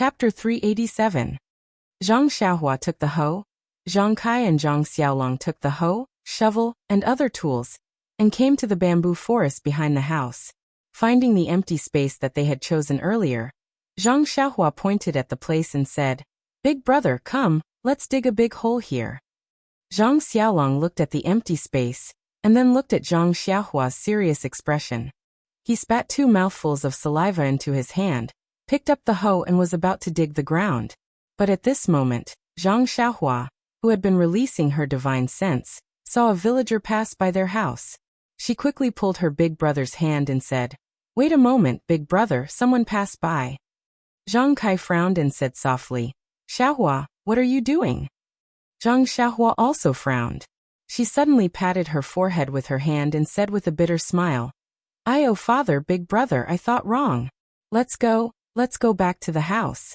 Chapter 387. Zhang Xiaohua took the hoe. Zhang Kai and Zhang Xiaolong took the hoe, shovel, and other tools, and came to the bamboo forest behind the house. Finding the empty space that they had chosen earlier, Zhang Xiaohua pointed at the place and said, "Big brother, come, let's dig a big hole here." Zhang Xiaolong looked at the empty space, and then looked at Zhang Xiaohua's serious expression. He spat 2 mouthfuls of saliva into his hand, picked up the hoe and was about to dig the ground. But at this moment, Zhang Xiaohua, who had been releasing her divine sense, saw a villager pass by their house. She quickly pulled her big brother's hand and said, "Wait a moment, big brother, someone passed by." Zhang Kai frowned and said softly, "Xiaohua, what are you doing?" Zhang Xiaohua also frowned. She suddenly patted her forehead with her hand and said with a bitter smile, "Oh father, big brother, I thought wrong. Let's go back to the house."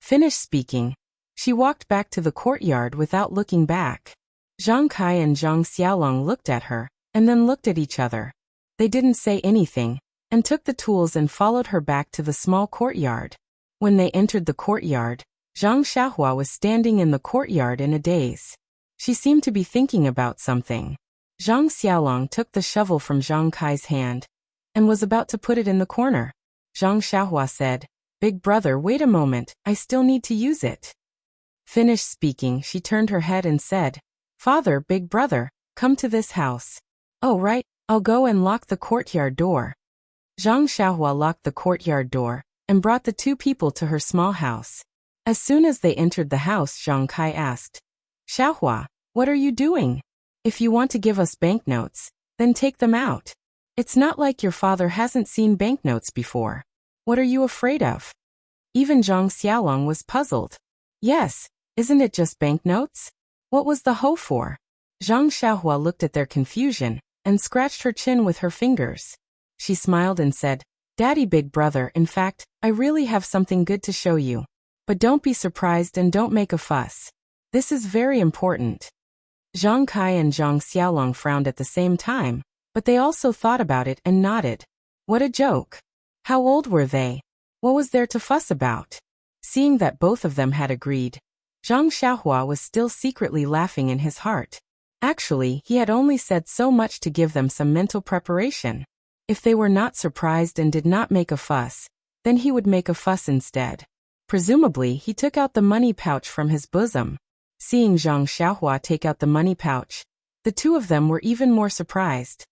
Finished speaking, she walked back to the courtyard without looking back. Zhang Kai and Zhang Xiaolong looked at her, and then looked at each other. They didn't say anything, and took the tools and followed her back to the small courtyard. When they entered the courtyard, Zhang Xiaohua was standing in the courtyard in a daze. She seemed to be thinking about something. Zhang Xiaolong took the shovel from Zhang Kai's hand, and was about to put it in the corner. Zhang Xiaohua said, "Big brother, wait a moment, I still need to use it." Finished speaking, she turned her head and said, "Father, big brother, come to this house." "Oh right, I'll go and lock the courtyard door." Zhang Xiaohua locked the courtyard door, and brought the 2 people to her small house. As soon as they entered the house, Zhang Kai asked, "Xiaohua, what are you doing? If you want to give us banknotes, then take them out. It's not like your father hasn't seen banknotes before. What are you afraid of?" Even Zhang Xiaolong was puzzled. "Yes, isn't it just banknotes? What was the hoe for?" Zhang Xiaohua looked at their confusion, and scratched her chin with her fingers. She smiled and said, "Daddy, big brother, in fact, I really have something good to show you. But don't be surprised and don't make a fuss. This is very important." Zhang Kai and Zhang Xiaolong frowned at the same time, but they also thought about it and nodded. What a joke. How old were they? What was there to fuss about? Seeing that both of them had agreed, Zhang Xiaohua was still secretly laughing in his heart. Actually, he had only said so much to give them some mental preparation. If they were not surprised and did not make a fuss, then he would make a fuss instead. Presumably, he took out the money pouch from his bosom. Seeing Zhang Xiaohua take out the money pouch, the 2 of them were even more surprised.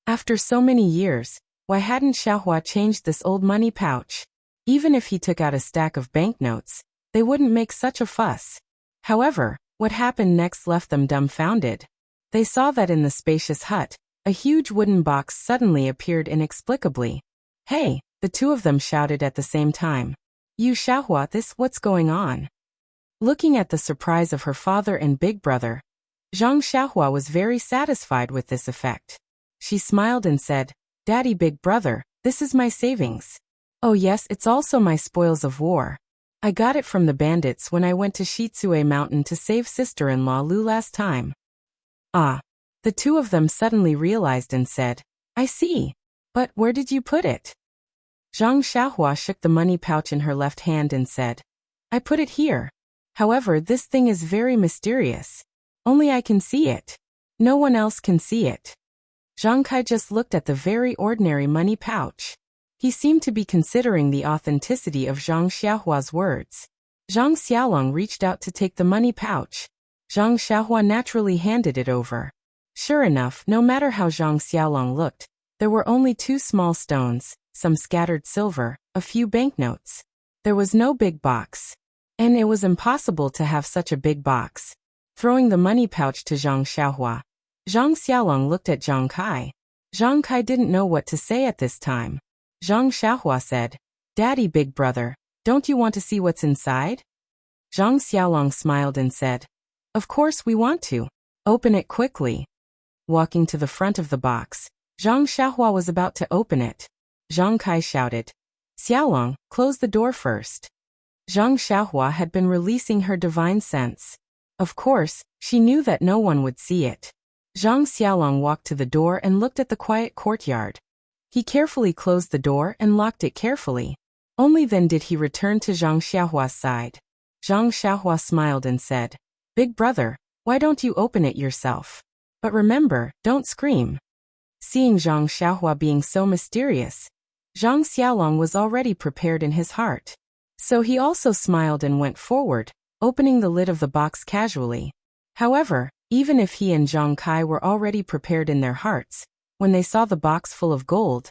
After so many years, why hadn't Xiaohua changed this old money pouch? Even if he took out a stack of banknotes, they wouldn't make such a fuss. However, what happened next left them dumbfounded. They saw that in the spacious hut, a huge wooden box suddenly appeared inexplicably. "Hey!" the 2 of them shouted at the same time. "You Xiaohua, what's going on?" Looking at the surprise of her father and big brother, Zhang Xiaohua was very satisfied with this effect. She smiled and said, "Daddy, big brother, this is my savings. Oh yes, it's also my spoils of war. I got it from the bandits when I went to Shitsue Mountain to save sister-in-law Lu last time." Ah. The 2 of them suddenly realized and said, "I see. But where did you put it?" Zhang Xiaohua shook the money pouch in her left hand and said, "I put it here. However, this thing is very mysterious. Only I can see it. No one else can see it." Zhang Kai just looked at the very ordinary money pouch. He seemed to be considering the authenticity of Zhang Xiaohua's words. Zhang Xiaolong reached out to take the money pouch. Zhang Xiaohua naturally handed it over. Sure enough, no matter how Zhang Xiaolong looked, there were only 2 small stones, some scattered silver, a few banknotes. There was no big box. And it was impossible to have such a big box. Throwing the money pouch to Zhang Xiaohua, Zhang Xiaolong looked at Zhang Kai. Zhang Kai didn't know what to say at this time. Zhang Xiaohua said, "Daddy, big brother, don't you want to see what's inside?" Zhang Xiaolong smiled and said, "Of course we want to. Open it quickly." Walking to the front of the box, Zhang Xiaohua was about to open it. Zhang Kai shouted, "Xiaolong, close the door first." Zhang Xiaohua had been releasing her divine sense. Of course, she knew that no one would see it. Zhang Xiaolong walked to the door and looked at the quiet courtyard. He carefully closed the door and locked it carefully. Only then did he return to Zhang Xiaohua's side. Zhang Xiaohua smiled and said, "Big brother, why don't you open it yourself? But remember, don't scream." Seeing Zhang Xiaohua being so mysterious, Zhang Xiaolong was already prepared in his heart. So he also smiled and went forward, opening the lid of the box casually. However, even if he and Zhang Kai were already prepared in their hearts, when they saw the box full of gold,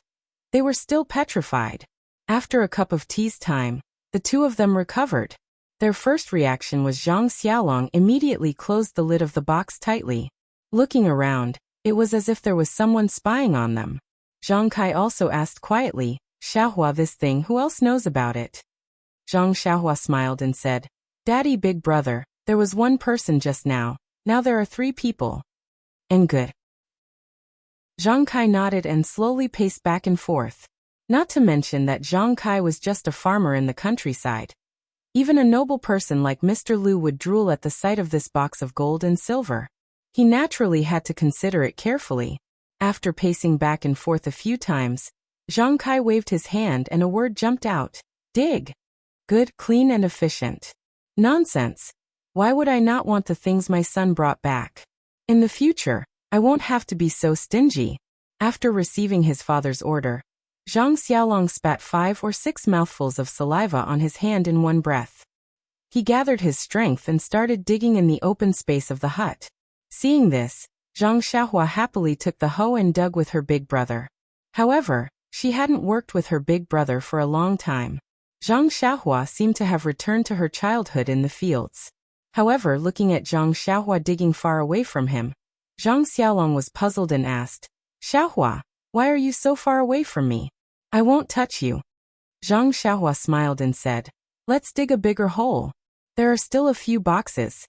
they were still petrified. After a cup of tea's time, the two of them recovered. Their first reaction was Zhang Xiaolong immediately closed the lid of the box tightly. Looking around, it was as if there was someone spying on them. Zhang Kai also asked quietly, "Xiaohua, this thing, who else knows about it?" Zhang Xiaohua smiled and said, "Daddy, big brother, there was one person just now. Now there are 3 people. And good." Zhang Kai nodded and slowly paced back and forth. Not to mention that Zhang Kai was just a farmer in the countryside. Even a noble person like Mr. Liu would drool at the sight of this box of gold and silver. He naturally had to consider it carefully. After pacing back and forth a few times, Zhang Kai waved his hand and a word jumped out. "Dig." Good, clean and efficient. Nonsense. Why would I not want the things my son brought back? In the future, I won't have to be so stingy. After receiving his father's order, Zhang Xiaolong spat 5 or 6 mouthfuls of saliva on his hand in one breath. He gathered his strength and started digging in the open space of the hut. Seeing this, Zhang Xiaohua happily took the hoe and dug with her big brother. However, she hadn't worked with her big brother for a long time. Zhang Xiaohua seemed to have returned to her childhood in the fields. However, looking at Zhang Xiaohua digging far away from him, Zhang Xiaolong was puzzled and asked, "Xiaohua, why are you so far away from me? I won't touch you." Zhang Xiaohua smiled and said, "Let's dig a bigger hole. There are still a few boxes."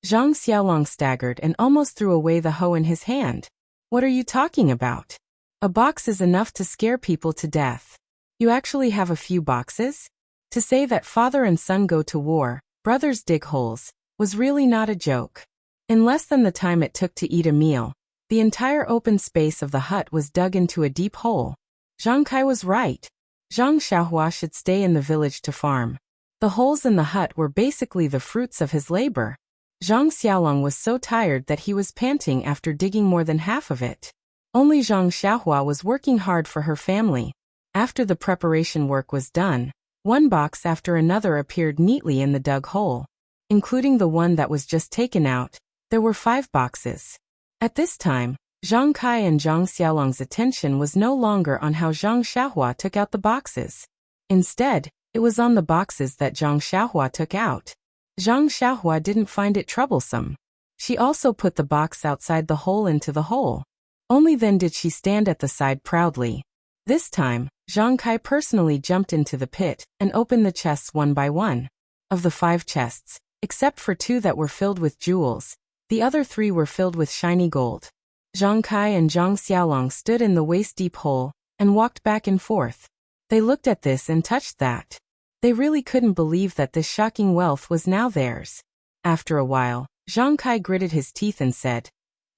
Zhang Xiaolong staggered and almost threw away the hoe in his hand. "What are you talking about? A box is enough to scare people to death. You actually have a few boxes?" To say that father and son go to war, brothers dig holes, was really not a joke. In less than the time it took to eat a meal, the entire open space of the hut was dug into a deep hole. Zhang Kai was right. Zhang Xiaohua should stay in the village to farm. The holes in the hut were basically the fruits of his labor. Zhang Xiaolong was so tired that he was panting after digging more than half of it. Only Zhang Xiaohua was working hard for her family. After the preparation work was done, one box after another appeared neatly in the dug hole. Including the one that was just taken out, there were 5 boxes. At this time, Zhang Kai and Zhang Xiaolong's attention was no longer on how Zhang Xiaohua took out the boxes. Instead, it was on the boxes that Zhang Xiaohua took out. Zhang Xiaohua didn't find it troublesome. She also put the box outside the hole into the hole. Only then did she stand at the side proudly. This time, Zhang Kai personally jumped into the pit and opened the chests one by one. Of the 5 chests, except for 2 that were filled with jewels, the other 3 were filled with shiny gold. Zhang Kai and Zhang Xiaolong stood in the waist-deep hole and walked back and forth. They looked at this and touched that. They really couldn't believe that this shocking wealth was now theirs. After a while, Zhang Kai gritted his teeth and said,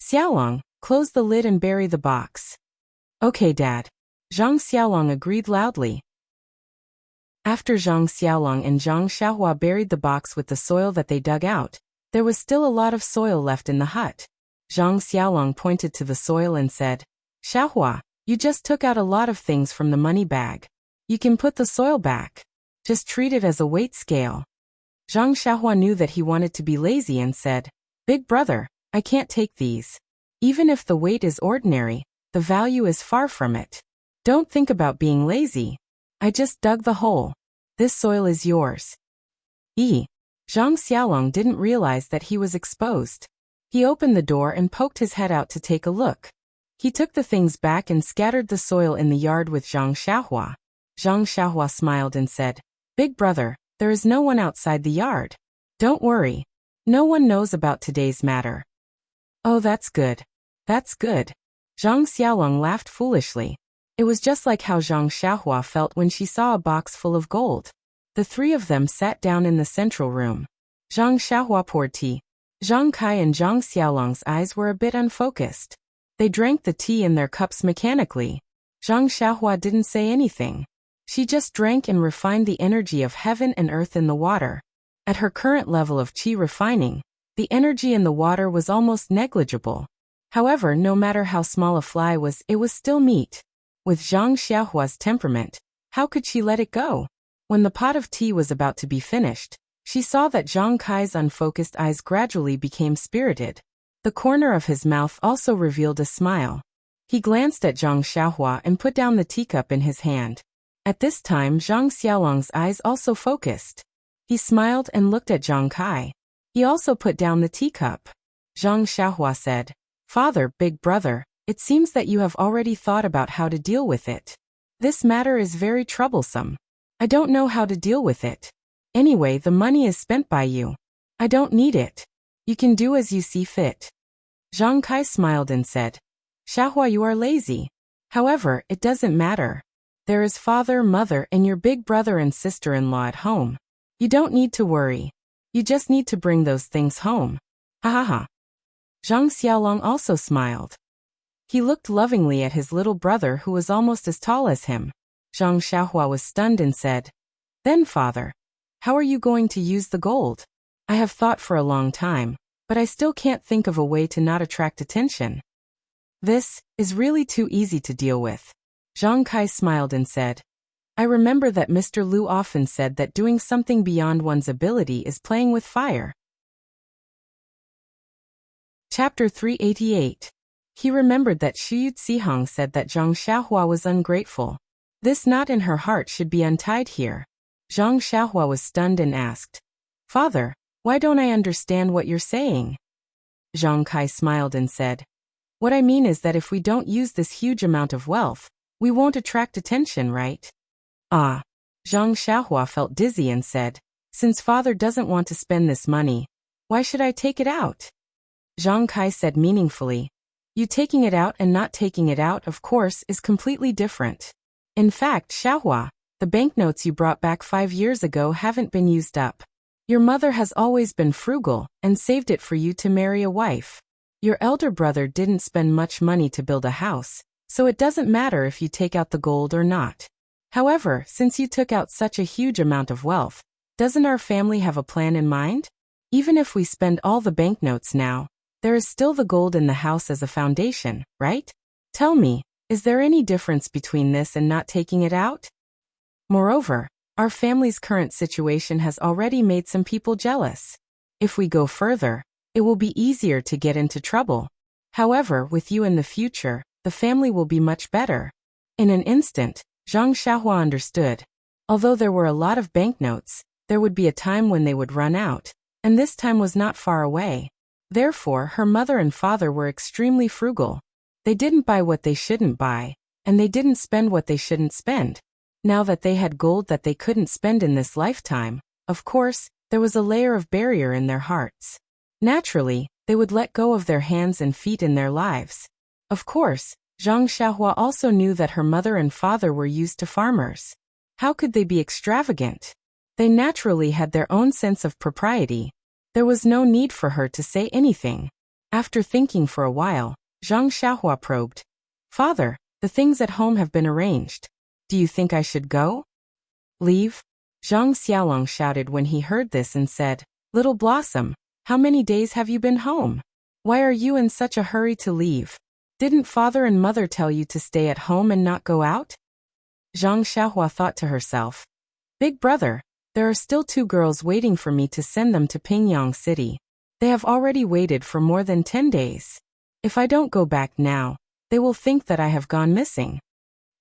"Xiaolong, close the lid and bury the box." "Okay, Dad." Zhang Xiaolong agreed loudly. After Zhang Xiaolong and Zhang Xiaohua buried the box with the soil that they dug out, there was still a lot of soil left in the hut. Zhang Xiaolong pointed to the soil and said, "Xiaohua, you just took out a lot of things from the money bag. You can put the soil back. Just treat it as a weight scale." Zhang Xiaohua knew that he wanted to be lazy and said, "Big brother, I can't take these. Even if the weight is ordinary, the value is far from it. Don't think about being lazy. I just dug the hole. This soil is yours." Zhang Xiaolong didn't realize that he was exposed. He opened the door and poked his head out to take a look. He took the things back and scattered the soil in the yard with Zhang Xiaohua. Zhang Xiaohua smiled and said, "Big brother, there is no one outside the yard. Don't worry. No one knows about today's matter." "Oh, that's good. That's good." Zhang Xiaolong laughed foolishly. It was just like how Zhang Xiaohua felt when she saw a box full of gold. The 3 of them sat down in the central room. Zhang Xiaohua poured tea. Zhang Kai and Zhang Xiaolong's eyes were a bit unfocused. They drank the tea in their cups mechanically. Zhang Xiaohua didn't say anything. She just drank and refined the energy of heaven and earth in the water. At her current level of qi refining, the energy in the water was almost negligible. However, no matter how small a fly was, it was still meat. With Zhang Xiaohua's temperament, how could she let it go? When the pot of tea was about to be finished, she saw that Zhang Kai's unfocused eyes gradually became spirited. The corner of his mouth also revealed a smile. He glanced at Zhang Xiaohua and put down the teacup in his hand. At this time, Zhang Xiaolong's eyes also focused. He smiled and looked at Zhang Kai. He also put down the teacup. Zhang Xiaohua said, "Father, big brother, it seems that you have already thought about how to deal with it. This matter is very troublesome. I don't know how to deal with it. Anyway, the money is spent by you. I don't need it. You can do as you see fit." Zhang Kai smiled and said, "Xiaohua, you are lazy. However, it doesn't matter. There is father, mother, and your big brother and sister-in-law at home. You don't need to worry. You just need to bring those things home. Ha ha ha." Zhang Xiaolong also smiled. He looked lovingly at his little brother who was almost as tall as him. Zhang Xiaohua was stunned and said, "Then father, how are you going to use the gold? I have thought for a long time, but I still can't think of a way to not attract attention. This is really too easy to deal with." Zhang Kai smiled and said, "I remember that Mr. Liu often said that doing something beyond one's ability is playing with fire." Chapter 388. He remembered that Xu Zihang said that Zhang Xiaohua was ungrateful. This knot in her heart should be untied here. Zhang Xiaohua was stunned and asked, "Father, why don't I understand what you're saying?" Zhang Kai smiled and said, "What I mean is that if we don't use this huge amount of wealth, we won't attract attention, right?" Ah. Zhang Xiaohua felt dizzy and said, "Since father doesn't want to spend this money, why should I take it out?" Zhang Kai said meaningfully, "You taking it out and not taking it out, of course, is completely different. In fact, Xiaohua, the banknotes you brought back 5 years ago haven't been used up. Your mother has always been frugal and saved it for you to marry a wife. Your elder brother didn't spend much money to build a house, so it doesn't matter if you take out the gold or not. However, since you took out such a huge amount of wealth, doesn't our family have a plan in mind? Even if we spend all the banknotes now, there is still the gold in the house as a foundation, right? Tell me, is there any difference between this and not taking it out? Moreover, our family's current situation has already made some people jealous. If we go further, it will be easier to get into trouble. However, with you in the future, the family will be much better." In an instant, Zhang Xiaohua understood. Although there were a lot of banknotes, there would be a time when they would run out, and this time was not far away. Therefore, her mother and father were extremely frugal. They didn't buy what they shouldn't buy, and they didn't spend what they shouldn't spend. Now that they had gold that they couldn't spend in this lifetime, of course, there was a layer of barrier in their hearts. Naturally, they would let go of their hands and feet in their lives. Of course, Zhang Xiaohua also knew that her mother and father were used to farmers. How could they be extravagant? They naturally had their own sense of propriety. There was no need for her to say anything. After thinking for a while, Zhang Xiaohua probed, "Father, the things at home have been arranged. Do you think I should go?" "Leave?" Zhang Xiaolong shouted when he heard this and said, "Little Blossom, how many days have you been home? Why are you in such a hurry to leave? Didn't father and mother tell you to stay at home and not go out?" Zhang Xiaohua thought to herself, "Big brother, there are still 2 girls waiting for me to send them to Pingyang City. They have already waited for more than 10 days. If I don't go back now, they will think that I have gone missing."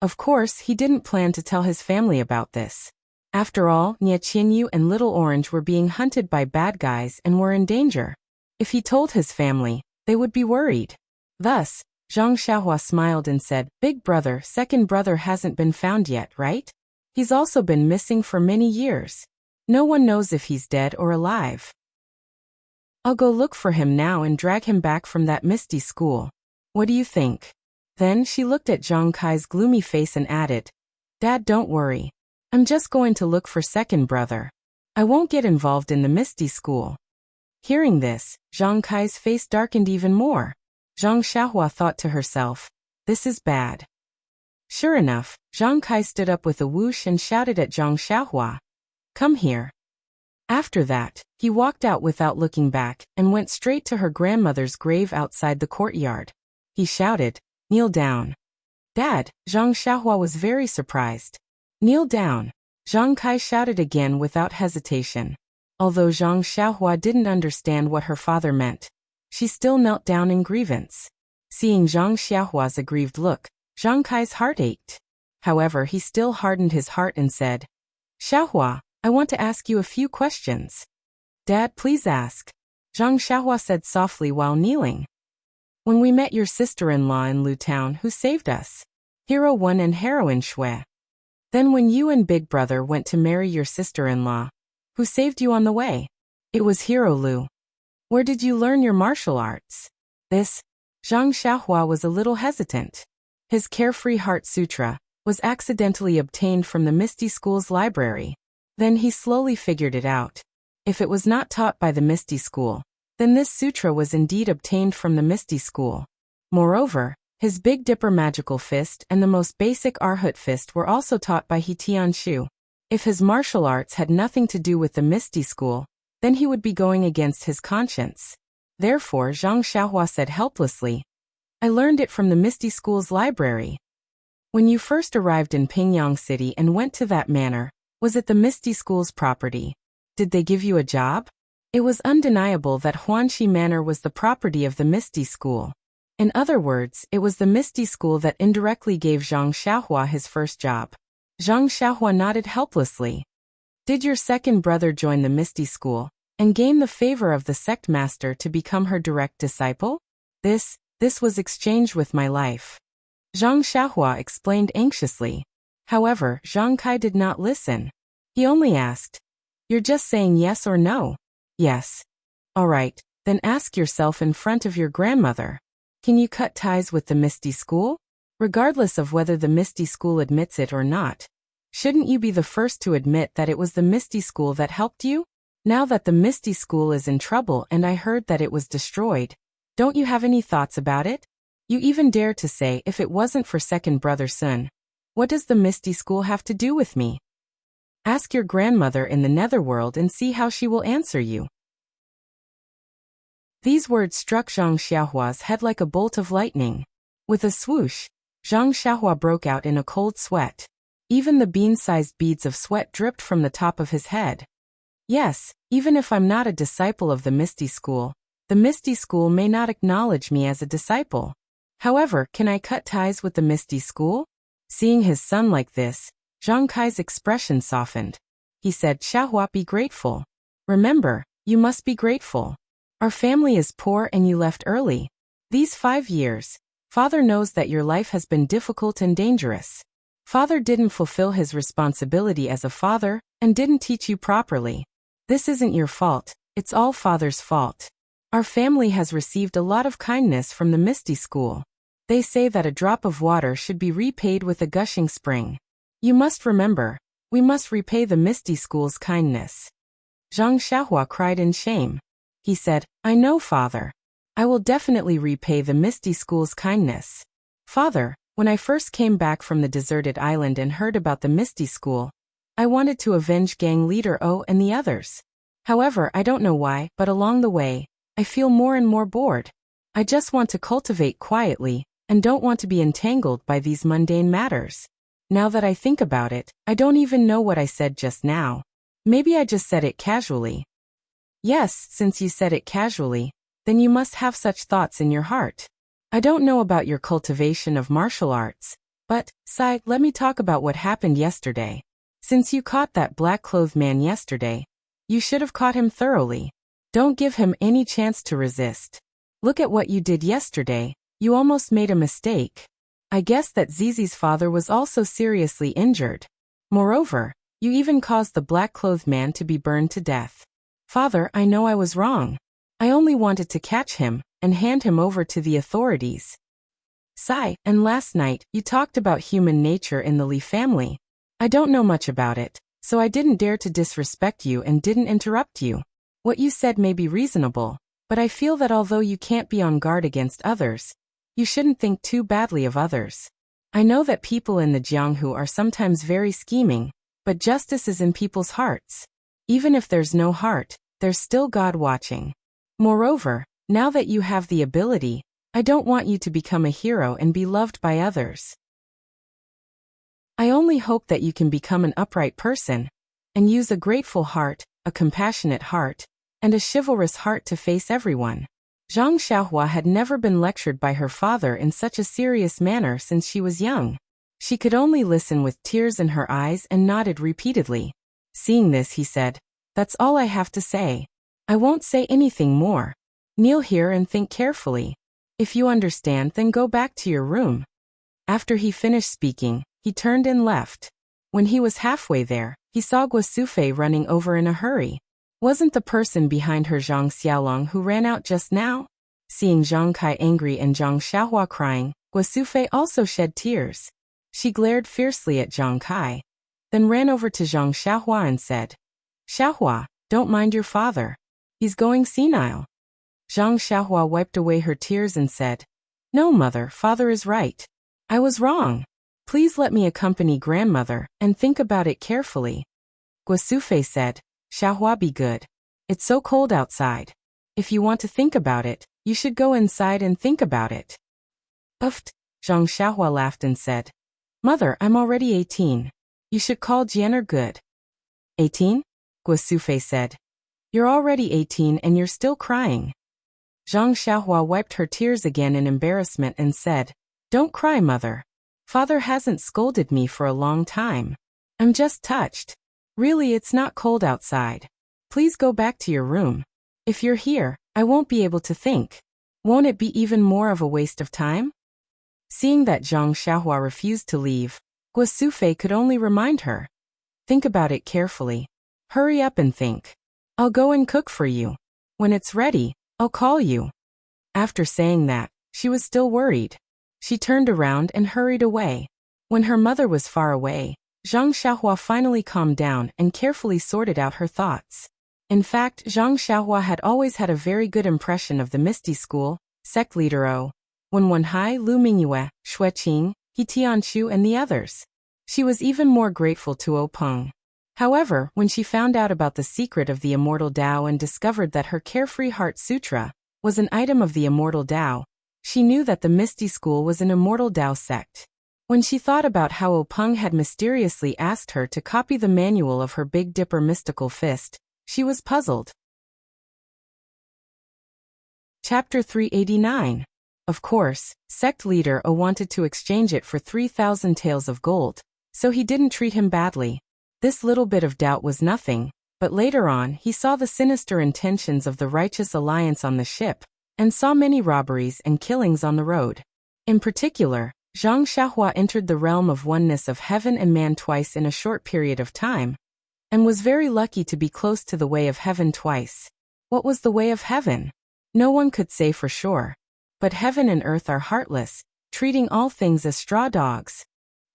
Of course, he didn't plan to tell his family about this. After all, Nia Qinyu and Little Orange were being hunted by bad guys and were in danger. If he told his family, they would be worried. Thus, Zhang Xiaohua smiled and said, "Big brother, second brother hasn't been found yet, right? He's also been missing for many years. No one knows if he's dead or alive. I'll go look for him now and drag him back from that misty school. What do you think?" Then she looked at Zhang Kai's gloomy face and added, "Dad, don't worry. I'm just going to look for second brother. I won't get involved in the misty school." Hearing this, Zhang Kai's face darkened even more. Zhang Xiaohua thought to herself, "This is bad." Sure enough, Zhang Kai stood up with a whoosh and shouted at Zhang Xiaohua, "Come here." After that, he walked out without looking back and went straight to her grandmother's grave outside the courtyard. He shouted, "Kneel down." "Dad," Zhang Xiaohua was very surprised. "Kneel down," Zhang Kai shouted again without hesitation. Although Zhang Xiaohua didn't understand what her father meant, she still knelt down in grievance. Seeing Zhang Xiaohua's aggrieved look, Zhang Kai's heart ached. However, he still hardened his heart and said, "Xiaohua, I want to ask you a few questions." "Dad, please ask," Zhang Xiaohua said softly while kneeling. "When we met your sister-in-law in Lu Town, who saved us?" "Hero 1 and Heroine Shui." "Then when you and Big Brother went to marry your sister-in-law, who saved you on the way?" "It was Hero Lu." "Where did you learn your martial arts?" This, Zhang Xiaohua was a little hesitant. His Carefree Heart Sutra was accidentally obtained from the Misty School's library. Then he slowly figured it out. If it was not taught by the Misty School, then this sutra was indeed obtained from the Misty School. Moreover, his Big Dipper Magical Fist and the most basic Arhut Fist were also taught by He Tianshu. If his martial arts had nothing to do with the Misty School, then he would be going against his conscience. Therefore, Zhang Xiaohua said helplessly, "I learned it from the Misty School's library." "When you first arrived in Pingyang City and went to that manor, was it the Misty School's property? Did they give you a job?" It was undeniable that Huanxi Manor was the property of the Misty School. In other words, it was the Misty School that indirectly gave Zhang Xiaohua his first job. Zhang Xiaohua nodded helplessly. "Did your second brother join the Misty School and gain the favor of the sect master to become her direct disciple?" This was exchanged with my life," Zhang Xiaohua explained anxiously. However, Zhang Kai did not listen. He only asked, "You're just saying yes or no?" "Yes." "All right, then ask yourself in front of your grandmother. Can you cut ties with the Misty School? Regardless of whether the Misty School admits it or not. Shouldn't you be the first to admit that it was the Misty School that helped you? Now that the Misty School is in trouble and I heard that it was destroyed, don't you have any thoughts about it? You even dare to say if it wasn't for second brother Sun, what does the Misty School have to do with me? Ask your grandmother in the netherworld and see how she will answer you." These words struck Zhang Xiaohua's head like a bolt of lightning. With a swoosh, Zhang Xiaohua broke out in a cold sweat. Even the bean-sized beads of sweat dripped from the top of his head. "Yes, even if I'm not a disciple of the Misty School, the Misty School may not acknowledge me as a disciple. However, can I cut ties with the Misty School?" Seeing his son like this, Zhang Kai's expression softened. He said, "Xiaohua, be grateful. Remember, you must be grateful. Our family is poor and you left early. These 5 years, Father knows that your life has been difficult and dangerous. Father didn't fulfill his responsibility as a father and didn't teach you properly. This isn't your fault, it's all Father's fault. Our family has received a lot of kindness from the Misty School. They say that a drop of water should be repaid with a gushing spring. You must remember, we must repay the Misty School's kindness." Zhang Xiaohua cried in shame. He said, "I know, Father. I will definitely repay the Misty School's kindness. Father, when I first came back from the deserted island and heard about the Misty School, I wanted to avenge gang leader O and the others. However, I don't know why, but along the way, I feel more and more bored. I just want to cultivate quietly, and don't want to be entangled by these mundane matters. Now that I think about it, I don't even know what I said just now. Maybe I just said it casually." "Yes, since you said it casually, then you must have such thoughts in your heart. I don't know about your cultivation of martial arts, but, Sai, let me talk about what happened yesterday. Since you caught that black-clothed man yesterday, you should have caught him thoroughly. Don't give him any chance to resist. Look at what you did yesterday, you almost made a mistake. I guess that Zizi's father was also seriously injured. Moreover, you even caused the black-clothed man to be burned to death. Father, I know I was wrong. I only wanted to catch him and hand him over to the authorities. Sai, and last night, you talked about human nature in the Li family. I don't know much about it, so I didn't dare to disrespect you and didn't interrupt you. What you said may be reasonable, but I feel that although you can't be on guard against others, you shouldn't think too badly of others. I know that people in the Jianghu are sometimes very scheming, but justice is in people's hearts. Even if there's no heart, there's still God watching. Moreover, now that you have the ability, I don't want you to become a hero and be loved by others. I only hope that you can become an upright person and use a grateful heart, a compassionate heart, and a chivalrous heart to face everyone. Zhang Xiaohua had never been lectured by her father in such a serious manner since she was young. She could only listen with tears in her eyes and nodded repeatedly. Seeing this, he said, "That's all I have to say. I won't say anything more. Kneel here and think carefully. If you understand, then go back to your room." After he finished speaking, he turned and left. When he was halfway there, he saw Guosufei running over in a hurry. Wasn't the person behind her Zhang Xiaolong who ran out just now? Seeing Zhang Kai angry and Zhang Xiaohua crying, Guosufei also shed tears. She glared fiercely at Zhang Kai, then ran over to Zhang Xiaohua and said, "Xiaohua, don't mind your father. He's going senile." Zhang Xiaohua wiped away her tears and said, "No, mother, father is right. I was wrong. Please let me accompany grandmother and think about it carefully." Guosufei said, "Xiaohua, be good. It's so cold outside. If you want to think about it, you should go inside and think about it." "Uft," Zhang Xiaohua laughed and said, "Mother, I'm already 18. You should call Jianer good." "18? Guosufei said. "You're already 18 and you're still crying." Zhang Xiaohua wiped her tears again in embarrassment and said, "Don't cry, mother. Father hasn't scolded me for a long time. I'm just touched. Really, it's not cold outside. Please go back to your room. If you're here, I won't be able to think. Won't it be even more of a waste of time?" Seeing that Zhang Xiaohua refused to leave, Guosufei could only remind her, "Think about it carefully. Hurry up and think. I'll go and cook for you. When it's ready, I'll call you." After saying that, she was still worried. She turned around and hurried away. When her mother was far away, Zhang Xiaohua finally calmed down and carefully sorted out her thoughts. In fact, Zhang Xiaohua had always had a very good impression of the Misty School, sect leader Wenwenhai, Lu Mingyue, Xue Qing, He Tianchu, and the others. She was even more grateful to Peng. However, when she found out about the secret of the Immortal Tao and discovered that her Carefree Heart Sutra was an item of the Immortal Tao, she knew that the Misty School was an Immortal Tao sect. When she thought about how Peng had mysteriously asked her to copy the manual of her Big Dipper mystical fist, she was puzzled. Chapter 389. Of course, sect leader wanted to exchange it for 3,000 taels of gold, so he didn't treat him badly. This little bit of doubt was nothing, but later on he saw the sinister intentions of the Righteous Alliance on the ship, and saw many robberies and killings on the road. In particular, Zhang Xiaohua entered the realm of oneness of heaven and man twice in a short period of time, and was very lucky to be close to the way of heaven twice. What was the way of heaven? No one could say for sure. But heaven and earth are heartless, treating all things as straw dogs.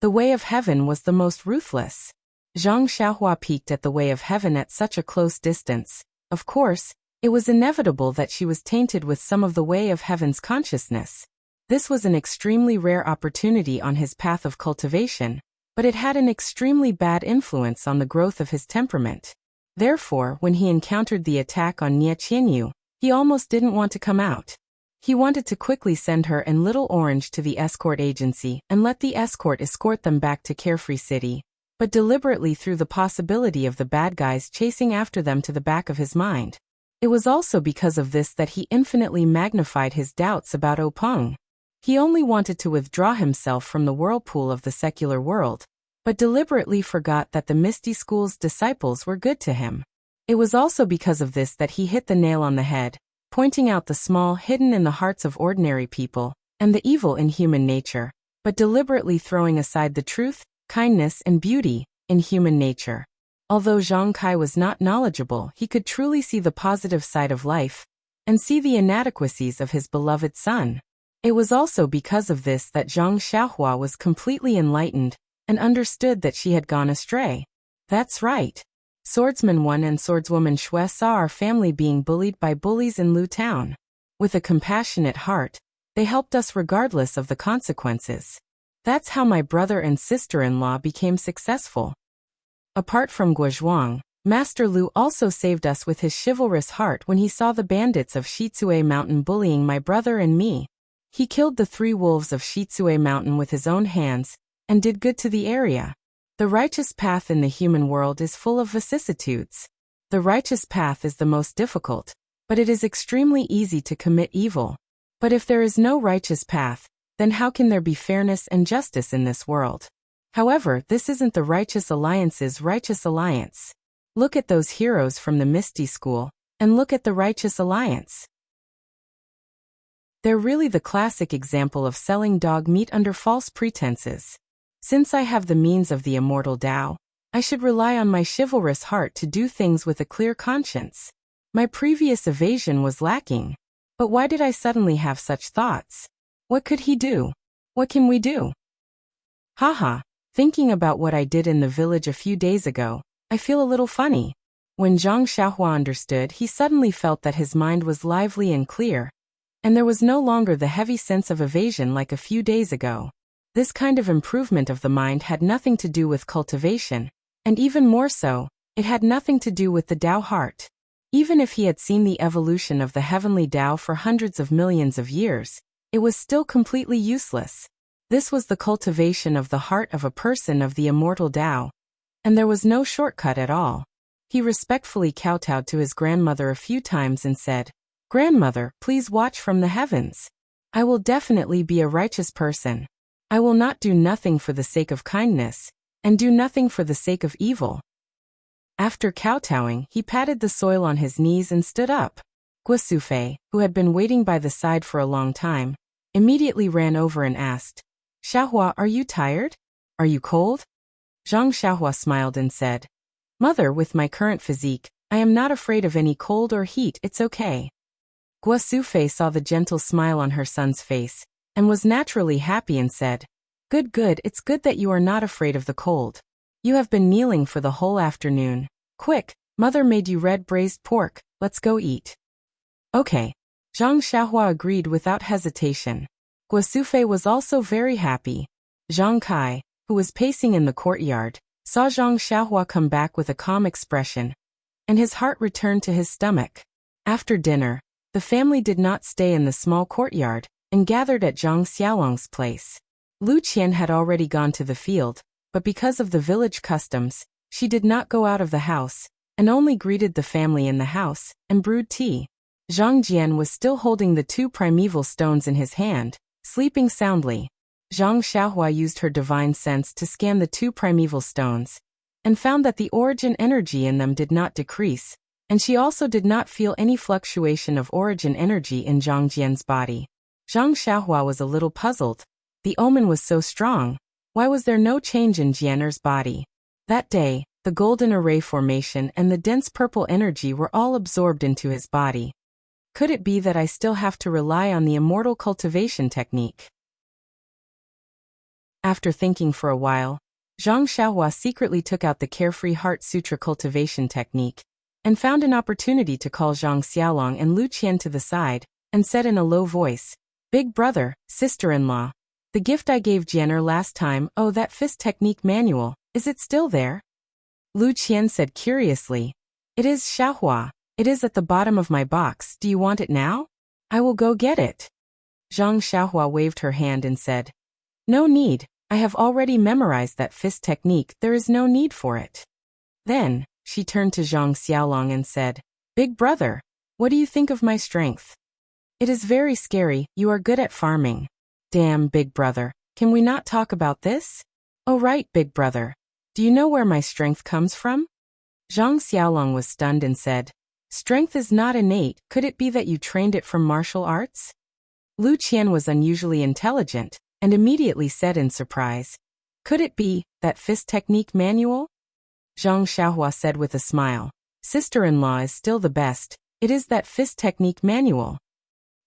The way of heaven was the most ruthless. Zhang Xiaohua peeked at the way of heaven at such a close distance. Of course, it was inevitable that she was tainted with some of the way of heaven's consciousness. This was an extremely rare opportunity on his path of cultivation, but it had an extremely bad influence on the growth of his temperament. Therefore, when he encountered the attack on Nie Qianyu, he almost didn't want to come out. He wanted to quickly send her and Little Orange to the escort agency and let the escort escort them back to Carefree City, but deliberately threw the possibility of the bad guys chasing after them to the back of his mind. It was also because of this that he infinitely magnified his doubts about Peng. He only wanted to withdraw himself from the whirlpool of the secular world, but deliberately forgot that the Misty School's disciples were good to him. It was also because of this that he hit the nail on the head, pointing out the small hidden in the hearts of ordinary people, and the evil in human nature, but deliberately throwing aside the truth, kindness, and beauty in human nature. Although Zhang Kai was not knowledgeable, he could truly see the positive side of life, and see the inadequacies of his beloved son. It was also because of this that Zhang Xiaohua was completely enlightened, and understood that she had gone astray. That's right. Swordsman 1 and Swordswoman Xue saw our family being bullied by bullies in Lu Town. With a compassionate heart, they helped us regardless of the consequences. That's how my brother and sister-in-law became successful. Apart from Guozhuang, Master Lu also saved us with his chivalrous heart when he saw the bandits of Shizue Mountain bullying my brother and me. He killed the 3 wolves of Shizue Mountain with his own hands, and did good to the area. The righteous path in the human world is full of vicissitudes. The righteous path is the most difficult, but it is extremely easy to commit evil. But if there is no righteous path, then how can there be fairness and justice in this world? However, this isn't the Righteous Alliance's righteous alliance. Look at those heroes from the Misty School, and look at the Righteous Alliance. They're really the classic example of selling dog meat under false pretenses. Since I have the means of the immortal Tao, I should rely on my chivalrous heart to do things with a clear conscience. My previous evasion was lacking. But why did I suddenly have such thoughts? What could he do? What can we do? Haha, thinking about what I did in the village a few days ago, I feel a little funny. When Zhang Xiaohua understood, he suddenly felt that his mind was lively and clear, and there was no longer the heavy sense of evasion like a few days ago. This kind of improvement of the mind had nothing to do with cultivation, and even more so, it had nothing to do with the Tao heart. Even if he had seen the evolution of the heavenly Tao for hundreds of millions of years, it was still completely useless. This was the cultivation of the heart of a person of the immortal Tao, and there was no shortcut at all. He respectfully kowtowed to his grandmother a few times and said, "Grandmother, please watch from the heavens. I will definitely be a righteous person. I will not do nothing for the sake of kindness, and do nothing for the sake of evil." After kowtowing, he patted the soil on his knees and stood up. Guosufei, who had been waiting by the side for a long time, immediately ran over and asked, "Xiaohua, are you tired? Are you cold?" Zhang Xiaohua smiled and said, "Mother, with my current physique, I am not afraid of any cold or heat, it's okay." Guosufei saw the gentle smile on her son's face, and was naturally happy and said, Good, it's good that you are not afraid of the cold. You have been kneeling for the whole afternoon. Quick, mother made you red braised pork, let's go eat." Okay. Zhang Xiaohua agreed without hesitation. Guosufei was also very happy. Zhang Kai, who was pacing in the courtyard, saw Zhang Xiaohua come back with a calm expression, and his heart returned to his stomach. After dinner, the family did not stay in the small courtyard, and gathered at Zhang Xiaolong's place. Lu Qian had already gone to the field, but because of the village customs, she did not go out of the house, and only greeted the family in the house, and brewed tea. Zhang Jian was still holding the 2 primeval stones in his hand, sleeping soundly. Zhang Xiaohua used her divine sense to scan the 2 primeval stones, and found that the origin energy in them did not decrease, and she also did not feel any fluctuation of origin energy in Zhang Jian's body. Zhang Xiaohua was a little puzzled. The omen was so strong. Why was there no change in Jianer's body? That day, the golden array formation and the dense purple energy were all absorbed into his body. Could it be that I still have to rely on the immortal cultivation technique? After thinking for a while, Zhang Xiaohua secretly took out the Carefree Heart Sutra cultivation technique, and found an opportunity to call Zhang Xiaolong and Lu Qian to the side, and said in a low voice, "Big brother, sister-in-law, the gift I gave Jianer last time, oh, that fist technique manual, is it still there?" Lu Qian said curiously, "It is, Xiaohua. It is at the bottom of my box. Do you want it now? I will go get it." Zhang Xiaohua waved her hand and said, "No need. I have already memorized that fist technique. There is no need for it." Then, she turned to Zhang Xiaolong and said, "Big brother, what do you think of my strength?" "It is very scary. You are good at farming." "Damn, big brother. Can we not talk about this?" "Oh right, big brother. Do you know where my strength comes from?" Zhang Xiaolong was stunned and said, "Strength is not innate. Could it be that you trained it from martial arts?" Lu Qian was unusually intelligent, and immediately said in surprise, "Could it be that fist technique manual?" Zhang Xiaohua said with a smile, "Sister-in-law is still the best. It is that fist technique manual."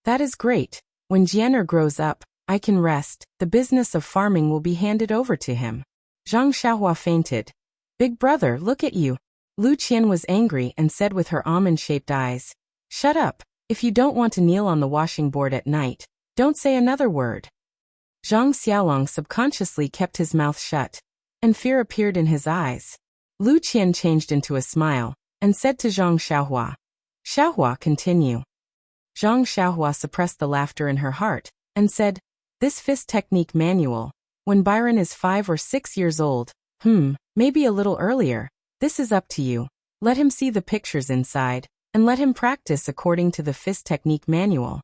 "That is great. When Jianer grows up, I can rest. The business of farming will be handed over to him." Zhang Xiaohua fainted. "Big brother, look at you." Lu Qian was angry and said with her almond-shaped eyes, "Shut up. If you don't want to kneel on the washing board at night, don't say another word." Zhang Xiaolong subconsciously kept his mouth shut, and fear appeared in his eyes. Lu Qian changed into a smile, and said to Zhang Xiaohua, "Xiaohua, continue." Zhang Xiaohua suppressed the laughter in her heart, and said, "This fist technique manual, when Byron is 5 or 6 years old, maybe a little earlier, this is up to you. Let him see the pictures inside, and let him practice according to the fist technique manual."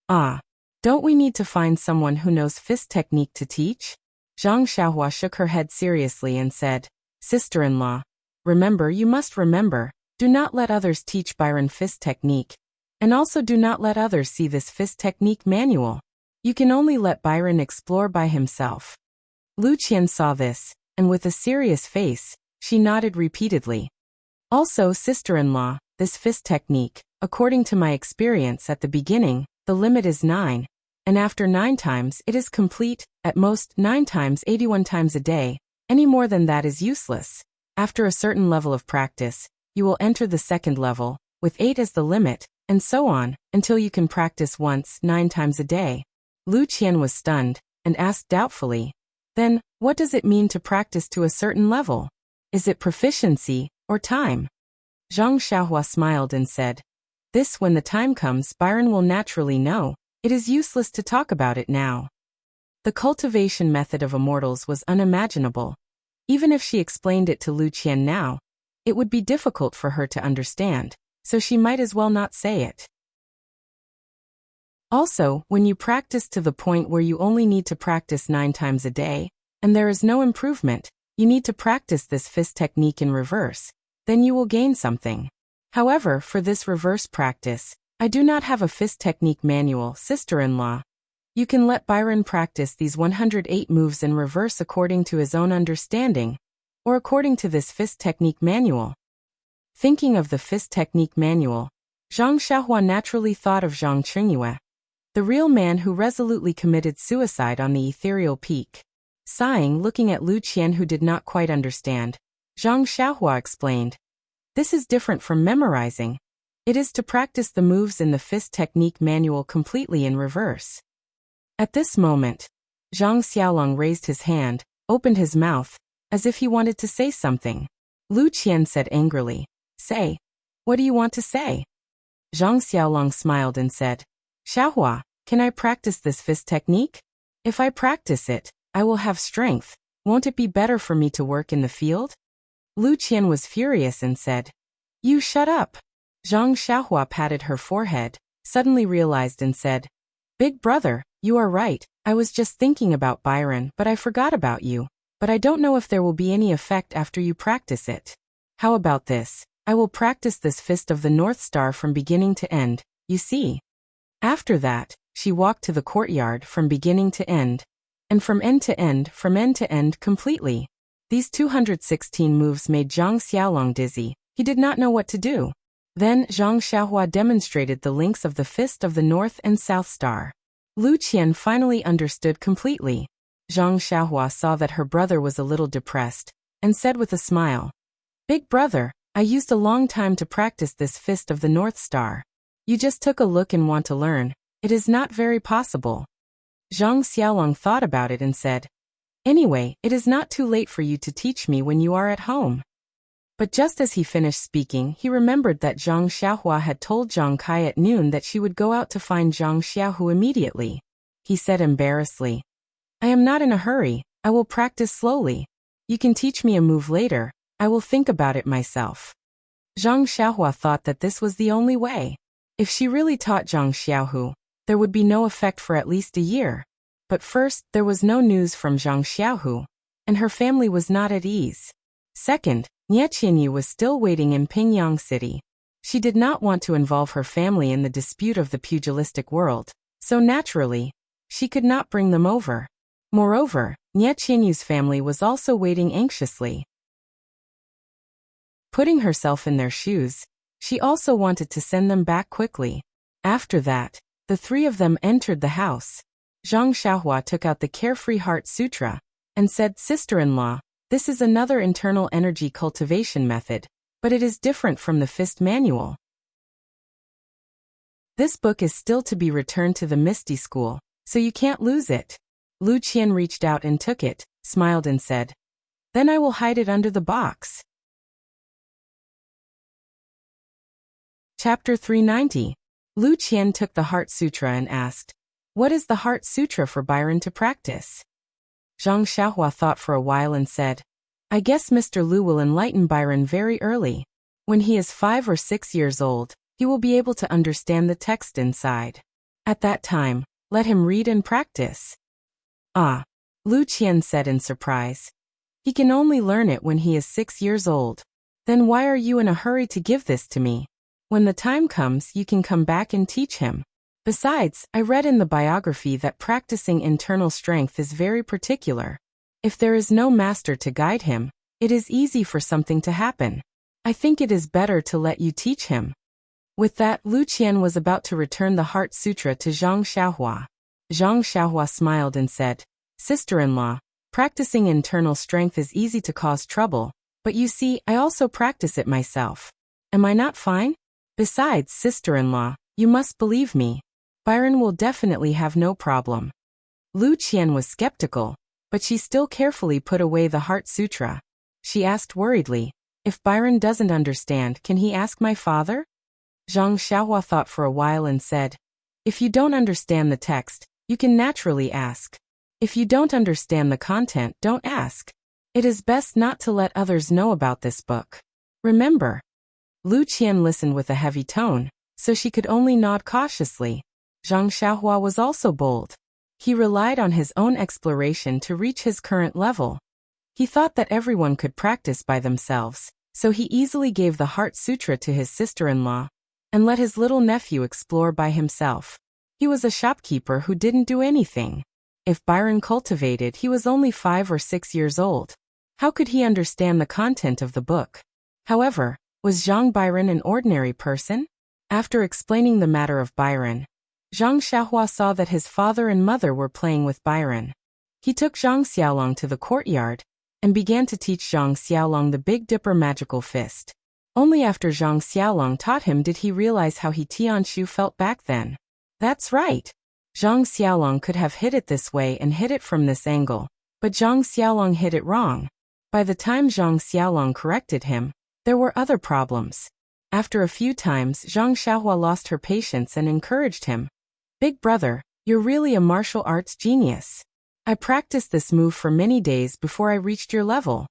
"Ah, don't we need to find someone who knows fist technique to teach?" Zhang Xiaohua shook her head seriously and said, "Sister-in-law, you must remember, do not let others teach Byron fist technique, and also do not let others see this fist technique manual. You can only let Byron explore by himself." Lu Qian saw this, and with a serious face, she nodded repeatedly. "Also, sister-in-law, this fist technique, according to my experience at the beginning, the limit is 9, and after 9 times it is complete, at most 9 times 81 times a day, any more than that is useless. After a certain level of practice, you will enter the second level, with 8 as the limit, and so on, until you can practice once 9 times a day." Lu Qian was stunned, and asked doubtfully, "Then, what does it mean to practice to a certain level? Is it proficiency, or time?" Zhang Xiaohua smiled and said, "This, when the time comes, Byron will naturally know. It is useless to talk about it now." The cultivation method of immortals was unimaginable. Even if she explained it to Lu Qian now, it would be difficult for her to understand, so she might as well not say it. Also, when you practice to the point where you only need to practice 9 times a day, and there is no improvement, you need to practice this fist technique in reverse, then you will gain something. However, for this reverse practice, I do not have a fist technique manual, sister-in-law. You can let Byron practice these 108 moves in reverse according to his own understanding, or according to this fist technique manual. Thinking of the fist technique manual, Zhang Xiaohua naturally thought of Zhang Qingyue, the real man who resolutely committed suicide on the ethereal peak. Sighing, looking at Lu Qian who did not quite understand, Zhang Xiaohua explained, "This is different from memorizing. It is to practice the moves in the fist technique manual completely in reverse." At this moment, Zhang Xiaolong raised his hand, opened his mouth, as if he wanted to say something. Lu Qian said angrily, "Say. What do you want to say?" Zhang Xiaolong smiled and said, "Xiaohua, can I practice this fist technique? If I practice it, I will have strength. Won't it be better for me to work in the field?" Lu Qian was furious and said, "You shut up." Zhang Xiaohua patted her forehead, suddenly realized and said, "Big brother, you are right, I was just thinking about Byron but I forgot about you, but I don't know if there will be any effect after you practice it. How about this? I will practice this fist of the North Star from beginning to end, you see." After that, she walked to the courtyard from beginning to end, and from end to end completely. These 216 moves made Zhang Xiaolong dizzy. He did not know what to do. Then Zhang Xiaohua demonstrated the links of the fist of the North and South Star. Lu Qian finally understood completely. Zhang Xiaohua saw that her brother was a little depressed, and said with a smile, "Big brother, I used a long time to practice this fist of the North Star. You just took a look and want to learn. It is not very possible." Zhang Xiaolong thought about it and said, "Anyway, it is not too late for you to teach me when you are at home." But just as he finished speaking, he remembered that Zhang Xiaohua had told Zhang Kai at noon that she would go out to find Zhang Xiaohu immediately. He said embarrassedly, "I am not in a hurry, I will practice slowly. You can teach me a move later, I will think about it myself." Zhang Xiaohua thought that this was the only way. If she really taught Zhang Xiaohu, there would be no effect for at least a year. But first, there was no news from Zhang Xiaohu, and her family was not at ease. Second, Nie Qianyu was still waiting in Pingyang City. She did not want to involve her family in the dispute of the pugilistic world, so naturally, she could not bring them over. Moreover, Nie Qianyu's family was also waiting anxiously. Putting herself in their shoes, she also wanted to send them back quickly. After that, the three of them entered the house. Zhang Xiaohua took out the Carefree Heart Sutra, and said, "Sister-in-law, this is another internal energy cultivation method, but it is different from the fist manual. This book is still to be returned to the Misty School, so you can't lose it. Lu Qian reached out and took it, smiled and said, "Then I will hide it under the box." Chapter 390. Lu Qian took the Heart Sutra and asked, "What is the Heart Sutra for Byron to practice?" Zhang Xiaohua thought for a while and said, "I guess Mr. Lu will enlighten Byron very early. When he is 5 or 6 years old, he will be able to understand the text inside. At that time, let him read and practice." "Ah," Lu Qian said in surprise. "He can only learn it when he is 6 years old. Then why are you in a hurry to give this to me? When the time comes, you can come back and teach him. Besides, I read in the biography that practicing internal strength is very particular. If there is no master to guide him, it is easy for something to happen. I think it is better to let you teach him." With that, Lu Qian was about to return the Heart Sutra to Zhang Xiaohua. Zhang Xiaohua smiled and said, "Sister-in-law, practicing internal strength is easy to cause trouble, but you see, I also practice it myself. Am I not fine? Besides, sister-in-law, you must believe me. Byron will definitely have no problem." Lu Qian was skeptical, but she still carefully put away the Heart Sutra. She asked worriedly, "If Byron doesn't understand, can he ask my father?" Zhang Xiaohua thought for a while and said, "If you don't understand the text, you can naturally ask. If you don't understand the content, don't ask. It is best not to let others know about this book. Remember." Lu Qian listened with a heavy tone, so she could only nod cautiously. Zhang Xiaohua was also bold. He relied on his own exploration to reach his current level. He thought that everyone could practice by themselves, so he easily gave the Heart Sutra to his sister-in-law and let his little nephew explore by himself. He was a shopkeeper who didn't do anything. If Byron cultivated, he was only 5 or 6 years old. How could he understand the content of the book? However, was Zhang Byron an ordinary person? After explaining the matter of Byron, Zhang Xiaohua saw that his father and mother were playing with Byron. He took Zhang Xiaolong to the courtyard and began to teach Zhang Xiaolong the Big Dipper magical fist. Only after Zhang Xiaolong taught him did he realize how he Tianshu felt back then. That's right. Zhang Xiaolong could have hit it this way and hit it from this angle, but Zhang Xiaolong hit it wrong. By the time Zhang Xiaolong corrected him, there were other problems. After a few times, Zhang Xiaohua lost her patience and encouraged him. "Big brother, you're really a martial arts genius. I practiced this move for many days before I reached your level."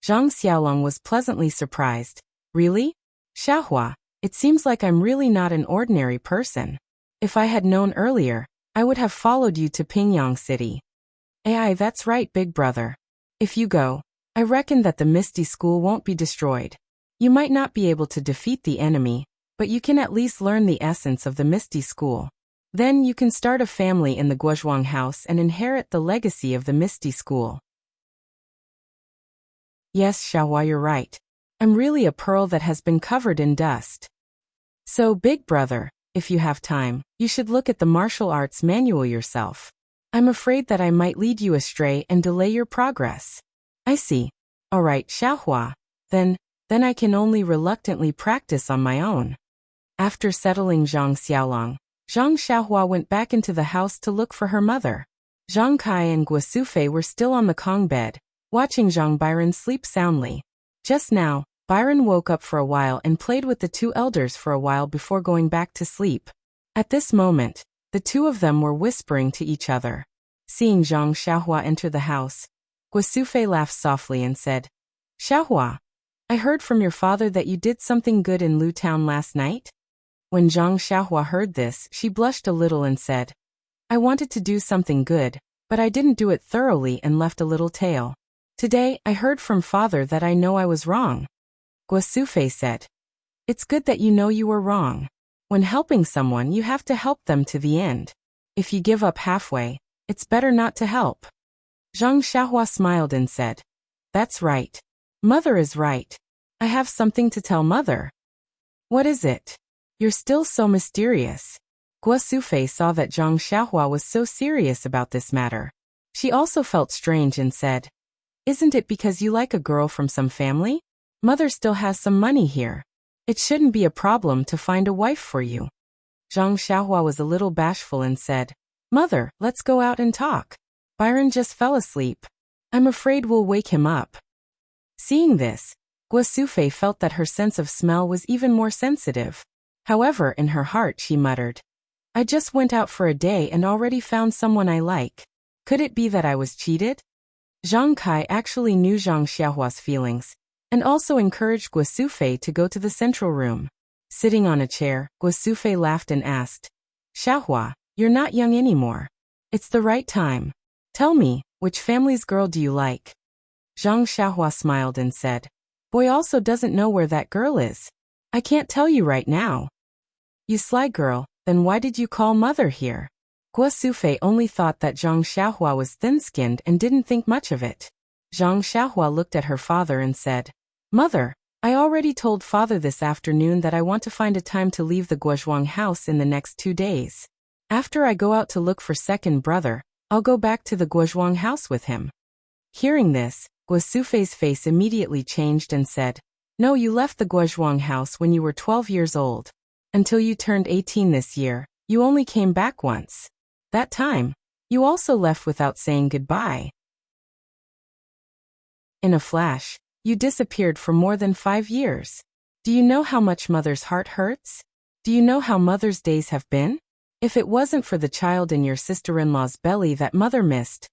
Zhang Xiaolong was pleasantly surprised. "Really? Xiaohua, it seems like I'm really not an ordinary person. If I had known earlier, I would have followed you to Pingyang City." "Ai, that's right, big brother. If you go, I reckon that the Misty School won't be destroyed. You might not be able to defeat the enemy, but you can at least learn the essence of the Misty School. Then you can start a family in the Guozhuang house and inherit the legacy of the Misty School." "Yes, Xiaohua, you're right. I'm really a pearl that has been covered in dust. So, big brother, if you have time, you should look at the martial arts manual yourself. I'm afraid that I might lead you astray and delay your progress." "I see. All right, Xiaohua. Then I can only reluctantly practice on my own." After settling Zhang Xiaolong, Zhang Xiaohua went back into the house to look for her mother. Zhang Kai and Guo Sufei were still on the Kong bed, watching Zhang Byron sleep soundly. Just now, Byron woke up for a while and played with the two elders for a while before going back to sleep. At this moment, the two of them were whispering to each other. Seeing Zhang Xiaohua enter the house, Guo Sufei laughed softly and said, "Xiaohua, I heard from your father that you did something good in Lu Town last night?" When Zhang Xiaohua heard this, she blushed a little and said, "I wanted to do something good, but I didn't do it thoroughly and left a little tail. Today, I heard from father that I know I was wrong." Guo Sufei said, "It's good that you know you were wrong. When helping someone, you have to help them to the end. If you give up halfway, it's better not to help." Zhang Xiaohua smiled and said, "That's right. Mother is right. I have something to tell mother." "What is it? You're still so mysterious." Guo Sufei saw that Zhang Xiaohua was so serious about this matter. She also felt strange and said, "Isn't it because you like a girl from some family? Mother still has some money here. It shouldn't be a problem to find a wife for you." Zhang Xiaohua was a little bashful and said, "Mother, let's go out and talk." Byron just fell asleep. I'm afraid we'll wake him up. Seeing this, Guosufei felt that her sense of smell was even more sensitive. However, in her heart she muttered, I just went out for a day and already found someone I like. Could it be that I was cheated? Zhang Kai actually knew Zhang Xiaohua's feelings, and also encouraged Guosufei to go to the central room. Sitting on a chair, Guosufei laughed and asked, Xiaohua, you're not young anymore. It's the right time. Tell me, which family's girl do you like? Zhang Xiaohua smiled and said, Boy also doesn't know where that girl is. I can't tell you right now. You sly girl, then why did you call mother here? Guosufei only thought that Zhang Xiaohua was thin-skinned and didn't think much of it. Zhang Xiaohua looked at her father and said, Mother, I already told father this afternoon that I want to find a time to leave the Guozhuang house in the next 2 days. After I go out to look for second brother, I'll go back to the Guozhuang house with him. Hearing this, Guosufei's face immediately changed and said, No, you left the Guozhuang house when you were 12 years old. Until you turned 18 this year, you only came back once. That time, you also left without saying goodbye. In a flash, you disappeared for more than 5 years. Do you know how much mother's heart hurts? Do you know how mother's days have been? If it wasn't for the child in your sister-in-law's belly that mother missed,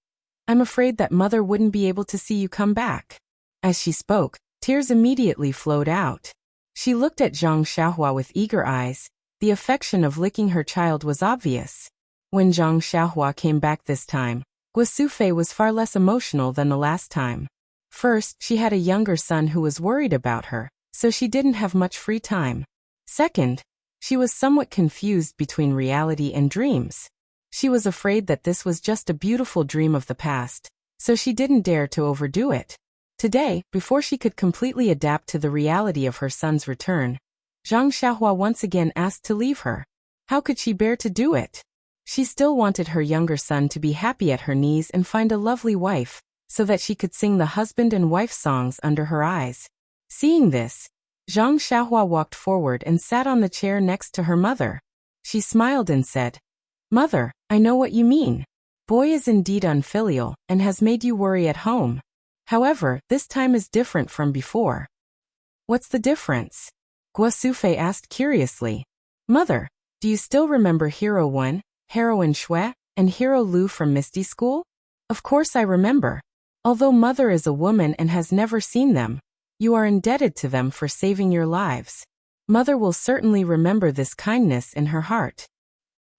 I'm afraid that mother wouldn't be able to see you come back. As she spoke, tears immediately flowed out. She looked at Zhang Xiaohua with eager eyes. The affection of licking her child was obvious. When Zhang Xiaohua came back this time, Guosufei was far less emotional than the last time. First, she had a younger son who was worried about her, so she didn't have much free time. Second, she was somewhat confused between reality and dreams. She was afraid that this was just a beautiful dream of the past, so she didn't dare to overdo it. Today, before she could completely adapt to the reality of her son's return, Zhang Xiaohua once again asked to leave her. How could she bear to do it? She still wanted her younger son to be happy at her knees and find a lovely wife, so that she could sing the husband and wife songs under her eyes. Seeing this, Zhang Xiaohua walked forward and sat on the chair next to her mother. She smiled and said, Mother, I know what you mean. Boy is indeed unfilial and has made you worry at home. However, this time is different from before. What's the difference? Guosufei asked curiously. Mother, do you still remember Hero 1, Heroine Shui, and Hero Lu from Misty School? Of course I remember. Although Mother is a woman and has never seen them, you are indebted to them for saving your lives. Mother will certainly remember this kindness in her heart.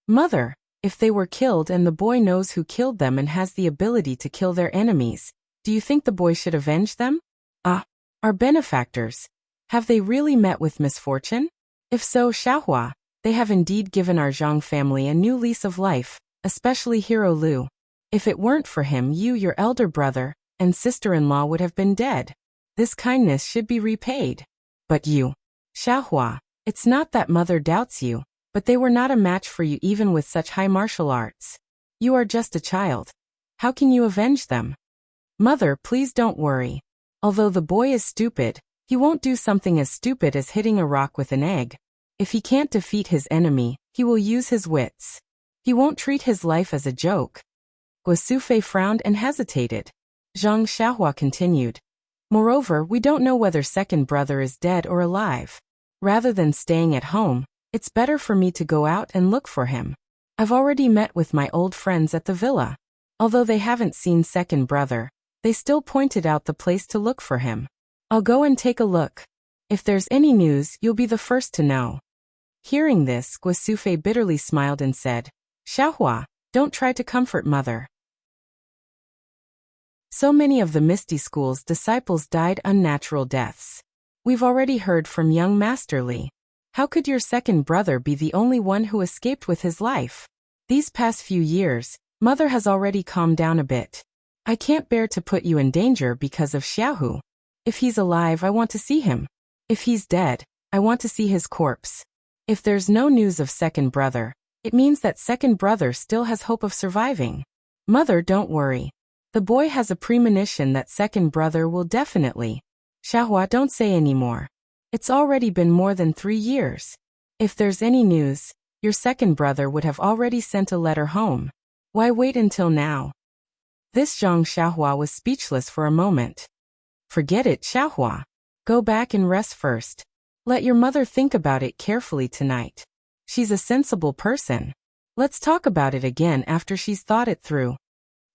Mother, if they were killed and the boy knows who killed them and has the ability to kill their enemies, do you think the boy should avenge them? Our benefactors. Have they really met with misfortune? If so, Xiaohua, they have indeed given our Zhang family a new lease of life, especially Hero Lu. If it weren't for him, you, your elder brother, and sister-in-law would have been dead. This kindness should be repaid. But you, Xiaohua, it's not that Mother doubts you, but they were not a match for you even with such high martial arts. You are just a child. How can you avenge them? Mother, please don't worry. Although the boy is stupid, he won't do something as stupid as hitting a rock with an egg. If he can't defeat his enemy, he will use his wits. He won't treat his life as a joke. Guosufei frowned and hesitated. Zhang Xiaohua continued. Moreover, we don't know whether second brother is dead or alive. Rather than staying at home, it's better for me to go out and look for him. I've already met with my old friends at the villa. Although they haven't seen second brother, they still pointed out the place to look for him. I'll go and take a look. If there's any news, you'll be the first to know. Hearing this, Guosufei bitterly smiled and said, Xiaohua, don't try to comfort Mother. So many of the Misty School's disciples died unnatural deaths. We've already heard from young Master Li. How could your second brother be the only one who escaped with his life? These past few years, Mother has already calmed down a bit. I can't bear to put you in danger because of Xiaohu. If he's alive, I want to see him. If he's dead, I want to see his corpse. If there's no news of second brother, it means that second brother still has hope of surviving. Mother, don't worry. The boy has a premonition that second brother will definitely. Xiaohua, don't say any more. It's already been more than 3 years. If there's any news, your second brother would have already sent a letter home. Why wait until now? This Zhang Xiaohua was speechless for a moment. Forget it, Xiaohua. Go back and rest first. Let your mother think about it carefully tonight. She's a sensible person. Let's talk about it again after she's thought it through.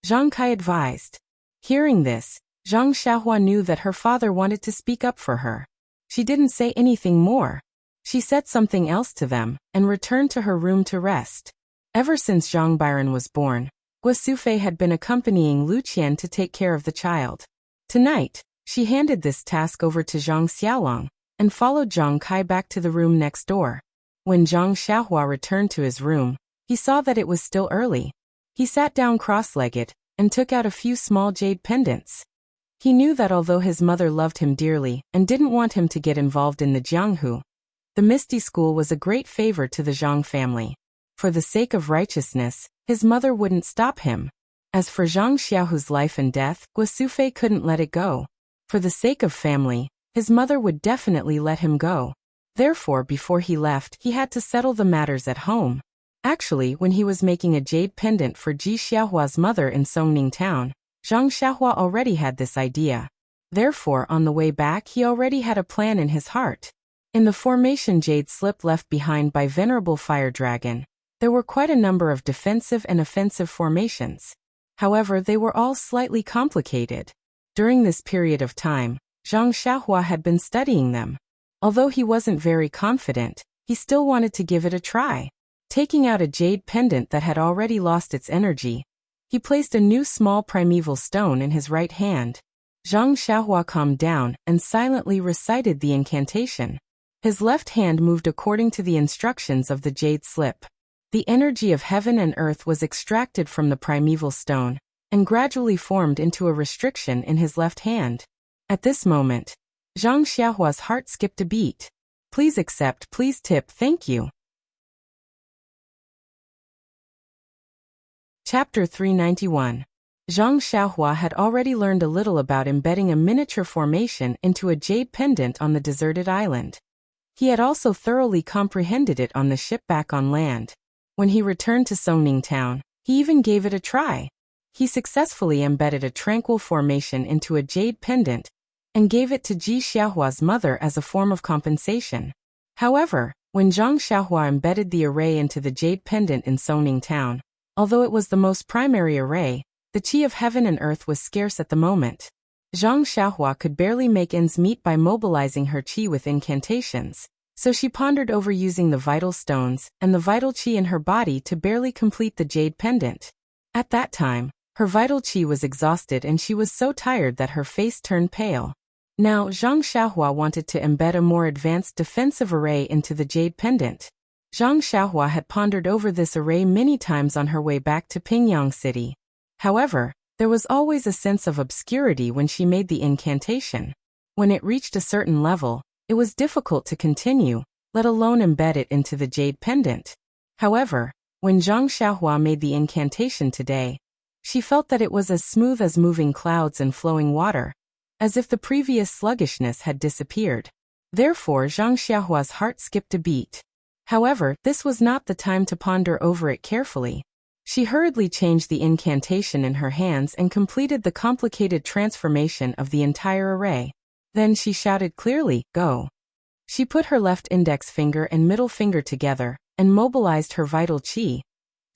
Zhang Kai advised. Hearing this, Zhang Xiaohua knew that her father wanted to speak up for her. She didn't say anything more. She said something else to them, and returned to her room to rest. Ever since Zhang Biren was born, Gua Sufei had been accompanying Lu Qian to take care of the child. Tonight, she handed this task over to Zhang Xiaolong, and followed Zhang Kai back to the room next door. When Zhang Xiaohua returned to his room, he saw that it was still early. He sat down cross-legged, and took out a few small jade pendants. He knew that although his mother loved him dearly, and didn't want him to get involved in the Jianghu, the Misty School was a great favor to the Zhang family. For the sake of righteousness, his mother wouldn't stop him. As for Zhang Xiaohu's life and death, Gua Sufei couldn't let it go. For the sake of family, his mother would definitely let him go. Therefore, before he left, he had to settle the matters at home. Actually, when he was making a jade pendant for Ji Xiaohua's mother in Songning town, Zhang Xiaohua already had this idea. Therefore, on the way back, he already had a plan in his heart. In the formation jade slip left behind by Venerable Fire Dragon, there were quite a number of defensive and offensive formations. However, they were all slightly complicated. During this period of time, Zhang Xiaohua had been studying them. Although he wasn't very confident, he still wanted to give it a try. Taking out a jade pendant that had already lost its energy, he placed a new small primeval stone in his right hand. Zhang Xiaohua calmed down and silently recited the incantation. His left hand moved according to the instructions of the jade slip. The energy of heaven and earth was extracted from the primeval stone, and gradually formed into a restriction in his left hand. At this moment, Zhang Xiaohua's heart skipped a beat. Please accept, please tip, thank you. Chapter 391. Zhang Xiaohua had already learned a little about embedding a miniature formation into a jade pendant on the deserted island. He had also thoroughly comprehended it on the ship back on land. When he returned to Songning town, he even gave it a try. He successfully embedded a tranquil formation into a jade pendant and gave it to Ji Xiaohua's mother as a form of compensation. However, when Zhang Xiaohua embedded the array into the jade pendant in Songning town, although it was the most primary array, the qi of heaven and earth was scarce at the moment. Zhang Xiaohua could barely make ends meet by mobilizing her qi with incantations, so she pondered over using the vital stones and the vital qi in her body to barely complete the jade pendant. At that time, her vital qi was exhausted and she was so tired that her face turned pale. Now, Zhang Xiaohua wanted to embed a more advanced defensive array into the jade pendant. Zhang Xiaohua had pondered over this array many times on her way back to Pingyang City. However, there was always a sense of obscurity when she made the incantation. When it reached a certain level, it was difficult to continue, let alone embed it into the jade pendant. However, when Zhang Xiaohua made the incantation today, she felt that it was as smooth as moving clouds and flowing water, as if the previous sluggishness had disappeared. Therefore, Zhang Xiaohua's heart skipped a beat. However, this was not the time to ponder over it carefully. She hurriedly changed the incantation in her hands and completed the complicated transformation of the entire array. Then she shouted clearly, "Go." She put her left index finger and middle finger together, and mobilized her vital qi,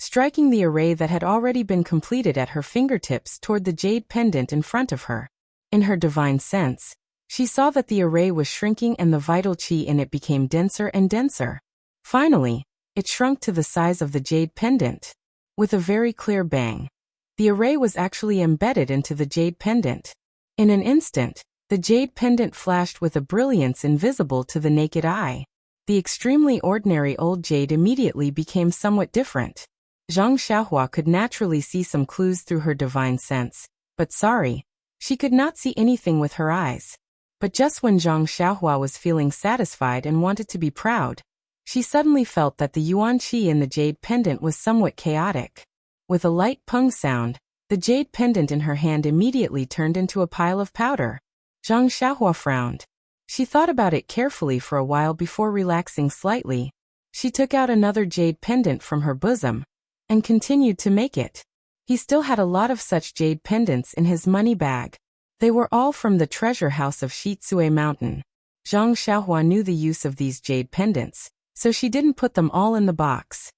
striking the array that had already been completed at her fingertips toward the jade pendant in front of her. In her divine sense, she saw that the array was shrinking and the vital qi in it became denser and denser. Finally, it shrunk to the size of the jade pendant. With a very clear bang, the array was actually embedded into the jade pendant. In an instant, the jade pendant flashed with a brilliance invisible to the naked eye. The extremely ordinary old jade immediately became somewhat different. Zhang Xiaohua could naturally see some clues through her divine sense, but sorry, she could not see anything with her eyes. But just when Zhang Xiaohua was feeling satisfied and wanted to be proud, she suddenly felt that the yuan qi in the jade pendant was somewhat chaotic. With a light pung sound, the jade pendant in her hand immediately turned into a pile of powder. Zhang Xiaohua frowned. She thought about it carefully for a while before relaxing slightly. She took out another jade pendant from her bosom and continued to make it. He still had a lot of such jade pendants in his money bag. They were all from the treasure house of Shitsue Mountain. Zhang Xiaohua knew the use of these jade pendants, so she didn't put them all in the box.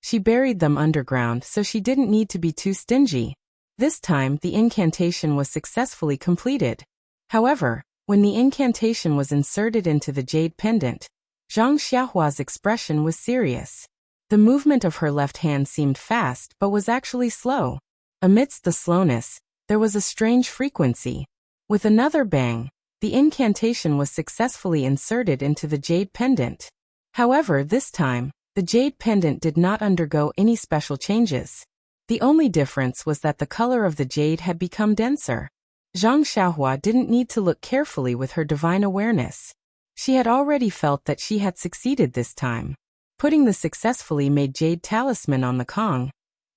She buried them underground so she didn't need to be too stingy. This time, the incantation was successfully completed. However, when the incantation was inserted into the jade pendant, Zhang Xiaohua's expression was serious. The movement of her left hand seemed fast but was actually slow. Amidst the slowness, there was a strange frequency. With another bang, the incantation was successfully inserted into the jade pendant. However, this time, the jade pendant did not undergo any special changes. The only difference was that the color of the jade had become denser. Zhang Xiaohua didn't need to look carefully with her divine awareness. She had already felt that she had succeeded this time. Putting the successfully made jade talisman on the Kong,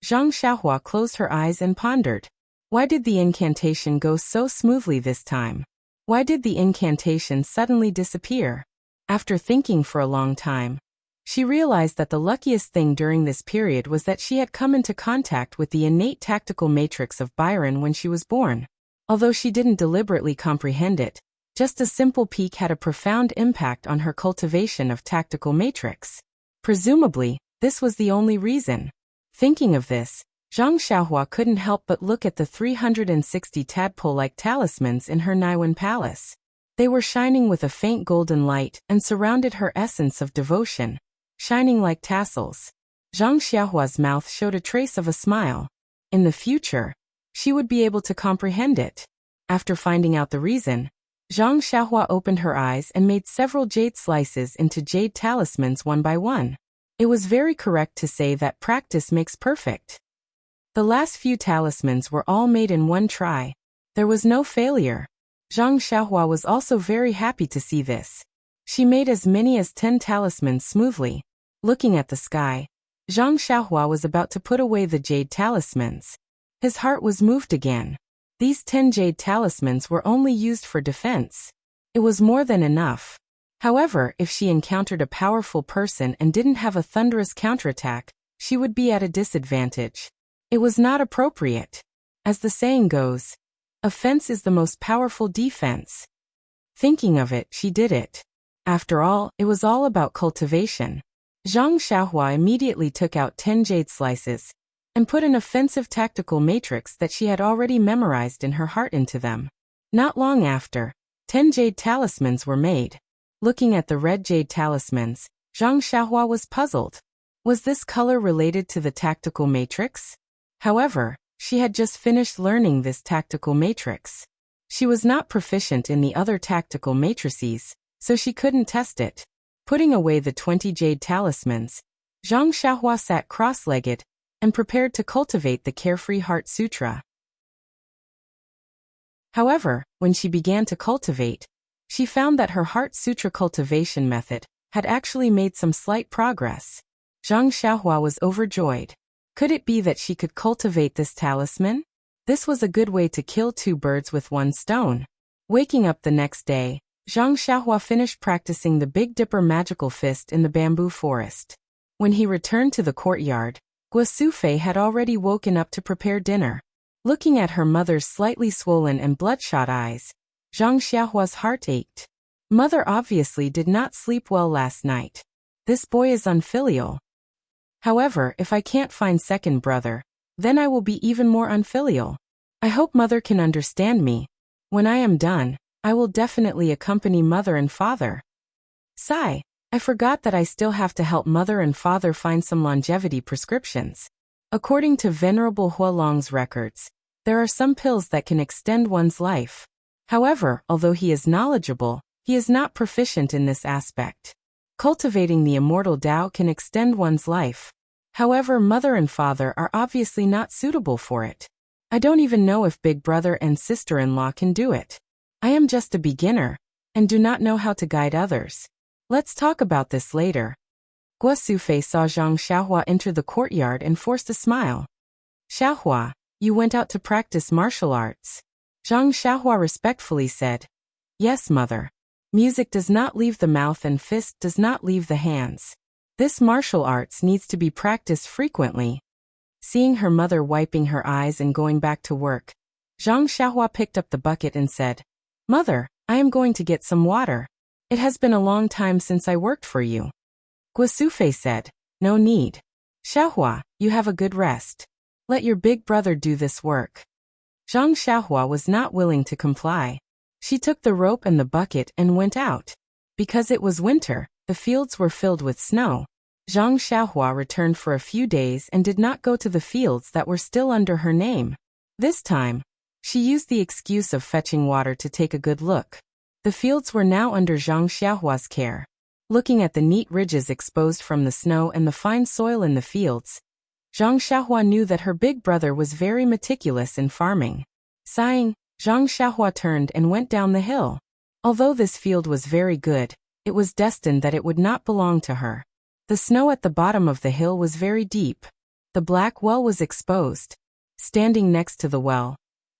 Zhang Xiaohua closed her eyes and pondered. Why did the incantation go so smoothly this time? Why did the incantation suddenly disappear? After thinking for a long time, she realized that the luckiest thing during this period was that she had come into contact with the innate tactical matrix of Byron when she was born. Although she didn't deliberately comprehend it, just a simple peek had a profound impact on her cultivation of tactical matrix. Presumably, this was the only reason. Thinking of this, Zhang Xiaohua couldn't help but look at the 360 tadpole-like talismans in her Naiwan palace. They were shining with a faint golden light and surrounded her essence of devotion, shining like tassels. Zhang Xiaohua's mouth showed a trace of a smile. In the future, she would be able to comprehend it. After finding out the reason, Zhang Xiaohua opened her eyes and made several jade slices into jade talismans one by one. It was very correct to say that practice makes perfect. The last few talismans were all made in one try. There was no failure. Zhang Xiaohua was also very happy to see this. She made as many as 10 talismans smoothly. Looking at the sky, Zhang Xiaohua was about to put away the jade talismans. His heart was moved again. These 10 jade talismans were only used for defense. It was more than enough. However, if she encountered a powerful person and didn't have a thunderous counterattack, she would be at a disadvantage. It was not appropriate. As the saying goes, offense is the most powerful defense. Thinking of it, she did it. After all, it was all about cultivation. Zhang Xiaohua immediately took out 10 jade slices and put an offensive tactical matrix that she had already memorized in her heart into them. Not long after, 10 jade talismans were made. Looking at the red jade talismans, Zhang Xiaohua was puzzled. Was this color related to the tactical matrix? However, she had just finished learning this tactical matrix. She was not proficient in the other tactical matrices, so she couldn't test it. Putting away the 20 jade talismans, Zhang Xiaohua sat cross-legged and prepared to cultivate the Carefree Heart Sutra. However, when she began to cultivate, she found that her Heart Sutra cultivation method had actually made some slight progress. Zhang Xiaohua was overjoyed. Could it be that she could cultivate this talisman? This was a good way to kill 2 birds with 1 stone. Waking up the next day, Zhang Xiaohua finished practicing the Big Dipper magical fist in the bamboo forest. When he returned to the courtyard, Guo Sufei had already woken up to prepare dinner. Looking at her mother's slightly swollen and bloodshot eyes, Zhang Xiaohua's heart ached. Mother obviously did not sleep well last night. This boy is unfilial. However, if I can't find second brother, then I will be even more unfilial. I hope mother can understand me. When I am done, I will definitely accompany mother and father. Sigh. I forgot that I still have to help mother and father find some longevity prescriptions. According to Venerable Huolong's records, there are some pills that can extend one's life. However, although he is knowledgeable, he is not proficient in this aspect. Cultivating the immortal Tao can extend one's life. However, mother and father are obviously not suitable for it. I don't even know if big brother and sister-in-law can do it. I am just a beginner, and do not know how to guide others. Let's talk about this later. Guo Sufei saw Zhang Xiaohua enter the courtyard and forced a smile. Xiaohua, you went out to practice martial arts. Zhang Xiaohua respectfully said, Yes, mother. Music does not leave the mouth and fist does not leave the hands. This martial arts needs to be practiced frequently. Seeing her mother wiping her eyes and going back to work, Zhang Xiaohua picked up the bucket and said, "Mother, I am going to get some water. It has been a long time since I worked for you." Guosufei said, "No need. Xiaohua, you have a good rest. Let your big brother do this work." Zhang Xiaohua was not willing to comply. She took the rope and the bucket and went out. Because it was winter, the fields were filled with snow. Zhang Xiaohua returned for a few days and did not go to the fields that were still under her name. This time, she used the excuse of fetching water to take a good look. The fields were now under Zhang Xiaohua's care. Looking at the neat ridges exposed from the snow and the fine soil in the fields, Zhang Xiaohua knew that her big brother was very meticulous in farming. Sighing, Zhang Xiaohua turned and went down the hill. Although this field was very good, it was destined that it would not belong to her. The snow at the bottom of the hill was very deep. The black well was exposed. Standing next to the well,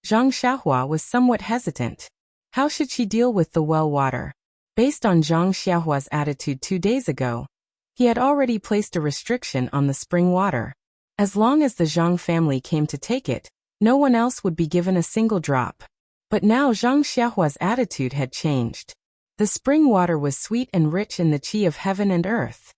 Zhang Xiaohua was somewhat hesitant. How should she deal with the well water? Based on Zhang Xiaohua's attitude 2 days ago, he had already placed a restriction on the spring water. As long as the Zhang family came to take it, no one else would be given a single drop. But now Zhang Xiaohua's attitude had changed. The spring water was sweet and rich in the qi of heaven and earth.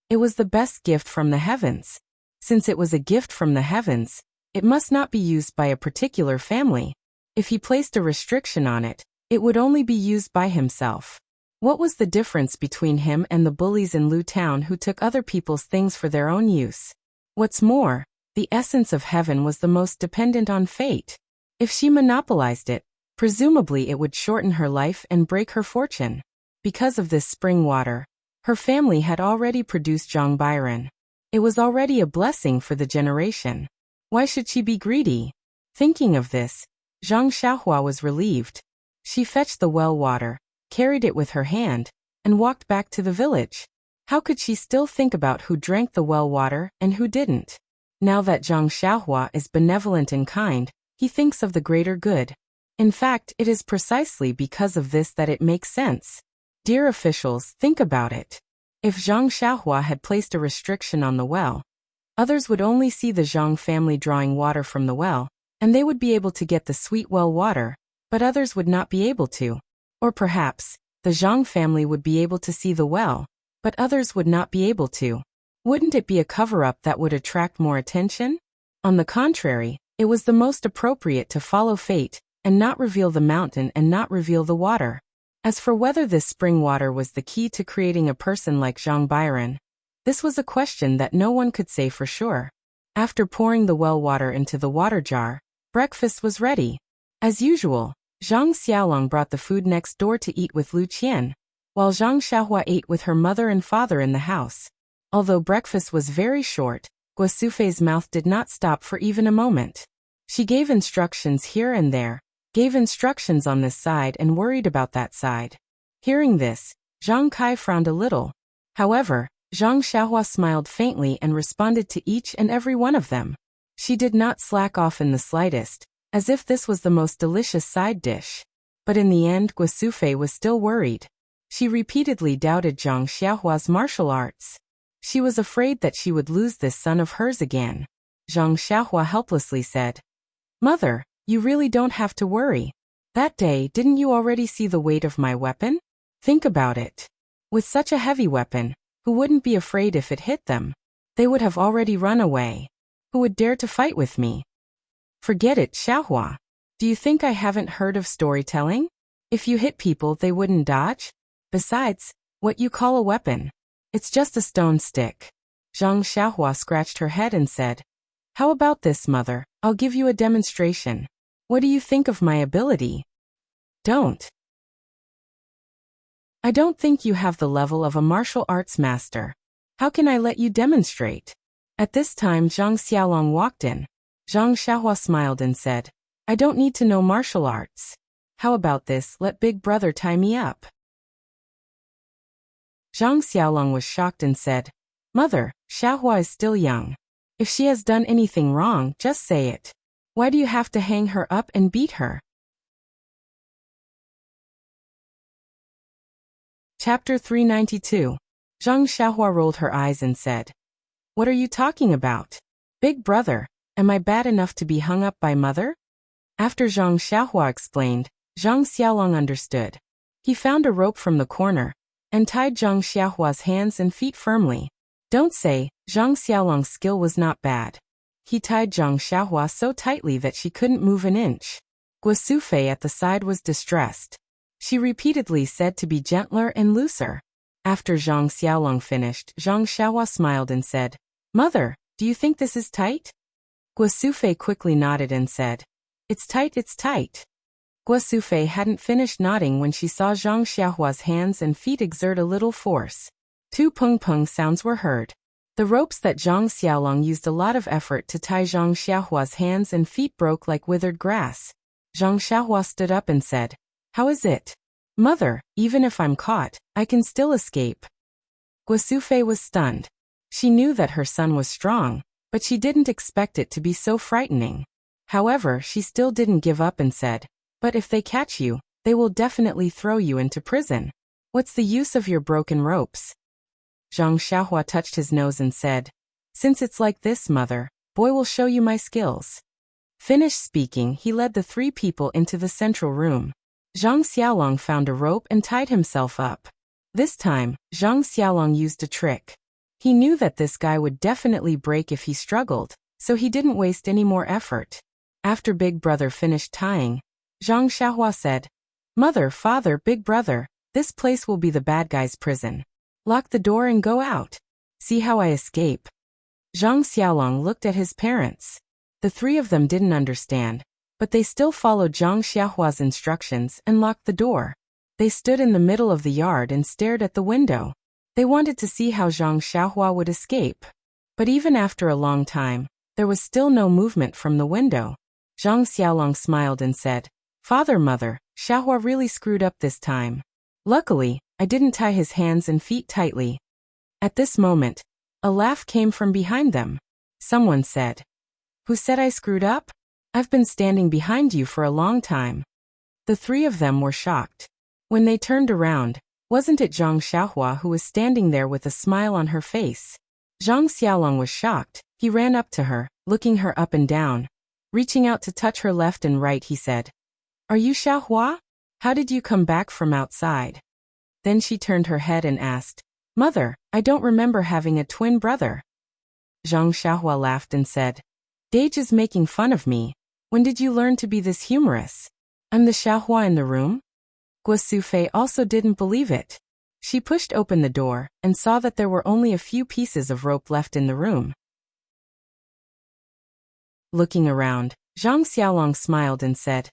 It was the best gift from the heavens. Since it was a gift from the heavens, it must not be used by a particular family. If he placed a restriction on it, it would only be used by himself. What was the difference between him and the bullies in Lu Town who took other people's things for their own use? What's more, the essence of heaven was the most dependent on fate. If she monopolized it, presumably it would shorten her life and break her fortune. Because of this spring water, her family had already produced Zhang Byron. It was already a blessing for the generation. Why should she be greedy? Thinking of this, Zhang Xiaohua was relieved. She fetched the well water, carried it with her hand, and walked back to the village. How could she still think about who drank the well water and who didn't? Now that Zhang Xiaohua is benevolent and kind, he thinks of the greater good. In fact, it is precisely because of this that it makes sense. Dear officials, think about it. If Zhang Xiaohua had placed a restriction on the well, others would only see the Zhang family drawing water from the well, and they would be able to get the sweet well water, but others would not be able to. Or perhaps, the Zhang family would be able to see the well, but others would not be able to. Wouldn't it be a cover-up that would attract more attention? On the contrary, it was the most appropriate to follow fate, and not reveal the mountain and not reveal the water. As for whether this spring water was the key to creating a person like Zhang Byron, this was a question that no one could say for sure. After pouring the well water into the water jar, breakfast was ready. As usual, Zhang Xiaolong brought the food next door to eat with Lu Qian, while Zhang Xiaohua ate with her mother and father in the house. Although breakfast was very short, Guosufei's mouth did not stop for even a moment. She gave instructions here and there, gave instructions on this side and worried about that side. Hearing this, Zhang Kai frowned a little. However, Zhang Xiaohua smiled faintly and responded to each and every one of them. She did not slack off in the slightest, as if this was the most delicious side dish. But in the end, Guosufei was still worried. She repeatedly doubted Zhang Xiaohua's martial arts. She was afraid that she would lose this son of hers again. Zhang Xiaohua helplessly said, "Mother, you really don't have to worry. That day, didn't you already see the weight of my weapon? Think about it. With such a heavy weapon, who wouldn't be afraid if it hit them? They would have already run away. Who would dare to fight with me?" "Forget it, Xiaohua. Do you think I haven't heard of storytelling? If you hit people, they wouldn't dodge. Besides, what you call a weapon? It's just a stone stick." Zhang Xiaohua scratched her head and said, "How about this, mother? I'll give you a demonstration. What do you think of my ability?" "Don't. I don't think you have the level of a martial arts master. How can I let you demonstrate?" At this time Zhang Xiaolong walked in. Zhang Xiaohua smiled and said, "I don't need to know martial arts. How about this, let big brother tie me up?" Zhang Xiaolong was shocked and said, "Mother, Xiaohua is still young. If she has done anything wrong, just say it. Why do you have to hang her up and beat her?" Chapter 392. Zhang Xiaohua rolled her eyes and said, What are you talking about? Big brother, am I bad enough to be hung up by mother? After Zhang Xiaohua explained, Zhang Xiaolong understood. He found a rope from the corner and tied Zhang Xiaohua's hands and feet firmly. Don't say, Zhang Xiaolong's skill was not bad. He tied Zhang Xiaohua so tightly that she couldn't move an inch. Guosufei at the side was distressed. She repeatedly said to be gentler and looser. After Zhang Xiaolong finished, Zhang Xiaohua smiled and said, Mother, do you think this is tight? Guosufei quickly nodded and said, It's tight, it's tight. Guosufei hadn't finished nodding when she saw Zhang Xiaohua's hands and feet exert a little force. 2 pung-pung sounds were heard. The ropes that Zhang Xiaolong used a lot of effort to tie Zhang Xiaohua's hands and feet broke like withered grass. Zhang Xiaohua stood up and said, How is it? Mother, even if I'm caught, I can still escape. Guosufei was stunned. She knew that her son was strong, but she didn't expect it to be so frightening. However, she still didn't give up and said, But if they catch you, they will definitely throw you into prison. What's the use of your broken ropes? Zhang Xiaohua touched his nose and said, Since it's like this, mother, boy will show you my skills. Finished speaking, he led the 3 people into the central room. Zhang Xiaolong found a rope and tied himself up. This time, Zhang Xiaolong used a trick. He knew that this guy would definitely break if he struggled, so he didn't waste any more effort. After Big Brother finished tying, Zhang Xiaohua said, Mother, father, big brother, this place will be the bad guy's prison. Lock the door and go out. See how I escape. Zhang Xiaolong looked at his parents. The 3 of them didn't understand, but they still followed Zhang Xiaohua's instructions and locked the door. They stood in the middle of the yard and stared at the window. They wanted to see how Zhang Xiaohua would escape. But even after a long time, there was still no movement from the window. Zhang Xiaolong smiled and said, Father, mother, Xiaohua really screwed up this time. Luckily, I didn't tie his hands and feet tightly. At this moment, a laugh came from behind them. Someone said, Who said I screwed up? I've been standing behind you for a long time. The 3 of them were shocked. When they turned around, wasn't it Zhang Xiaohua who was standing there with a smile on her face? Zhang Xiaolong was shocked. He ran up to her, looking her up and down. Reaching out to touch her left and right, he said, Are you Xiaohua? How did you come back from outside? Then she turned her head and asked, Mother, I don't remember having a twin brother. Zhang Xiaohua laughed and said, Dage is making fun of me. When did you learn to be this humorous? I'm the Xiaohua in the room? Guosufei also didn't believe it. She pushed open the door and saw that there were only a few pieces of rope left in the room. Looking around, Zhang Xiaolong smiled and said,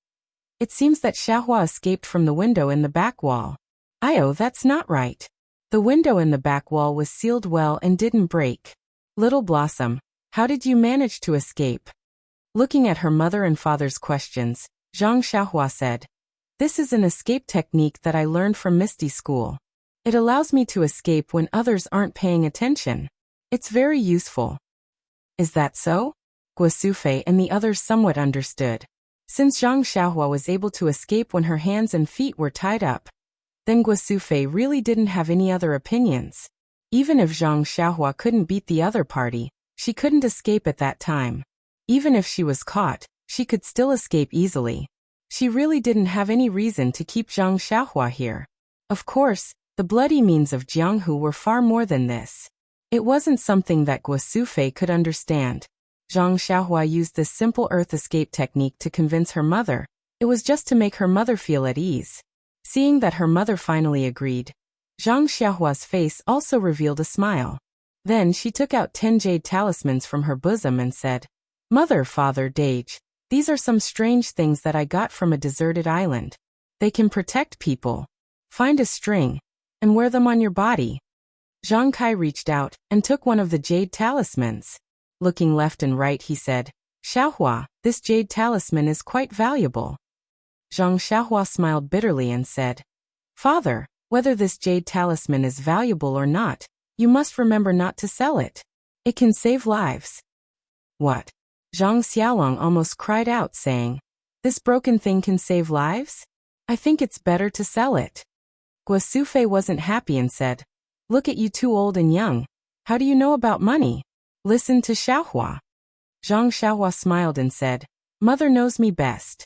It seems that Xiaohua escaped from the window in the back wall. Io, that's not right. The window in the back wall was sealed well and didn't break. Little Blossom, how did you manage to escape? Looking at her mother and father's questions, Zhang Xiaohua said, This is an escape technique that I learned from Misty School. It allows me to escape when others aren't paying attention. It's very useful. Is that so? Guosufei and the others somewhat understood. Since Zhang Xiaohua was able to escape when her hands and feet were tied up, then Guosufei really didn't have any other opinions. Even if Zhang Xiaohua couldn't beat the other party, she couldn't escape at that time. Even if she was caught, she could still escape easily. She really didn't have any reason to keep Zhang Xiaohua here. Of course, the bloody means of Jianghu were far more than this. It wasn't something that Guosufei could understand. Zhang Xiaohua used this simple earth escape technique to convince her mother. It was just to make her mother feel at ease. Seeing that her mother finally agreed, Zhang Xiaohua's face also revealed a smile. Then she took out 10 jade talismans from her bosom and said, Mother, Father, Dage, these are some strange things that I got from a deserted island. They can protect people. Find a string and wear them on your body. Zhang Kai reached out and took one of the jade talismans. Looking left and right, he said, Xiaohua, this jade talisman is quite valuable. Zhang Xiaohua smiled bitterly and said, Father, whether this jade talisman is valuable or not, you must remember not to sell it. It can save lives. What? Zhang Xiaolong almost cried out, saying, This broken thing can save lives? I think it's better to sell it. Guosufei wasn't happy and said, Look at you, too old and young. How do you know about money? Listen to Xiaohua. Zhang Xiaohua smiled and said, Mother knows me best.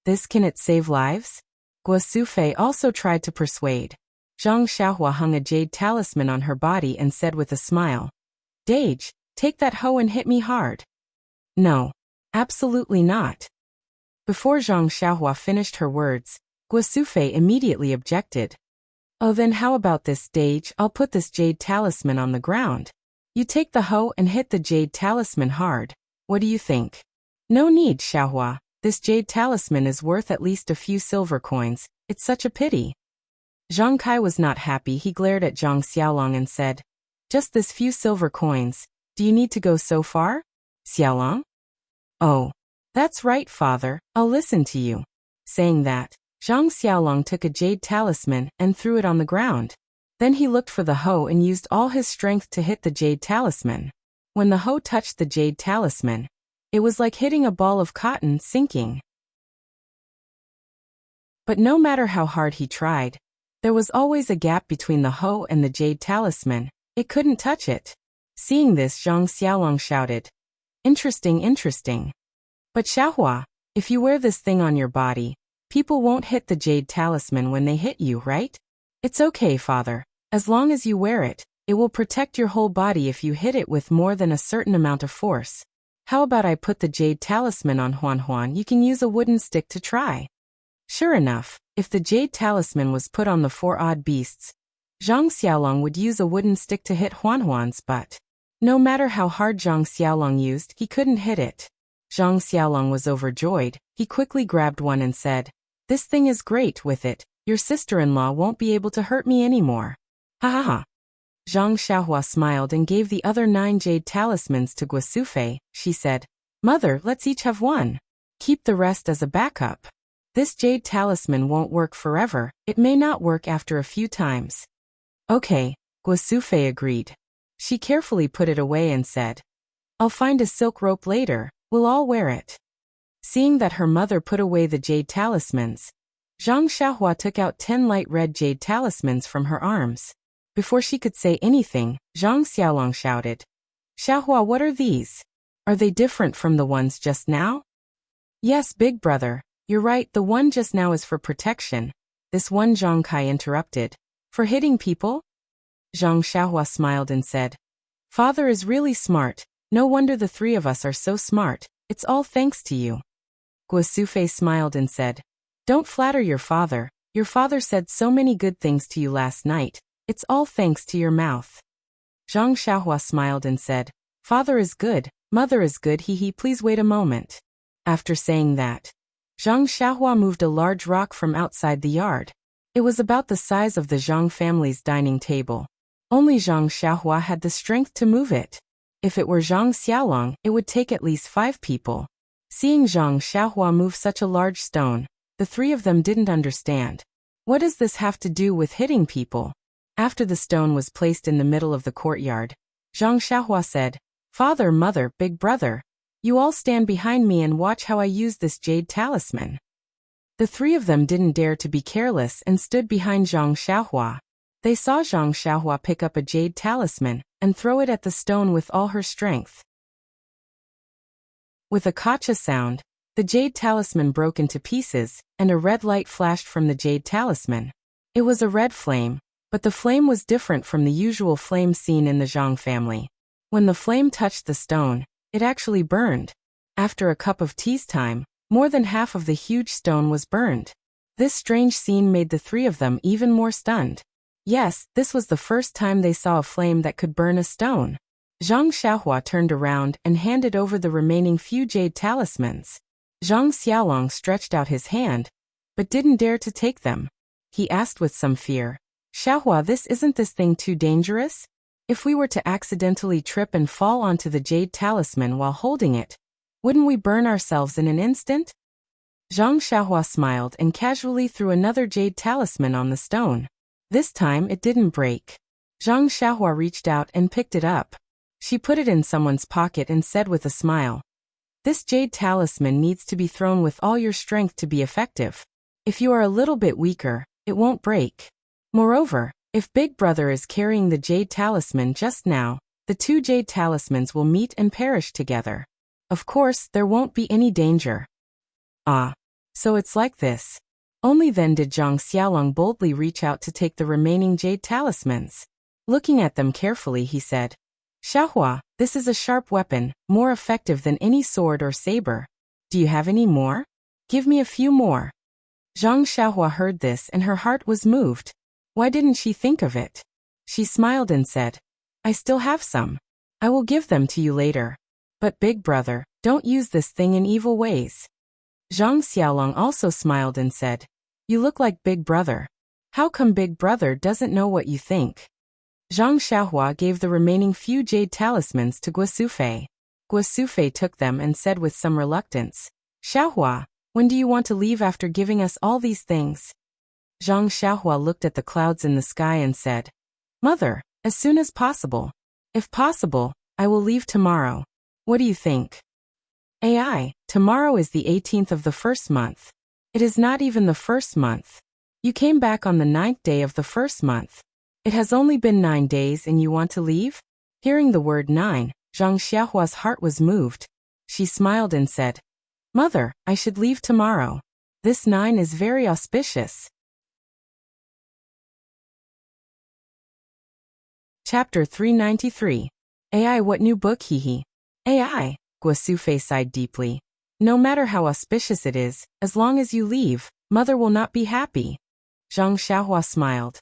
This can it save lives? Guo Sufei also tried to persuade. Zhang Xiaohua hung a jade talisman on her body and said with a smile, Dage, take that hoe and hit me hard. No. Absolutely not. Before Zhang Xiaohua finished her words, Guo Sufei immediately objected. Oh, then how about this, Dage? I'll put this jade talisman on the ground. You take the hoe and hit the jade talisman hard. What do you think? No need, Xiaohua. This jade talisman is worth at least a few silver coins. It's such a pity. Zhang Kai was not happy. He glared at Zhang Xiaolong and said, Just this few silver coins. Do you need to go so far? Xiaolong? Oh. That's right, father. I'll listen to you. Saying that, Zhang Xiaolong took a jade talisman and threw it on the ground. Then he looked for the hoe and used all his strength to hit the jade talisman. When the hoe touched the jade talisman, it was like hitting a ball of cotton sinking. But no matter how hard he tried, there was always a gap between the hoe and the jade talisman. It couldn't touch it. Seeing this, Zhang Xiaolong shouted, Interesting, interesting. But Xiaohua, if you wear this thing on your body, people won't hit the jade talisman when they hit you, right? It's okay, father. As long as you wear it, it will protect your whole body if you hit it with more than a certain amount of force. How about I put the jade talisman on Huan Huan? You can use a wooden stick to try. Sure enough, if the jade talisman was put on the four odd beasts, Zhang Xiaolong would use a wooden stick to hit Huan Huan's butt. No matter how hard Zhang Xiaolong used, he couldn't hit it. Zhang Xiaolong was overjoyed. He quickly grabbed one and said, This thing is great. With it, your sister-in-law won't be able to hurt me anymore. Ha ha ha. Zhang Xiaohua smiled and gave the other 9 jade talismans to Guo Sufei. She said, Mother, let's each have one. Keep the rest as a backup. This jade talisman won't work forever. It may not work after a few times. Okay, Guo Sufei agreed. She carefully put it away and said, I'll find a silk rope later. We'll all wear it. Seeing that her mother put away the jade talismans, Zhang Xiaohua took out 10 light red jade talismans from her arms. Before she could say anything, Zhang Xiaolong shouted, Xiaohua, what are these? Are they different from the ones just now? Yes, big brother. You're right, the one just now is for protection. This one, Zhang Kai interrupted. For hitting people? Zhang Xiaohua smiled and said, Father is really smart. No wonder the 3 of us are so smart. It's all thanks to you. Guo Sufei smiled and said, Don't flatter your father. Your father said so many good things to you last night. It's all thanks to your mouth. Zhang Xiaohua smiled and said, Father is good, mother is good, hee. Please wait a moment. After saying that, Zhang Xiaohua moved a large rock from outside the yard. It was about the size of the Zhang family's dining table. Only Zhang Xiaohua had the strength to move it. If it were Zhang Xiaolong, it would take at least 5 people. Seeing Zhang Xiaohua move such a large stone, the 3 of them didn't understand. What does this have to do with hitting people? After the stone was placed in the middle of the courtyard, Zhang Xiaohua said, Father, mother, big brother, you all stand behind me and watch how I use this jade talisman. The 3 of them didn't dare to be careless and stood behind Zhang Xiaohua. They saw Zhang Xiaohua pick up a jade talisman and throw it at the stone with all her strength. With a kacha sound, the jade talisman broke into pieces, and a red light flashed from the jade talisman. It was a red flame, but the flame was different from the usual flame seen in the Zhang family. When the flame touched the stone, it actually burned. After a cup of tea's time, more than half of the huge stone was burned. This strange scene made the 3 of them even more stunned. Yes, this was the first time they saw a flame that could burn a stone. Zhang Xiaohua turned around and handed over the remaining few jade talismans. Zhang Xiaolong stretched out his hand, but didn't dare to take them. He asked with some fear, Xiaohua, isn't this thing too dangerous? If we were to accidentally trip and fall onto the jade talisman while holding it, wouldn't we burn ourselves in an instant? Zhang Xiaohua smiled and casually threw another jade talisman on the stone. This time it didn't break. Zhang Xiaohua reached out and picked it up. She put it in someone's pocket and said with a smile, This jade talisman needs to be thrown with all your strength to be effective. If you are a little bit weaker, it won't break. Moreover, if Big Brother is carrying the jade talisman just now, the two jade talismans will meet and perish together. Of course, there won't be any danger. Ah. So it's like this. Only then did Zhang Xiaolong boldly reach out to take the remaining jade talismans. Looking at them carefully, he said, Xiaohua, this is a sharp weapon, more effective than any sword or saber. Do you have any more? Give me a few more. Zhang Xiaohua heard this and her heart was moved. Why didn't she think of it? She smiled and said, I still have some. I will give them to you later. But big brother, don't use this thing in evil ways. Zhang Xiaolong also smiled and said, You look like big brother. How come big brother doesn't know what you think? Zhang Xiaohua gave the remaining few jade talismans to Guosufei. Guosufei took them and said with some reluctance, Xiaohua, when do you want to leave after giving us all these things? Zhang Xiaohua looked at the clouds in the sky and said, Mother, as soon as possible. If possible, I will leave tomorrow. What do you think? AI, tomorrow is the 18th of the first month. It is not even the first month. You came back on the 9th day of the first month. It has only been 9 days and you want to leave? Hearing the word 9, Zhang Xiaohua's heart was moved. She smiled and said, Mother, I should leave tomorrow. This 9 is very auspicious. Chapter 393. AI, what new book, hehe? AI, Guosufei sighed deeply. No matter how auspicious it is, as long as you leave, Mother will not be happy. Zhang Xiaohua smiled.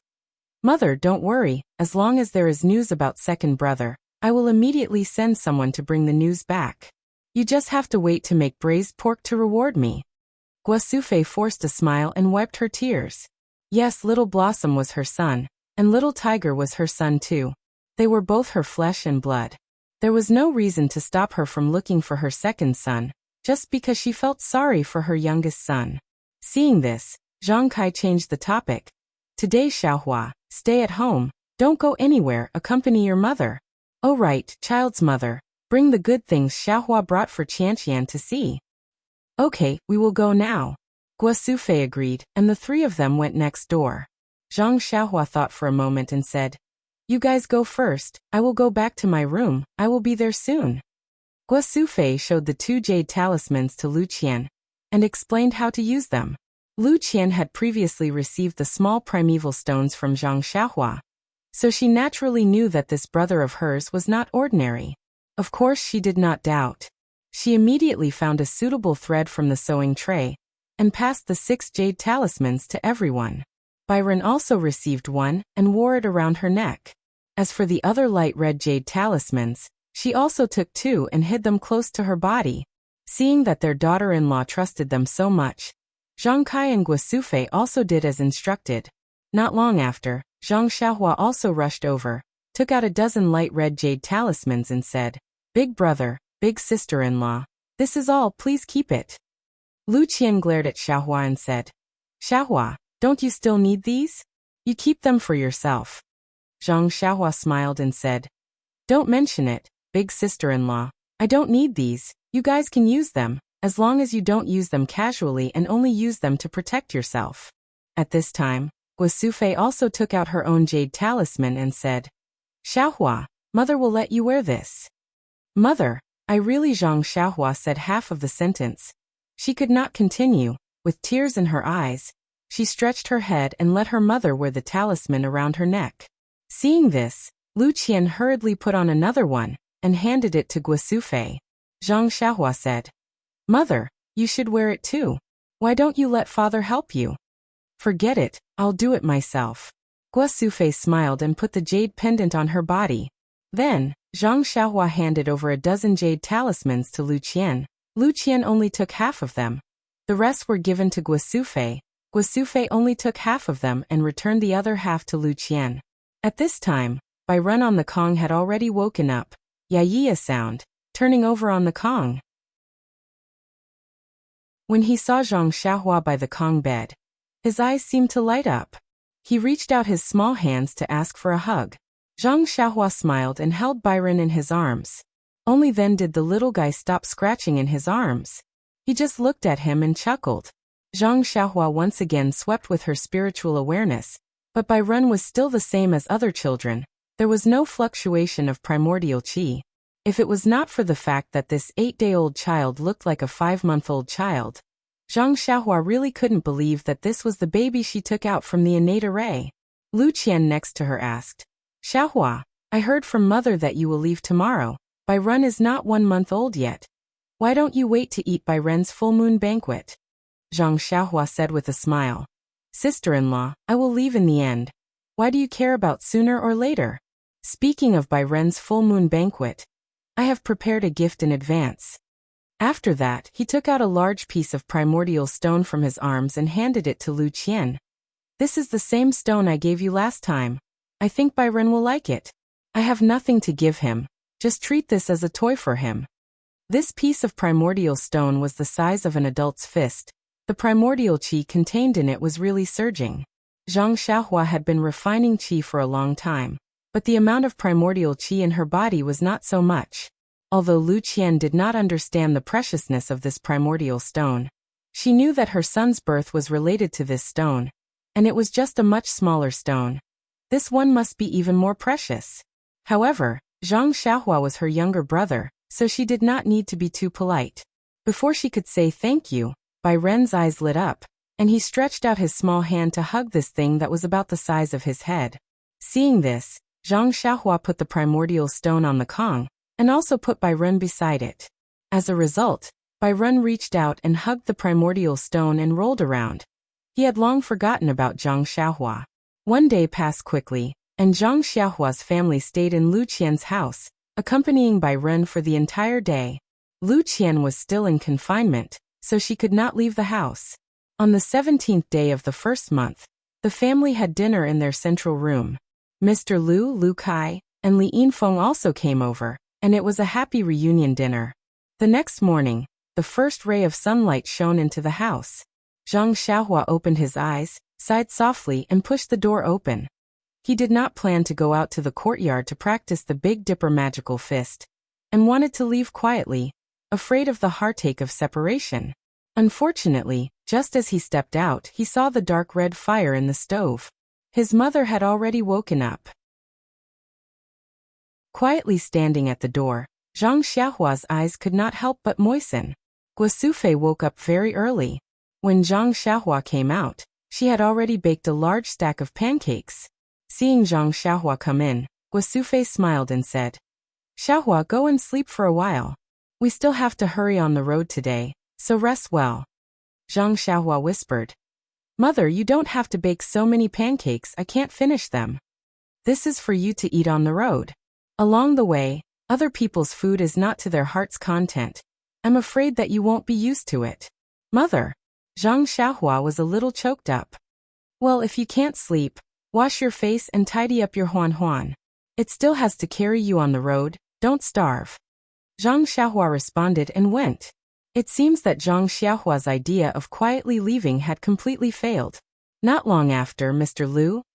Mother, don't worry, as long as there is news about second brother, I will immediately send someone to bring the news back. You just have to wait to make braised pork to reward me. Guosufei forced a smile and wiped her tears. Yes, Little Blossom was her son, and Little Tiger was her son too. They were both her flesh and blood. There was no reason to stop her from looking for her second son, just because she felt sorry for her youngest son. Seeing this, Zhang Kai changed the topic. Today, Xiaohua, stay at home, don't go anywhere, accompany your mother. Oh right, child's mother, bring the good things Xiaohua brought for Qianqian to see. Okay, we will go now. Guosufei agreed, and the three of them went next door. Zhang Xiaohua thought for a moment and said, You guys go first, I will go back to my room, I will be there soon. Guosufei showed the 2 jade talismans to Lu Qian and explained how to use them. Lu Qian had previously received the small primeval stones from Zhang Xiaohua, so she naturally knew that this brother of hers was not ordinary. Of course, she did not doubt. She immediately found a suitable thread from the sewing tray and passed the 6 jade talismans to everyone. Byron also received one and wore it around her neck. As for the other light red jade talismans, she also took 2 and hid them close to her body. Seeing that their daughter-in-law trusted them so much, Zhang Kai and Guosufei also did as instructed. Not long after, Zhang Xiaohua also rushed over, took out a dozen light red jade talismans and said, Big brother, big sister-in-law, this is all, please keep it. Lu Qian glared at Xiaohua and said, Xiaohua, don't you still need these? You keep them for yourself. Zhang Xiaohua smiled and said, Don't mention it, big sister-in-law. I don't need these, you guys can use them, as long as you don't use them casually and only use them to protect yourself. At this time, Guosufei also took out her own jade talisman and said, Xiaohua, mother will let you wear this. Mother, I really Zhang Xiaohua said half of the sentence. She could not continue, with tears in her eyes. She stretched her head and let her mother wear the talisman around her neck. Seeing this, Lu Qian hurriedly put on another one and handed it to Guosufei. Zhang Xiaohua said, Mother, you should wear it too. Why don't you let father help you? Forget it, I'll do it myself. Guosufei smiled and put the jade pendant on her body. Then, Zhang Xiaohua handed over a dozen jade talismans to Lu Qian. Lu Qian only took half of them. The rest were given to Guosufei. Guosufei only took half of them and returned the other half to Lu Qian. At this time, Byron on the Kong had already woken up. Ya-yi a sound, turning over on the Kong. When he saw Zhang Xiaohua by the Kong bed, his eyes seemed to light up. He reached out his small hands to ask for a hug. Zhang Xiaohua smiled and held Byron in his arms. Only then did the little guy stop scratching in his arms. He just looked at him and chuckled. Zhang Xiaohua once again swept with her spiritual awareness, but Byron was still the same as other children, There was no fluctuation of primordial qi. If it was not for the fact that this 8-day-old child looked like a 5-month-old child, Zhang Xiaohua really couldn't believe that this was the baby she took out from the innate array. Lu Qian next to her asked, Xiaohua, I heard from mother that you will leave tomorrow. Bai Ren is not 1 month old yet. Why don't you wait to eat Bai Ren's full moon banquet? Zhang Xiaohua said with a smile. Sister-in-law, I will leave in the end. Why do you care about sooner or later? Speaking of Bai Ren's full moon banquet, I have prepared a gift in advance. After that, he took out a large piece of primordial stone from his arms and handed it to Lu Qian. This is the same stone I gave you last time. I think Bai Ren will like it. I have nothing to give him. Just treat this as a toy for him. This piece of primordial stone was the size of an adult's fist. The primordial qi contained in it was really surging. Zhang Xiaohua had been refining qi for a long time, but the amount of primordial qi in her body was not so much. Although Lu Qian did not understand the preciousness of this primordial stone, she knew that her son's birth was related to this stone, and it was just a much smaller stone. This one must be even more precious. However, Zhang Xiaohua was her younger brother, so she did not need to be too polite. Before she could say thank you, Bai Ren's eyes lit up, and he stretched out his small hand to hug this thing that was about the size of his head. Seeing this, Zhang Xiaohua put the primordial stone on the Kong, and also put Bai Ren beside it. As a result, Bai Ren reached out and hugged the primordial stone and rolled around. He had long forgotten about Zhang Xiaohua. One day passed quickly, and Zhang Xiaohua's family stayed in Lu Qian's house, accompanying Bai Ren for the entire day. Lu Qian was still in confinement, so she could not leave the house. On the 17th day of the first month, the family had dinner in their central room. Mr. Lu Kai, and Li Yinfeng also came over, and it was a happy reunion dinner. The next morning, the first ray of sunlight shone into the house. Zhang Xiaohua opened his eyes, sighed softly and pushed the door open. He did not plan to go out to the courtyard to practice the Big Dipper magical fist, and wanted to leave quietly, afraid of the heartache of separation. Unfortunately, just as he stepped out, he saw the dark red fire in the stove. His mother had already woken up. Quietly standing at the door, Zhang Xiaohua's eyes could not help but moisten. Guosufei woke up very early. When Zhang Xiaohua came out, she had already baked a large stack of pancakes. Seeing Zhang Xiaohua come in, Guosufei smiled and said, Xiaohua, go and sleep for a while. We still have to hurry on the road today, so rest well. Zhang Xiaohua whispered, Mother, you don't have to bake so many pancakes, I can't finish them. This is for you to eat on the road. Along the way, other people's food is not to their heart's content. I'm afraid that you won't be used to it. Mother. Zhang Xiaohua was a little choked up. Well, if you can't sleep, wash your face and tidy up your huan. It still has to carry you on the road, don't starve. Zhang Xiaohua responded and went. It seems that Zhang Xiaohua's idea of quietly leaving had completely failed. Not long after, Mr.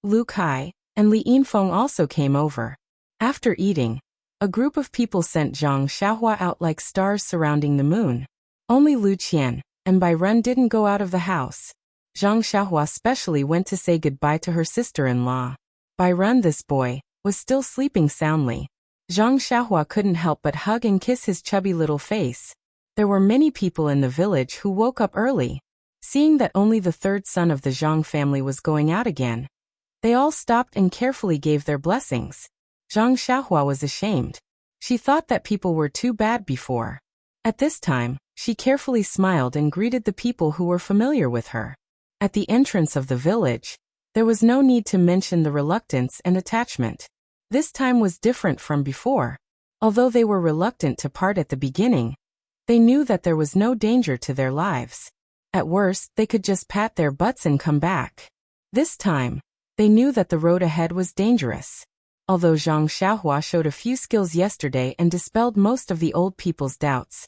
Lu Kai, and Li Yinfeng also came over. After eating, a group of people sent Zhang Xiaohua out like stars surrounding the moon. Only Lu Qian and Bai Ren didn't go out of the house. Zhang Xiaohua specially went to say goodbye to her sister-in-law. Bai Ren, this boy, was still sleeping soundly. Zhang Xiaohua couldn't help but hug and kiss his chubby little face. There were many people in the village who woke up early. Seeing that only the third son of the Zhang family was going out again, they all stopped and carefully gave their blessings. Zhang Xiaohua was ashamed. She thought that people were too bad before. At this time, she carefully smiled and greeted the people who were familiar with her. At the entrance of the village, there was no need to mention the reluctance and attachment. This time was different from before. Although they were reluctant to part at the beginning, they knew that there was no danger to their lives. At worst, they could just pat their butts and come back. This time, they knew that the road ahead was dangerous. Although Zhang Xiaohua showed a few skills yesterday and dispelled most of the old people's doubts,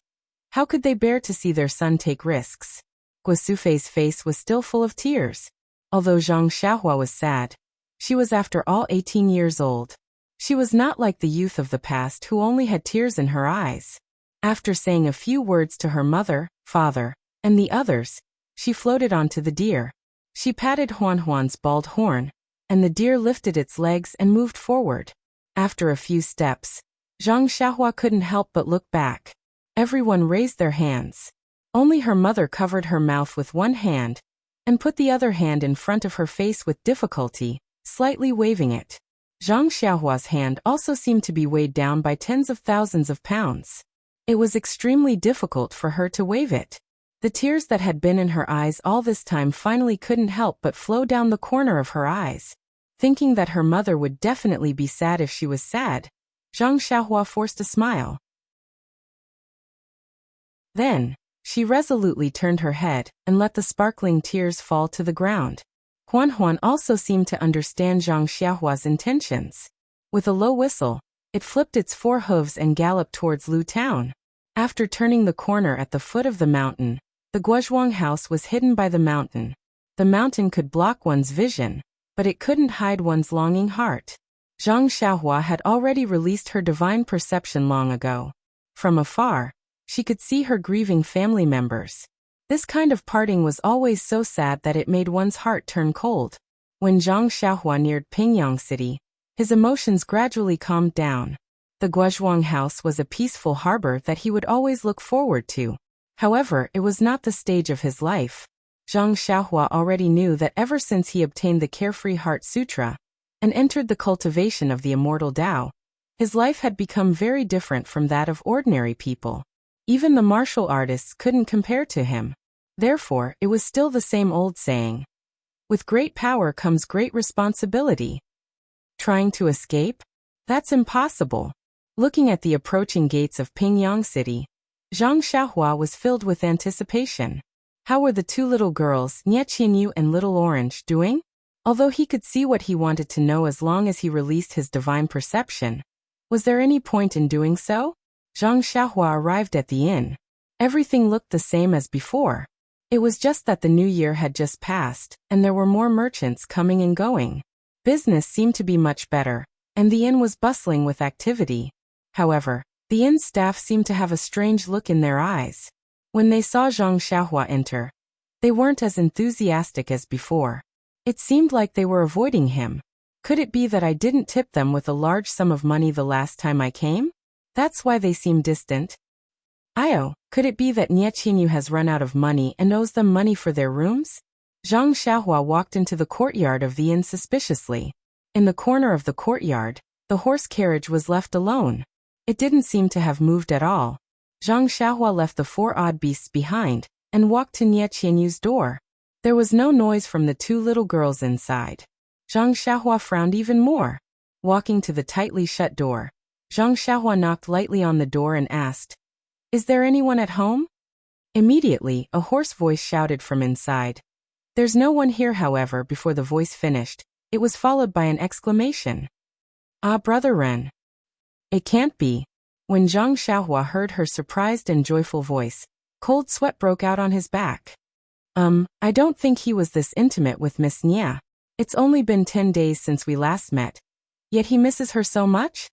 how could they bear to see their son take risks? Guosufei's face was still full of tears. Although Zhang Xiaohua was sad, she was after all 18 years old. She was not like the youth of the past who only had tears in her eyes. After saying a few words to her mother, father, and the others, she floated onto the deer. She patted Huan's bald horn, and the deer lifted its legs and moved forward. After a few steps, Zhang Xiaohua couldn't help but look back. Everyone raised their hands. Only her mother covered her mouth with one hand and put the other hand in front of her face with difficulty, slightly waving it. Zhang Xiaohua's hand also seemed to be weighed down by tens of thousands of pounds. It was extremely difficult for her to wave it. The tears that had been in her eyes all this time finally couldn't help but flow down the corner of her eyes. Thinking that her mother would definitely be sad if she was sad, Zhang Xiaohua forced a smile. Then, she resolutely turned her head and let the sparkling tears fall to the ground. Huan Huan also seemed to understand Zhang Xiaohua's intentions. With a low whistle, it flipped its four hooves and galloped towards Lu Town. After turning the corner at the foot of the mountain, the Guozhuang house was hidden by the mountain. The mountain could block one's vision, but it couldn't hide one's longing heart. Zhang Xiaohua had already released her divine perception long ago. From afar, she could see her grieving family members. This kind of parting was always so sad that it made one's heart turn cold. When Zhang Xiaohua neared Pingyang City, his emotions gradually calmed down. The Guozhuang house was a peaceful harbor that he would always look forward to. However, it was not the stage of his life. Zhang Xiaohua already knew that ever since he obtained the Carefree Heart Sutra and entered the cultivation of the immortal Tao, his life had become very different from that of ordinary people. Even the martial artists couldn't compare to him. Therefore, it was still the same old saying. With great power comes great responsibility. Trying to escape? That's impossible. Looking at the approaching gates of Pingyang City, Zhang Xiaohua was filled with anticipation. How were the two little girls, Nie Qianyu and Little Orange, doing? Although he could see what he wanted to know as long as he released his divine perception, was there any point in doing so? Zhang Xiaohua arrived at the inn. Everything looked the same as before. It was just that the new year had just passed, and there were more merchants coming and going. Business seemed to be much better, and the inn was bustling with activity. However, the inn staff seemed to have a strange look in their eyes. When they saw Zhang Xiaohua enter, they weren't as enthusiastic as before. It seemed like they were avoiding him. Could it be that I didn't tip them with a large sum of money the last time I came? That's why they seem distant. Could it be that Nie Qianyu has run out of money and owes them money for their rooms? Zhang Xiaohua walked into the courtyard of the inn suspiciously. In the corner of the courtyard, the horse carriage was left alone. It didn't seem to have moved at all. Zhang Xiaohua left the four odd beasts behind and walked to Nie Qianyu's door. There was no noise from the two little girls inside. Zhang Xiaohua frowned even more. Walking to the tightly shut door, Zhang Xiaohua knocked lightly on the door and asked, "Is there anyone at home?" Immediately, a hoarse voice shouted from inside. "There's no one here." However, before the voice finished, it was followed by an exclamation. "Ah, Brother Ren. It can't be." When Zhang Xiaohua heard her surprised and joyful voice, cold sweat broke out on his back. I don't think he was this intimate with Miss Nia. It's only been 10 days since we last met. Yet he misses her so much?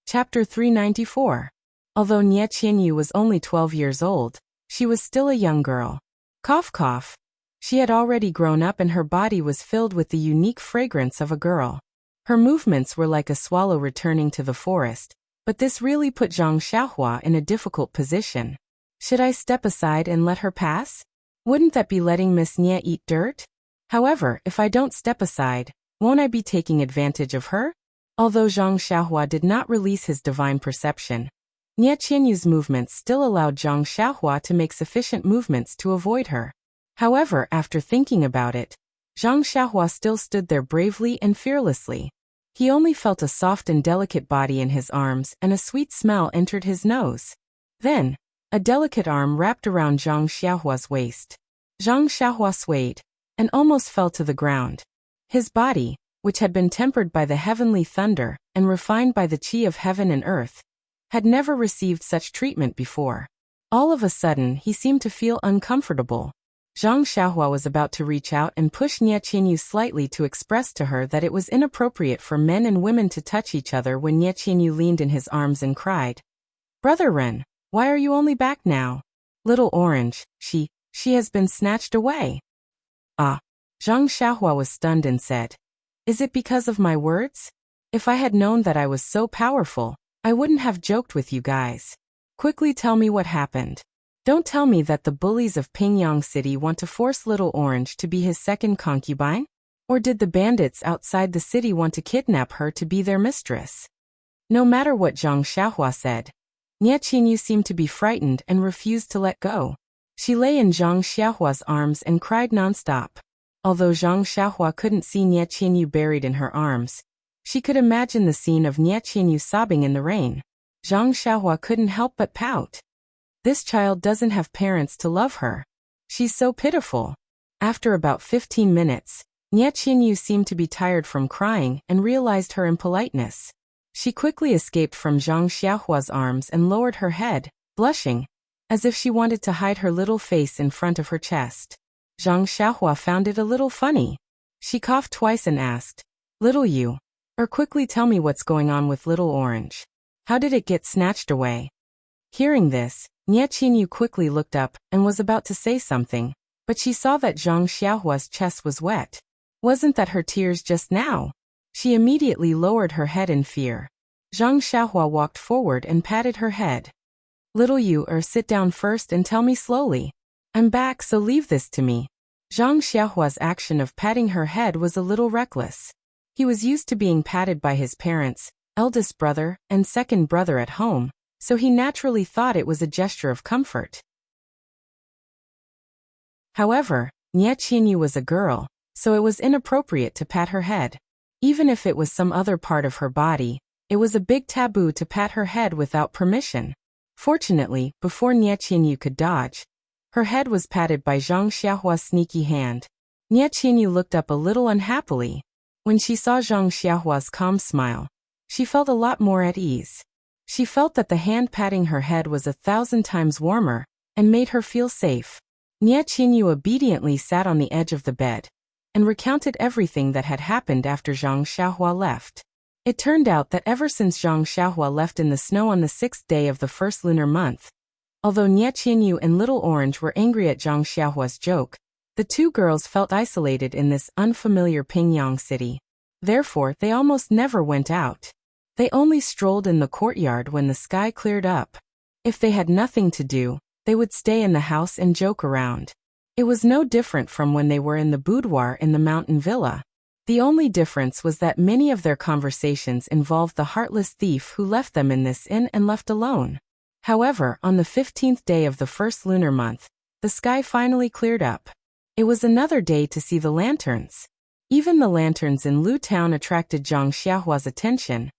Chapter 394. Although Nie Qianyu was only 12 years old, she was still a young girl. Cough cough. She had already grown up and her body was filled with the unique fragrance of a girl. Her movements were like a swallow returning to the forest, but this really put Zhang Xiaohua in a difficult position. Should I step aside and let her pass? Wouldn't that be letting Miss Nie eat dirt? However, if I don't step aside, won't I be taking advantage of her? Although Zhang Xiaohua did not release his divine perception, Nie Qianyu's movements still allowed Zhang Xiaohua to make sufficient movements to avoid her. However, after thinking about it, Zhang Xiaohua still stood there bravely and fearlessly. He only felt a soft and delicate body in his arms and a sweet smell entered his nose. Then, a delicate arm wrapped around Zhang Xiaohua's waist. Zhang Xiaohua swayed and almost fell to the ground. His body, which had been tempered by the heavenly thunder and refined by the qi of heaven and earth, had never received such treatment before. All of a sudden, he seemed to feel uncomfortable. Zhang Xiaohua was about to reach out and push Nie Qianyu slightly to express to her that it was inappropriate for men and women to touch each other when Nie Qianyu leaned in his arms and cried, "Brother Ren, why are you only back now? Little Orange, she has been snatched away." "Ah." Zhang Xiaohua was stunned and said, "Is it because of my words? If I had known that I was so powerful, I wouldn't have joked with you guys. Quickly tell me what happened. Don't tell me that the bullies of Pingyang City want to force Little Orange to be his second concubine? Or did the bandits outside the city want to kidnap her to be their mistress?" No matter what Zhang Xiaohua said, Nie Qinyu seemed to be frightened and refused to let go. She lay in Zhang Xiaohua's arms and cried nonstop. Although Zhang Xiaohua couldn't see Nie Qinyu buried in her arms, she could imagine the scene of Nie Qinyu sobbing in the rain. Zhang Xiaohua couldn't help but pout. This child doesn't have parents to love her. She's so pitiful. After about 15 minutes, Nie Qinyu seemed to be tired from crying and realized her impoliteness. She quickly escaped from Zhang Xiaohua's arms and lowered her head, blushing, as if she wanted to hide her little face in front of her chest. Zhang Xiaohua found it a little funny. She coughed twice and asked, "Little you, quickly tell me what's going on with Little Orange. How did it get snatched away?" Hearing this, Nie Qinyu quickly looked up and was about to say something, but she saw that Zhang Xiaohua's chest was wet. Wasn't that her tears just now? She immediately lowered her head in fear. Zhang Xiaohua walked forward and patted her head. "Little you, sit down first and tell me slowly. I'm back, so leave this to me." Zhang Xiaohua's action of patting her head was a little reckless. He was used to being patted by his parents, eldest brother, and second brother at home, so he naturally thought it was a gesture of comfort. However, Nie Qinyu was a girl, so it was inappropriate to pat her head. Even if it was some other part of her body, it was a big taboo to pat her head without permission. Fortunately, before Nie Qinyu could dodge, her head was patted by Zhang Xiaohua's sneaky hand. Nie Qinyu looked up a little unhappily. When she saw Zhang Xiaohua's calm smile, she felt a lot more at ease. She felt that the hand patting her head was 1,000 times warmer and made her feel safe. Nie Qinyu obediently sat on the edge of the bed and recounted everything that had happened after Zhang Xiaohua left. It turned out that ever since Zhang Xiaohua left in the snow on the 6th day of the first lunar month, although Nie Qinyu and Little Orange were angry at Zhang Xiaohua's joke, the two girls felt isolated in this unfamiliar Pingyang city. Therefore, they almost never went out. They only strolled in the courtyard when the sky cleared up. If they had nothing to do, they would stay in the house and joke around. It was no different from when they were in the boudoir in the mountain villa. The only difference was that many of their conversations involved the heartless thief who left them in this inn and left alone. However, on the 15th day of the first lunar month, the sky finally cleared up. It was another day to see the lanterns. Even the lanterns in Lu Town attracted Zhang Xiaohua's attention,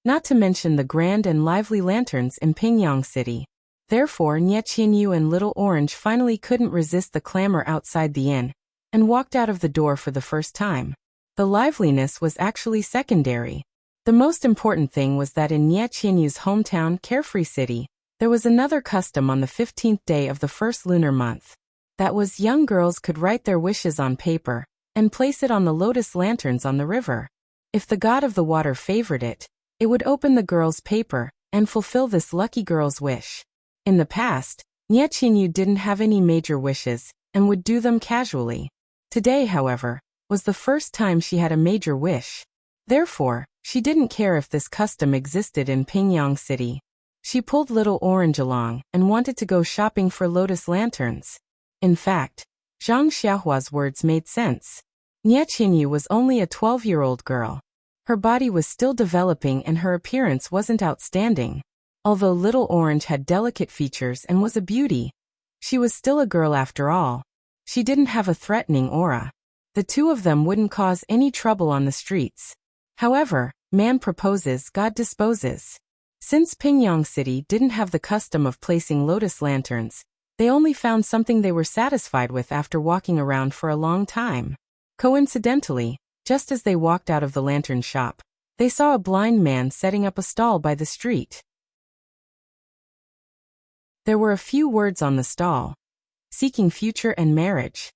not to mention the grand and lively lanterns in Pingyang City. Therefore, Nie Qinyu and Little Orange finally couldn't resist the clamor outside the inn, and walked out of the door for the first time. The liveliness was actually secondary. The most important thing was that in Nie Qinyu's hometown, Carefree City, there was another custom on the 15th day of the first lunar month. That was, young girls could write their wishes on paper and place it on the lotus lanterns on the river. If the god of the water favored it, it would open the girl's paper and fulfill this lucky girl's wish. In the past, Nie Qinyu didn't have any major wishes and would do them casually. Today, however, was the first time she had a major wish. Therefore, she didn't care if this custom existed in Pingyang City. She pulled Little Orange along and wanted to go shopping for lotus lanterns. In fact, Zhang Xiaohua's words made sense. Nie Qinyu was only a 12-year-old girl. Her body was still developing and her appearance wasn't outstanding. Although Little Orange had delicate features and was a beauty, she was still a girl after all. She didn't have a threatening aura. The two of them wouldn't cause any trouble on the streets. However, man proposes, God disposes. Since Pingyang City didn't have the custom of placing lotus lanterns, they only found something they were satisfied with after walking around for a long time. Coincidentally, just as they walked out of the lantern shop, they saw a blind man setting up a stall by the street. There were a few words on the stall: seeking future and marriage.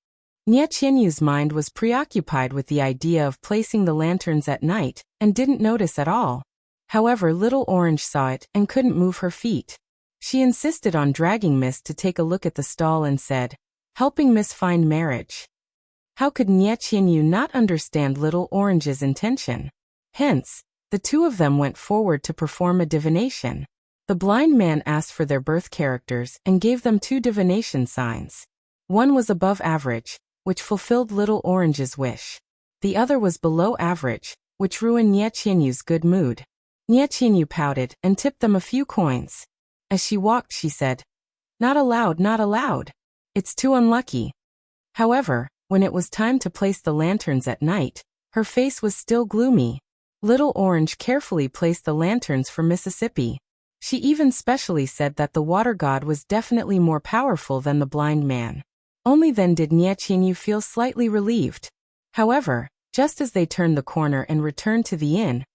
Nie Qinyu's mind was preoccupied with the idea of placing the lanterns at night and didn't notice at all. However, Little Orange saw it and couldn't move her feet. She insisted on dragging Miss to take a look at the stall and said, "Helping Miss find marriage." How could Nie Qianyu not understand Little Orange's intention? Hence, the two of them went forward to perform a divination. The blind man asked for their birth characters and gave them 2 divination signs. One was above average, which fulfilled Little Orange's wish. The other was below average, which ruined Nie Qianyu's good mood. Nie Qianyu pouted and tipped them a few coins. As she walked, she said, "Not allowed, not allowed. It's too unlucky." However, when it was time to place the lanterns at night, her face was still gloomy. Little Orange carefully placed the lanterns for Mississippi. She even specially said that the water god was definitely more powerful than the blind man. Only then did Nie Qianyu feel slightly relieved. However, just as they turned the corner and returned to the inn,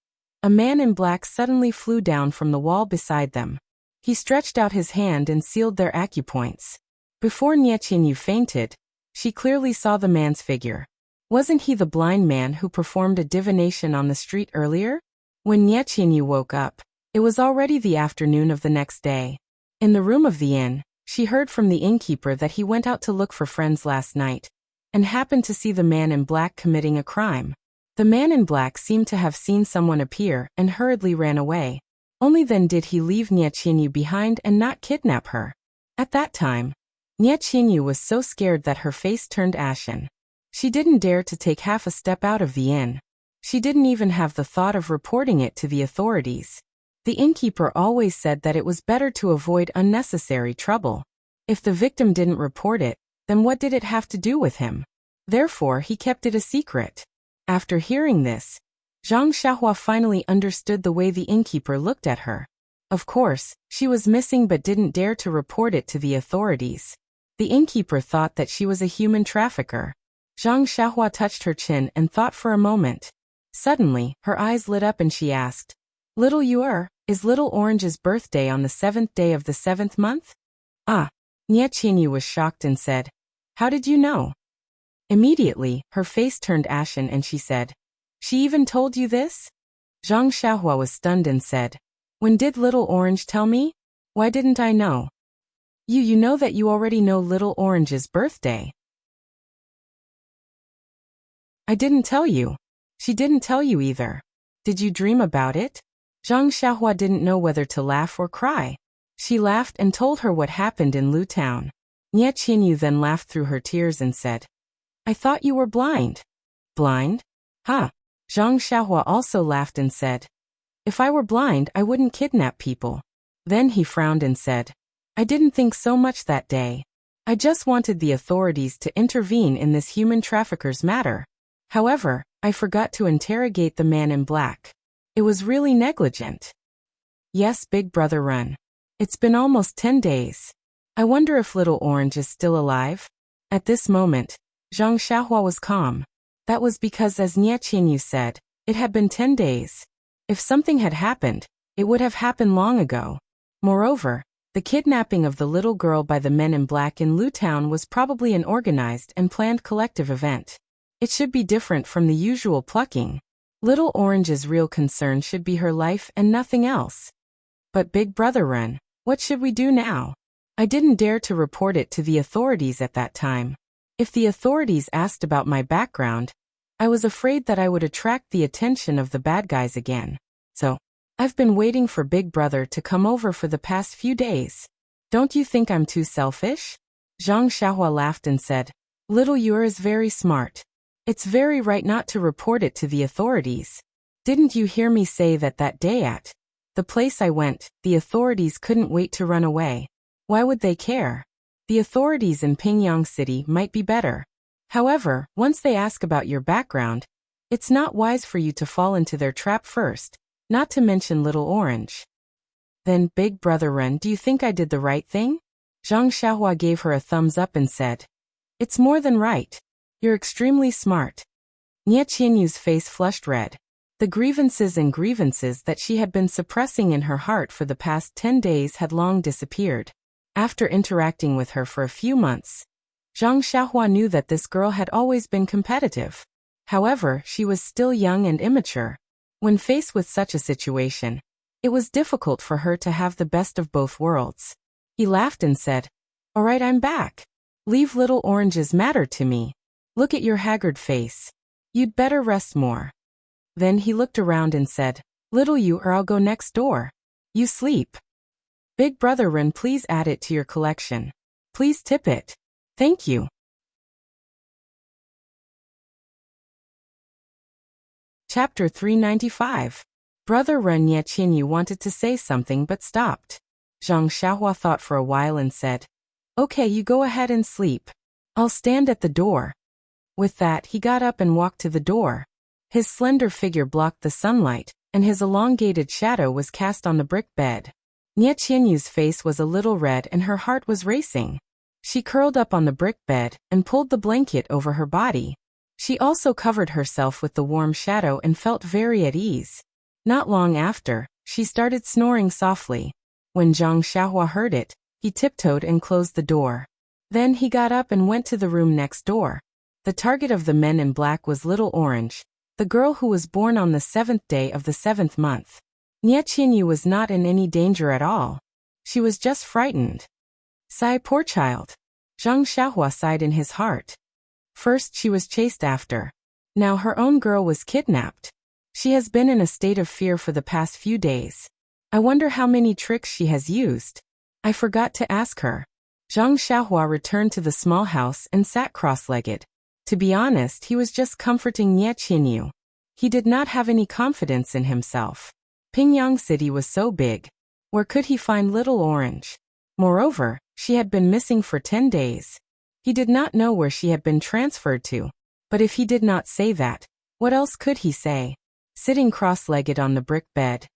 a man in black suddenly flew down from the wall beside them. He stretched out his hand and sealed their acupoints. Before Nie Qianyu fainted, she clearly saw the man's figure. Wasn't he the blind man who performed a divination on the street earlier? When Nie Qianyu woke up, it was already the afternoon of the next day. In the room of the inn, she heard from the innkeeper that he went out to look for friends last night, and happened to see the man in black committing a crime. The man in black seemed to have seen someone appear and hurriedly ran away. Only then did he leave Nie Qianyu behind and not kidnap her. At that time, Nie Qianyu was so scared that her face turned ashen. She didn't dare to take half a step out of the inn. She didn't even have the thought of reporting it to the authorities. The innkeeper always said that it was better to avoid unnecessary trouble. If the victim didn't report it, then what did it have to do with him? Therefore, he kept it a secret. After hearing this, Zhang Xiahua finally understood the way the innkeeper looked at her. Of course, she was missing but didn't dare to report it to the authorities. The innkeeper thought that she was a human trafficker. Zhang Xiahua touched her chin and thought for a moment. Suddenly, her eyes lit up and she asked, "Little Yuer, is Little Orange's birthday on the 7th day of the 7th month?" "Ah." Nie Qianyu was shocked and said, "How did you know?" Immediately, her face turned ashen and she said, "She even told you this?" Zhang Xiahua was stunned and said, "When did Little Orange tell me? Why didn't I know?" You know that you already know Little Orange's birthday." "I didn't tell you." "She didn't tell you either." "Did you dream about it?" Zhang Xiahua didn't know whether to laugh or cry. She laughed and told her what happened in Lu Town. Nie Qianyu then laughed through her tears and said, "I thought you were blind." "Blind? Huh?" Zhang Xiahua also laughed and said, "If I were blind, I wouldn't kidnap people." Then he frowned and said, "I didn't think so much that day. I just wanted the authorities to intervene in this human trafficker's matter. However, I forgot to interrogate the man in black. It was really negligent." "Yes, Big Brother Run. It's been almost 10 days. I wonder if Little Orange is still alive?" At this moment, Zhang Xiahua was calm. That was because, as Nie Qianyu said, it had been 10 days. If something had happened, it would have happened long ago. Moreover, the kidnapping of the little girl by the men in black in Lu Town was probably an organized and planned collective event. It should be different from the usual plucking. Little Orange's real concern should be her life and nothing else. "But Big Brother Run, what should we do now? I didn't dare to report it to the authorities at that time. If the authorities asked about my background, I was afraid that I would attract the attention of the bad guys again. So, I've been waiting for Big Brother to come over for the past few days. Don't you think I'm too selfish?" Zhang Xiahua laughed and said, "Little Yuer is very smart. It's very right not to report it to the authorities. Didn't you hear me say that day at the place I went, the authorities couldn't wait to run away? Why would they care? The authorities in Pingyang City might be better. However, once they ask about your background, it's not wise for you to fall into their trap first, not to mention Little Orange." "Then, Big Brother Run, do you think I did the right thing?" Zhang Xiahua gave her a thumbs up and said, "It's more than right. You're extremely smart." Nie Qianyu's face flushed red. The grievances that she had been suppressing in her heart for the past 10 days had long disappeared. After interacting with her for a few months, Zhang Xiahua knew that this girl had always been competitive. However, she was still young and immature. When faced with such a situation, it was difficult for her to have the best of both worlds. He laughed and said, "All right, I'm back. Leave Little Orange's matter to me. Look at your haggard face. You'd better rest more. Then he looked around and said, Little you, or I'll go next door. You sleep. Big brother Ren, please add it to your collection. Please tip it. Thank you. Chapter 395. Brother Ren Qinyu wanted to say something but stopped. Zhang Xiaohua thought for a while and said, Okay, you go ahead and sleep. I'll stand at the door. With that, he got up and walked to the door. His slender figure blocked the sunlight, and his elongated shadow was cast on the brick bed. Nie Qinyu's face was a little red and her heart was racing. She curled up on the brick bed and pulled the blanket over her body. She also covered herself with the warm shadow and felt very at ease. Not long after, she started snoring softly. When Zhang Xiaohua heard it, he tiptoed and closed the door. Then he got up and went to the room next door. The target of the men in black was Little Orange, the girl who was born on the 7th day of the 7th month. Nie Qinyu was not in any danger at all. She was just frightened. Sigh, poor child. Zhang Xiaohua sighed in his heart. First she was chased after. Now her own girl was kidnapped. She has been in a state of fear for the past few days. I wonder how many tricks she has used. I forgot to ask her. Zhang Xiaohua returned to the small house and sat cross-legged. To be honest, he was just comforting Nie Qinyu. He did not have any confidence in himself. Pingyang City was so big. Where could he find Little Orange? Moreover, she had been missing for 10 days. He did not know where she had been transferred to. But if he did not say that, what else could he say? Sitting cross-legged on the brick bed,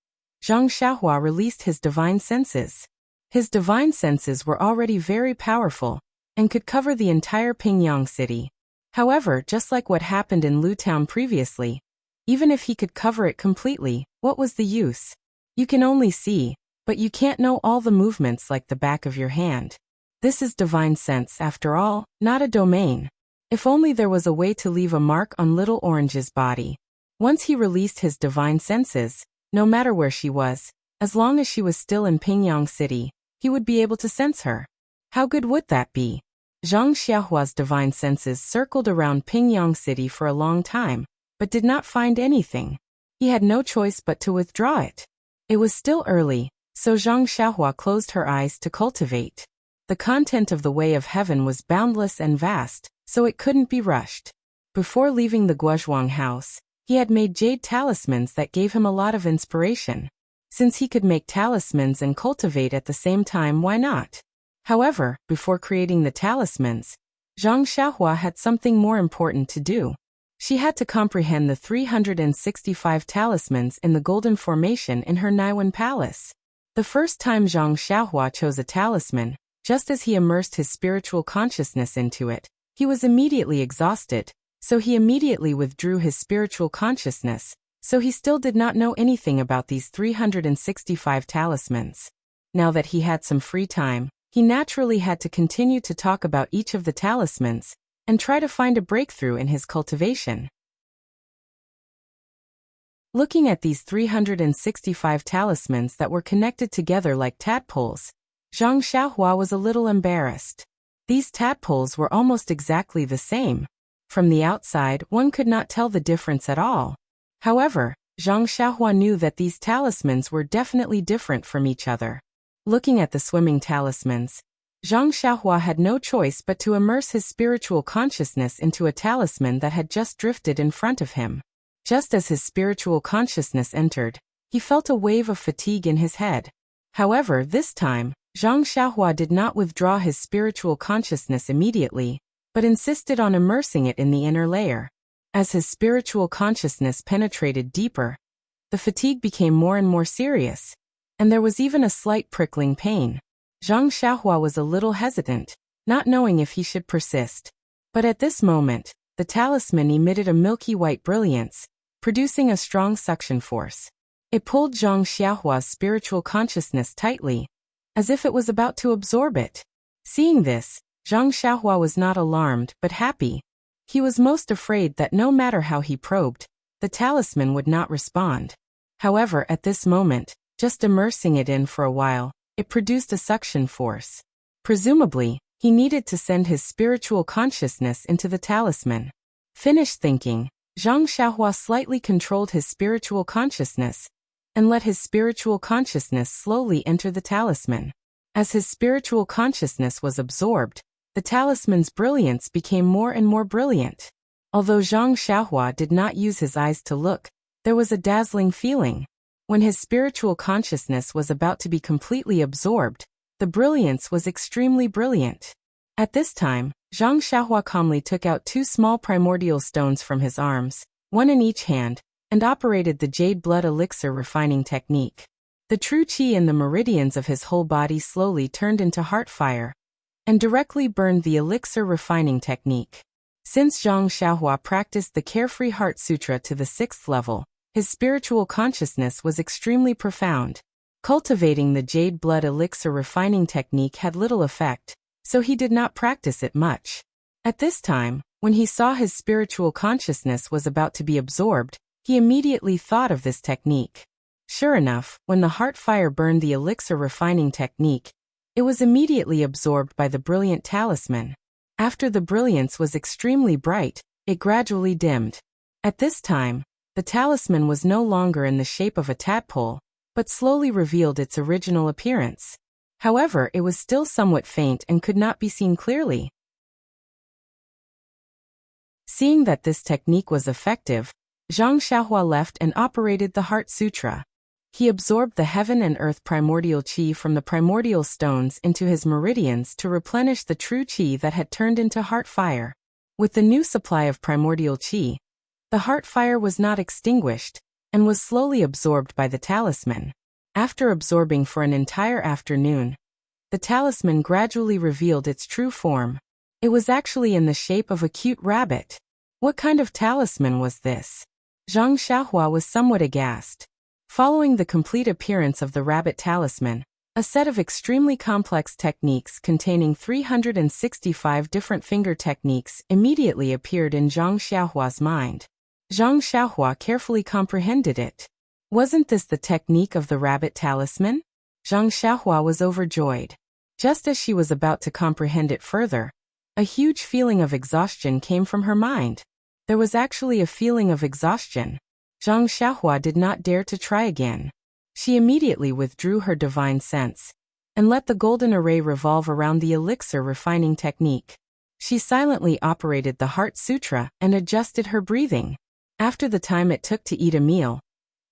Zhang Xiaohua released his divine senses. His divine senses were already very powerful and could cover the entire Pingyang City. However, just like what happened in Lu Town previously, even if he could cover it completely, what was the use? You can only see, but you can't know all the movements like the back of your hand. This is divine sense after all, not a domain. If only there was a way to leave a mark on Little Orange's body. Once he released his divine senses, no matter where she was, as long as she was still in Pingyang City, he would be able to sense her. How good would that be? Zhang Xiaohua's divine senses circled around Pingyang City for a long time, but did not find anything. He had no choice but to withdraw it. It was still early, so Zhang Xiaohua closed her eyes to cultivate. The content of the Way of Heaven was boundless and vast, so it couldn't be rushed. Before leaving the Guozhuang house, he had made jade talismans that gave him a lot of inspiration. Since he could make talismans and cultivate at the same time, why not? However, before creating the talismans, Zhang Xiaohua had something more important to do. She had to comprehend the 365 talismans in the Golden Formation in her Naiwan Palace. The first time Zhang Xiaohua chose a talisman, just as he immersed his spiritual consciousness into it, he was immediately exhausted, so he immediately withdrew his spiritual consciousness, so he still did not know anything about these 365 talismans. Now that he had some free time, he naturally had to continue to talk about each of the talismans and try to find a breakthrough in his cultivation. Looking at these 365 talismans that were connected together like tadpoles, Zhang Xiaohua was a little embarrassed. These tadpoles were almost exactly the same. From the outside, one could not tell the difference at all. However, Zhang Xiaohua knew that these talismans were definitely different from each other. Looking at the swimming talismans, Zhang Xiaohua had no choice but to immerse his spiritual consciousness into a talisman that had just drifted in front of him. Just as his spiritual consciousness entered, he felt a wave of fatigue in his head. However, this time, Zhang Xiaohua did not withdraw his spiritual consciousness immediately, but insisted on immersing it in the inner layer. As his spiritual consciousness penetrated deeper, the fatigue became more and more serious, and there was even a slight prickling pain. Zhang Xiaohua was a little hesitant, not knowing if he should persist. But at this moment, the talisman emitted a milky white brilliance, producing a strong suction force. It pulled Zhang Xiaohua's spiritual consciousness tightly, as if it was about to absorb it. Seeing this, Zhang Xiaohua was not alarmed but happy. He was most afraid that no matter how he probed, the talisman would not respond. However, at this moment, just immersing it in for a while, it produced a suction force. Presumably, He needed to send his spiritual consciousness into the talisman. Finished thinking, Zhang Xiaohua slightly controlled his spiritual consciousness and let his spiritual consciousness slowly enter the talisman. As his spiritual consciousness was absorbed, the talisman's brilliance became more and more brilliant. Although Zhang Xiaohua did not use his eyes to look, there was a dazzling feeling. When his spiritual consciousness was about to be completely absorbed, the brilliance was extremely brilliant. At this time, Zhang Xiaohua calmly took out 2 small primordial stones from his arms, one in each hand, and operated the jade blood elixir refining technique. The true qi in the meridians of his whole body slowly turned into heart fire and directly burned the elixir refining technique. Since Zhang Xiaohua practiced the Carefree Heart Sutra to the 6th level, his spiritual consciousness was extremely profound. Cultivating the jade blood elixir refining technique had little effect, so he did not practice it much. At this time, when he saw his spiritual consciousness was about to be absorbed, he immediately thought of this technique. Sure enough, when the heart fire burned the elixir refining technique, it was immediately absorbed by the brilliant talisman. After the brilliance was extremely bright, it gradually dimmed. At this time, the talisman was no longer in the shape of a tadpole, but slowly revealed its original appearance. However, it was still somewhat faint and could not be seen clearly. Seeing that this technique was effective, Zhang Xiaohua left and operated the Heart Sutra. He absorbed the heaven and earth primordial qi from the primordial stones into his meridians to replenish the true qi that had turned into heart fire. With the new supply of primordial qi, the heart fire was not extinguished and was slowly absorbed by the talisman. After absorbing for an entire afternoon, the talisman gradually revealed its true form. It was actually in the shape of a cute rabbit. What kind of talisman was this? Zhang Xiaohua was somewhat aghast. Following the complete appearance of the rabbit talisman, a set of extremely complex techniques containing 365 different finger techniques immediately appeared in Zhang Xiaohua's mind. Zhang Xiaohua carefully comprehended it. Wasn't this the technique of the rabbit talisman? Zhang Xiaohua was overjoyed. Just as she was about to comprehend it further, a huge feeling of exhaustion came from her mind. There was actually a feeling of exhaustion. Zhang Xiaohua did not dare to try again. She immediately withdrew her divine sense and let the golden array revolve around the elixir refining technique. She silently operated the Heart Sutra and adjusted her breathing. After the time it took to eat a meal,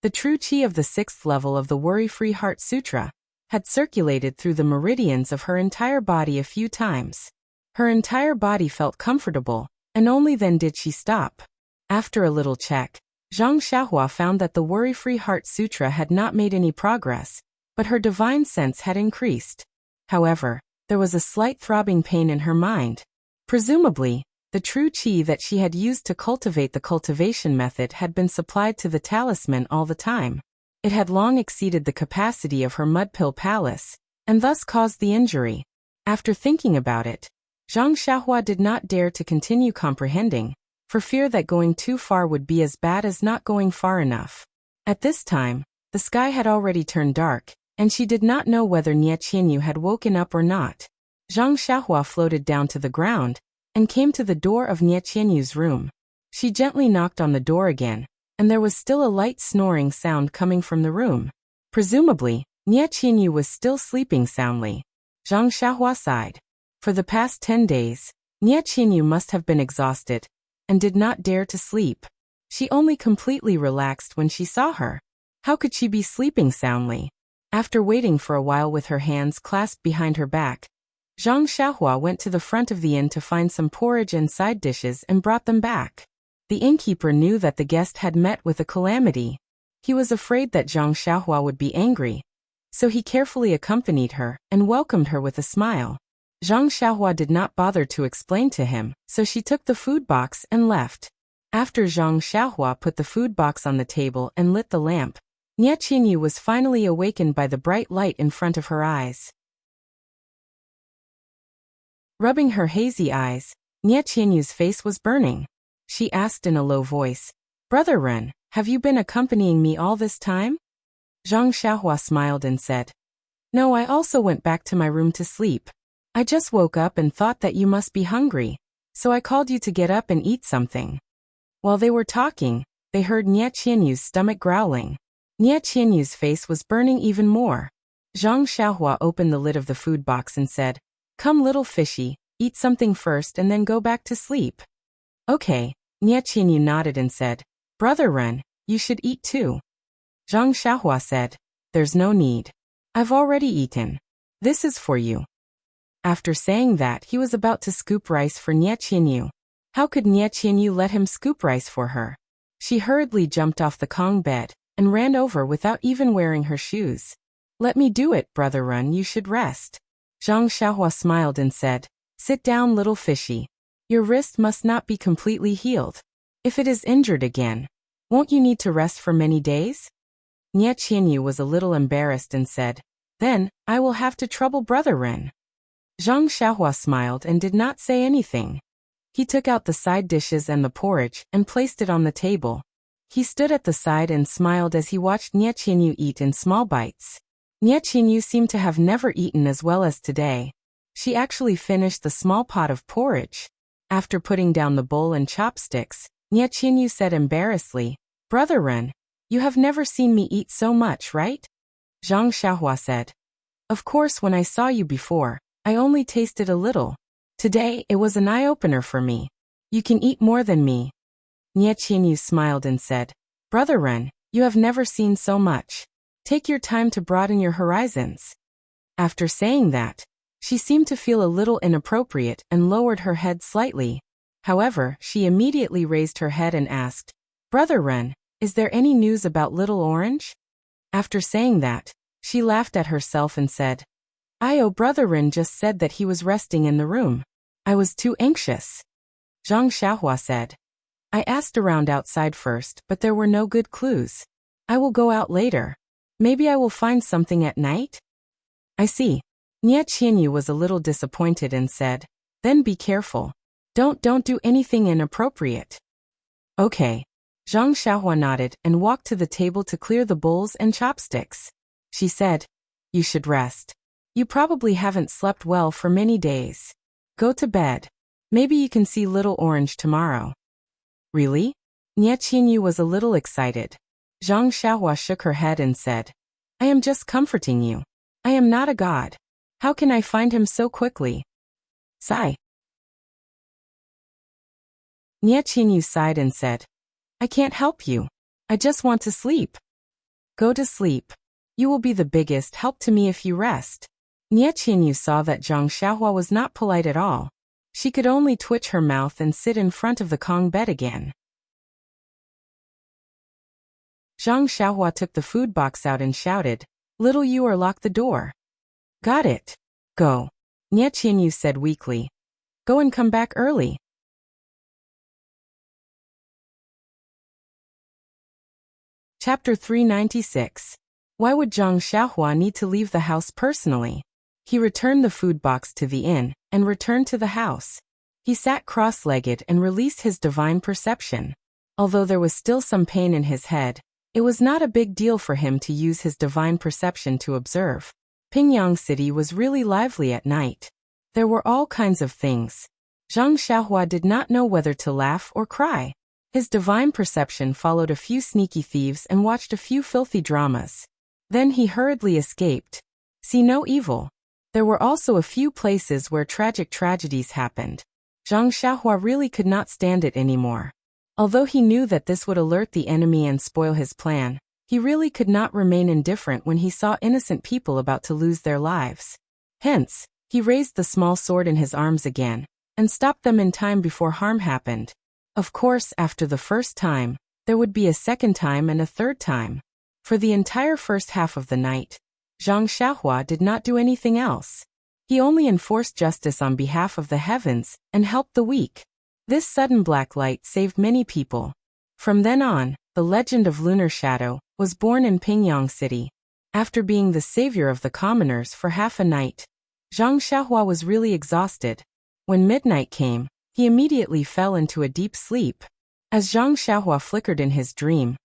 the true qi of the 6th level of the Worry-Free Heart Sutra had circulated through the meridians of her entire body a few times. Her entire body felt comfortable, and only then did she stop. After a little check, Zhang Xiaohua found that the Worry-Free Heart Sutra had not made any progress, but her divine sense had increased. However, there was a slight throbbing pain in her mind. Presumably, the true qi that she had used to cultivate the cultivation method had been supplied to the talisman all the time. It had long exceeded the capacity of her mudpill palace, and thus caused the injury. After thinking about it, Zhang Xiaohua did not dare to continue comprehending, for fear that going too far would be as bad as not going far enough. At this time, the sky had already turned dark, and she did not know whether Nie Qianyu had woken up or not. Zhang Xiaohua floated down to the ground and came to the door of Nie Qianyu's room. She gently knocked on the door again, and there was still a light snoring sound coming from the room. Presumably, Nie Qianyu was still sleeping soundly. Zhang Xiaohua sighed. For the past 10 days, Nie Qianyu must have been exhausted and did not dare to sleep. She only completely relaxed when she saw her. How could she be sleeping soundly? After waiting for a while with her hands clasped behind her back, Zhang Xiaohua went to the front of the inn to find some porridge and side dishes and brought them back. The innkeeper knew that the guest had met with a calamity. He was afraid that Zhang Xiaohua would be angry, so he carefully accompanied her and welcomed her with a smile. Zhang Xiaohua did not bother to explain to him, so she took the food box and left. After Zhang Xiaohua put the food box on the table and lit the lamp, Nie Qianyu was finally awakened by the bright light in front of her eyes. Rubbing her hazy eyes, Nie Qianyu's face was burning. She asked in a low voice, "Brother Ren, have you been accompanying me all this time?" Zhang Xiaohua smiled and said, "No, I also went back to my room to sleep." I just woke up and thought that you must be hungry, so I called you to get up and eat something." While they were talking, they heard Nie Qianyu's stomach growling. Nie Qianyu's face was burning even more. Zhang Xiaohua opened the lid of the food box and said, "Come, little fishy, eat something first and then go back to sleep." "Okay," Nie Qianyu nodded and said, "Brother Ren, you should eat too." Zhang Xiaohua said, "There's no need. I've already eaten. This is for you." After saying that, he was about to scoop rice for Nie Qianyu. How could Nie Qianyu let him scoop rice for her? She hurriedly jumped off the Kong bed and ran over without even wearing her shoes. "Let me do it, Brother Ren, you should rest." Zhang Xiaohua smiled and said, "Sit down, little fishy. Your wrist must not be completely healed. If it is injured again, won't you need to rest for many days?" Nie Qianyu was a little embarrassed and said, "Then, I will have to trouble Brother Ren." Zhang Xiaohua smiled and did not say anything. He took out the side dishes and the porridge and placed it on the table. He stood at the side and smiled as he watched Nie Qianyu eat in small bites. Nie Qianyu seemed to have never eaten as well as today. She actually finished the small pot of porridge. After putting down the bowl and chopsticks, Nie Qianyu said embarrassedly, "Brother Ren, you have never seen me eat so much, right?" Zhang Xiaohua said, "Of course, when I saw you before, I only tasted a little. Today, it was an eye-opener for me. You can eat more than me." Nie Qianyu smiled and said, "Brother Ren, you have never seen so much. Take your time to broaden your horizons." After saying that, she seemed to feel a little inappropriate and lowered her head slightly. However, she immediately raised her head and asked, "Brother Ren, is there any news about Little Orange?" After saying that, she laughed at herself and said, Brother Ren just said that he was resting in the room. I was too anxious." Zhang Xiaohua said, "I asked around outside first, but there were no good clues. I will go out later. Maybe I will find something at night?" "I see." Nie Qianyu was a little disappointed and said, "Then be careful. Don't do anything inappropriate." "Okay." Zhang Xiaohua nodded and walked to the table to clear the bowls and chopsticks. She said, "You should rest. You probably haven't slept well for many days. Go to bed. Maybe you can see Little Orange tomorrow." "Really?" Nie Qianyu was a little excited. Zhang Xiaohua shook her head and said, "I am just comforting you. I am not a god. How can I find him so quickly?" Sigh. Nie Qianyu sighed and said, "I can't help you. I just want to sleep." "Go to sleep. You will be the biggest help to me if you rest." Nie Qianyu saw that Zhang Xiaohua was not polite at all. She could only twitch her mouth and sit in front of the Kong bed again. Zhang Xiaohua took the food box out and shouted, "Little you, or lock the door." "Got it. Go." Nie Qianyu said weakly. "Go and come back early." Chapter 396. Why would Zhang Xiaohua need to leave the house personally? He returned the food box to the inn and returned to the house. He sat cross-legged and released his divine perception. Although there was still some pain in his head, it was not a big deal for him to use his divine perception to observe. Pingyang City was really lively at night. There were all kinds of things. Zhang Xiaohua did not know whether to laugh or cry. His divine perception followed a few sneaky thieves and watched a few filthy dramas. Then he hurriedly escaped. See no evil. There were also a few places where tragic tragedies happened. Zhang Xiaohua really could not stand it anymore. Although he knew that this would alert the enemy and spoil his plan, he really could not remain indifferent when he saw innocent people about to lose their lives. Hence, he raised the small sword in his arms again, and stopped them in time before harm happened. Of course, after the first time, there would be a second time and a third time. For the entire first half of the night, Zhang Xiaohua did not do anything else. He only enforced justice on behalf of the heavens and helped the weak. This sudden black light saved many people. From then on, the legend of Lunar Shadow was born in Pingyang City. After being the savior of the commoners for half a night, Zhang Xiaohua was really exhausted. When midnight came, he immediately fell into a deep sleep. As Zhang Xiaohua flickered in his dream,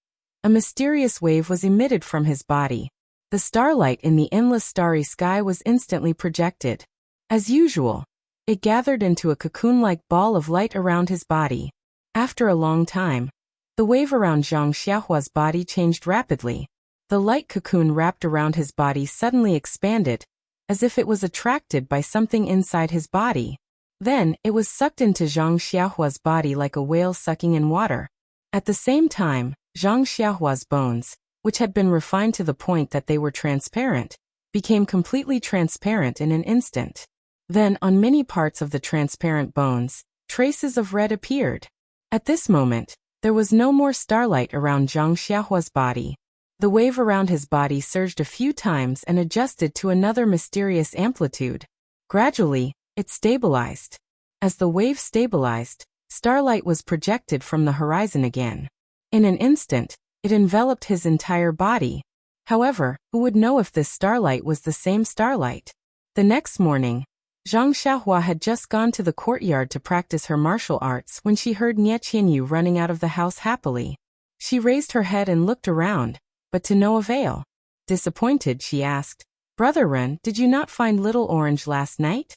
a mysterious wave was emitted from his body. The starlight in the endless starry sky was instantly projected. As usual, it gathered into a cocoon-like ball of light around his body. After a long time, the wave around Zhang Xiaohua's body changed rapidly. The light cocoon wrapped around his body suddenly expanded, as if it was attracted by something inside his body. Then, it was sucked into Zhang Xiaohua's body like a whale sucking in water. At the same time, Zhang Xiaohua's bones, which had been refined to the point that they were transparent, became completely transparent in an instant. Then, on many parts of the transparent bones, traces of red appeared. At this moment, there was no more starlight around Zhang Xiaohua's body. The wave around his body surged a few times and adjusted to another mysterious amplitude. Gradually, it stabilized. As the wave stabilized, starlight was projected from the horizon again. In an instant, it enveloped his entire body. However, who would know if this starlight was the same starlight? The next morning, Zhang Xiaohua had just gone to the courtyard to practice her martial arts when she heard Nie Qianyu running out of the house happily. She raised her head and looked around, but to no avail. Disappointed, she asked, "Brother Ren, did you not find Little Orange last night?"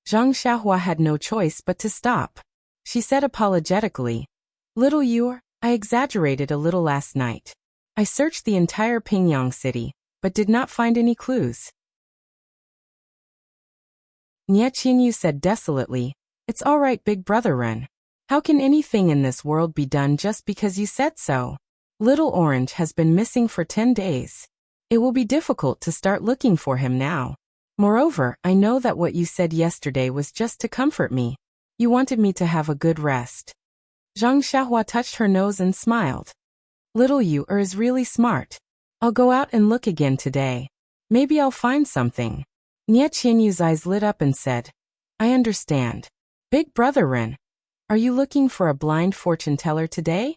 Zhang Xiaohua had no choice but to stop. She said apologetically, "Little Yu, I exaggerated a little last night. I searched the entire Pingyang city, but did not find any clues." Nie Qianyu said desolately, "It's all right, big brother Ren. How can anything in this world be done just because you said so? Little Orange has been missing for 10 days. It will be difficult to start looking for him now. Moreover, I know that what you said yesterday was just to comfort me. You wanted me to have a good rest." Zhang Xiaohua touched her nose and smiled. "Little Yu is really smart. I'll go out and look again today. Maybe I'll find something." Nie Qianyu's eyes lit up and said, "I understand. Big brother Ren, are you looking for a blind fortune teller today?"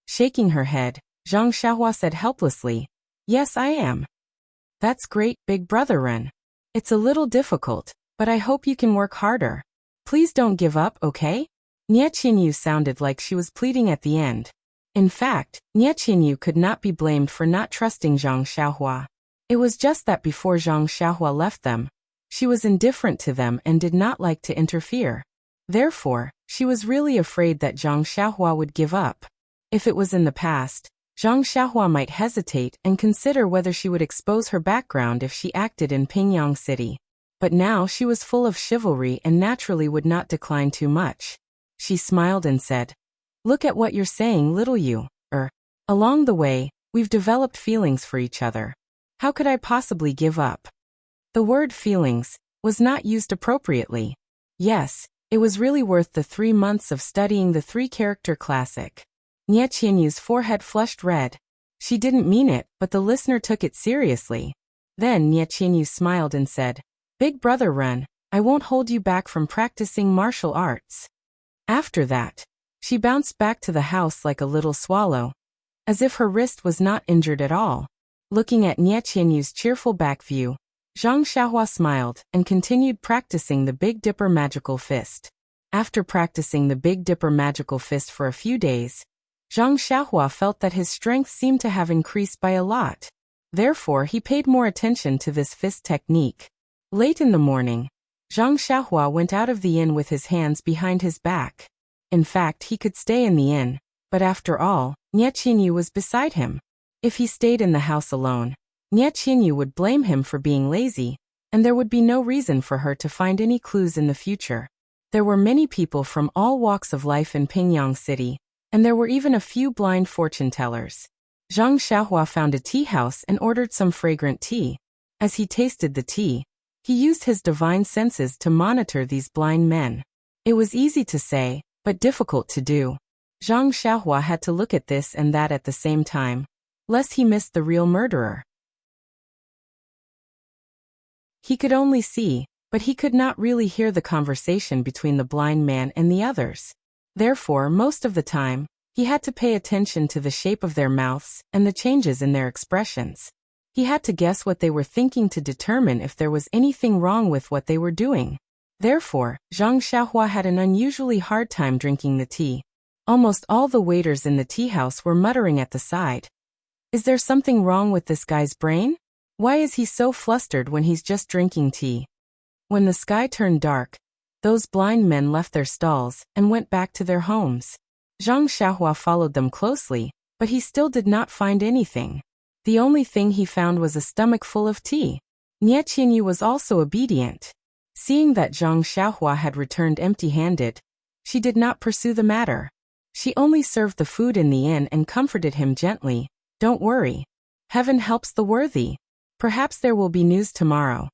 Shaking her head, Zhang Xiaohua said helplessly, "Yes, I am." "That's great, big brother Ren. It's a little difficult, but I hope you can work harder. Please don't give up, okay?" Nie Qianyu sounded like she was pleading at the end. In fact, Nie Qianyu could not be blamed for not trusting Zhang Xiaohua. It was just that before Zhang Xiaohua left them, she was indifferent to them and did not like to interfere. Therefore, she was really afraid that Zhang Xiaohua would give up. If it was in the past, Zhang Xiaohua might hesitate and consider whether she would expose her background if she acted in Pingyang City. But now she was full of chivalry and naturally would not decline too much. She smiled and said, "Look at what you're saying, little Yu. Along the way, we've developed feelings for each other. How could I possibly give up?" The word feelings was not used appropriately. Yes, it was really worth the 3 months of studying the 3-character classic. Nie Qianyu's forehead flushed red. She didn't mean it, but the listener took it seriously. Then Nie Qianyu smiled and said, "Big brother Ren, I won't hold you back from practicing martial arts." After that, she bounced back to the house like a little swallow, as if her wrist was not injured at all. Looking at Nie Qianyu's cheerful back view, Zhang Xiaohua smiled and continued practicing the Big Dipper magical fist. After practicing the Big Dipper magical fist for a few days, Zhang Xiaohua felt that his strength seemed to have increased by a lot. Therefore, he paid more attention to this fist technique. Late in the morning, Zhang Xiaohua went out of the inn with his hands behind his back. In fact, he could stay in the inn, but after all, Nie Qianyu was beside him. If he stayed in the house alone, Nie Qianyu would blame him for being lazy, and there would be no reason for her to find any clues in the future. There were many people from all walks of life in Pingyang City, and there were even a few blind fortune tellers. Zhang Xiaohua found a tea house and ordered some fragrant tea. As he tasted the tea, he used his divine senses to monitor these blind men. It was easy to say, but difficult to do. Zhang Xiaohua had to look at this and that at the same time, lest he missed the real murderer. He could only see, but he could not really hear the conversation between the blind man and the others. Therefore, most of the time, he had to pay attention to the shape of their mouths and the changes in their expressions. He had to guess what they were thinking to determine if there was anything wrong with what they were doing. Therefore, Zhang Xiaohua had an unusually hard time drinking the tea. Almost all the waiters in the tea house were muttering at the side. "Is there something wrong with this guy's brain? Why is he so flustered when he's just drinking tea?" When the sky turned dark, those blind men left their stalls and went back to their homes. Zhang Xiaohua followed them closely, but he still did not find anything. The only thing he found was a stomach full of tea. Nie Qianyu was also obedient. Seeing that Zhang Xiaohua had returned empty-handed, she did not pursue the matter. She only served the food in the inn and comforted him gently. Don't worry. Heaven helps the worthy. Perhaps there will be news tomorrow.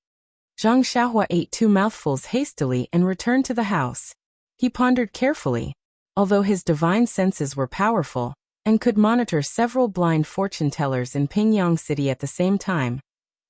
Zhang Xiaohua ate 2 mouthfuls hastily and returned to the house. He pondered carefully. Although his divine senses were powerful and could monitor several blind fortune-tellers in Pingyang City at the same time,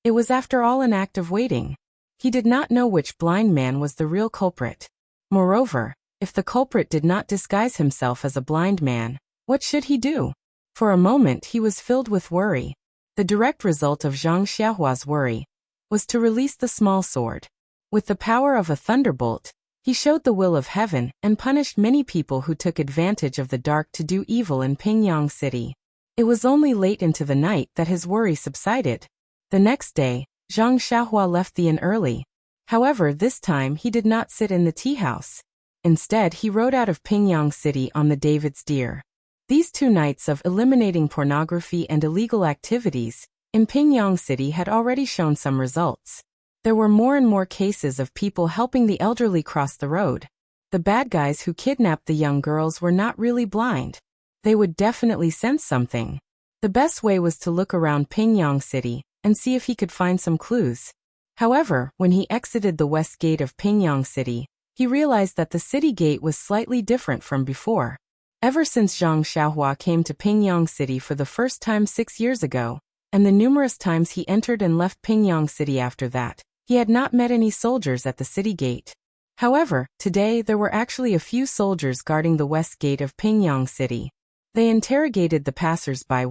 it was after all an act of waiting. He did not know which blind man was the real culprit. Moreover, if the culprit did not disguise himself as a blind man, what should he do? For a moment he was filled with worry. The direct result of Zhang Xiaohua's worry was to release the small sword. With the power of a thunderbolt, he showed the will of heaven and punished many people who took advantage of the dark to do evil in Pingyang City. It was only late into the night that his worry subsided. The next day, Zhang Xiaohua left the inn early. However, this time he did not sit in the tea house. Instead, he rode out of Pingyang City on the David's Deer. These 2 nights of eliminating pornography and illegal activities in Pingyang City had already shown some results. There were more and more cases of people helping the elderly cross the road. The bad guys who kidnapped the young girls were not really blind. They would definitely sense something. The best way was to look around Pingyang City and see if he could find some clues. However, when he exited the west gate of Pingyang City, he realized that the city gate was slightly different from before. Ever since Zhang Xiaohua came to Pingyang City for the first time 6 years ago, and the numerous times he entered and left Pingyang City after that, he had not met any soldiers at the city gate. However, today there were actually a few soldiers guarding the west gate of Pingyang City. They interrogated the passers-by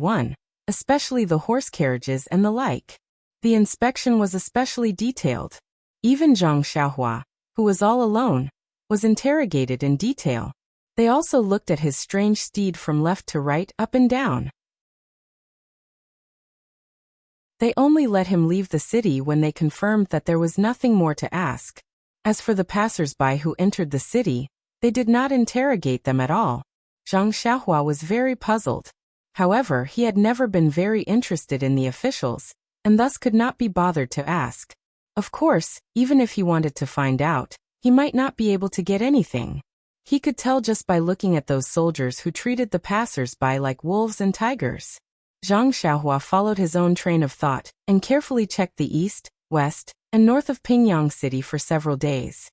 especially the horse carriages and the like. The inspection was especially detailed. Even Zhang Xiaohua, who was all alone, was interrogated in detail. They also looked at his strange steed from left to right, up and down. They only let him leave the city when they confirmed that there was nothing more to ask. As for the passers-by who entered the city, they did not interrogate them at all. Zhang Xiaohua was very puzzled. However, he had never been very interested in the officials, and thus could not be bothered to ask. Of course, even if he wanted to find out, he might not be able to get anything. He could tell just by looking at those soldiers who treated the passers-by like wolves and tigers. Zhang Xiaohua followed his own train of thought and carefully checked the east, west, and north of Pingyang City for several days.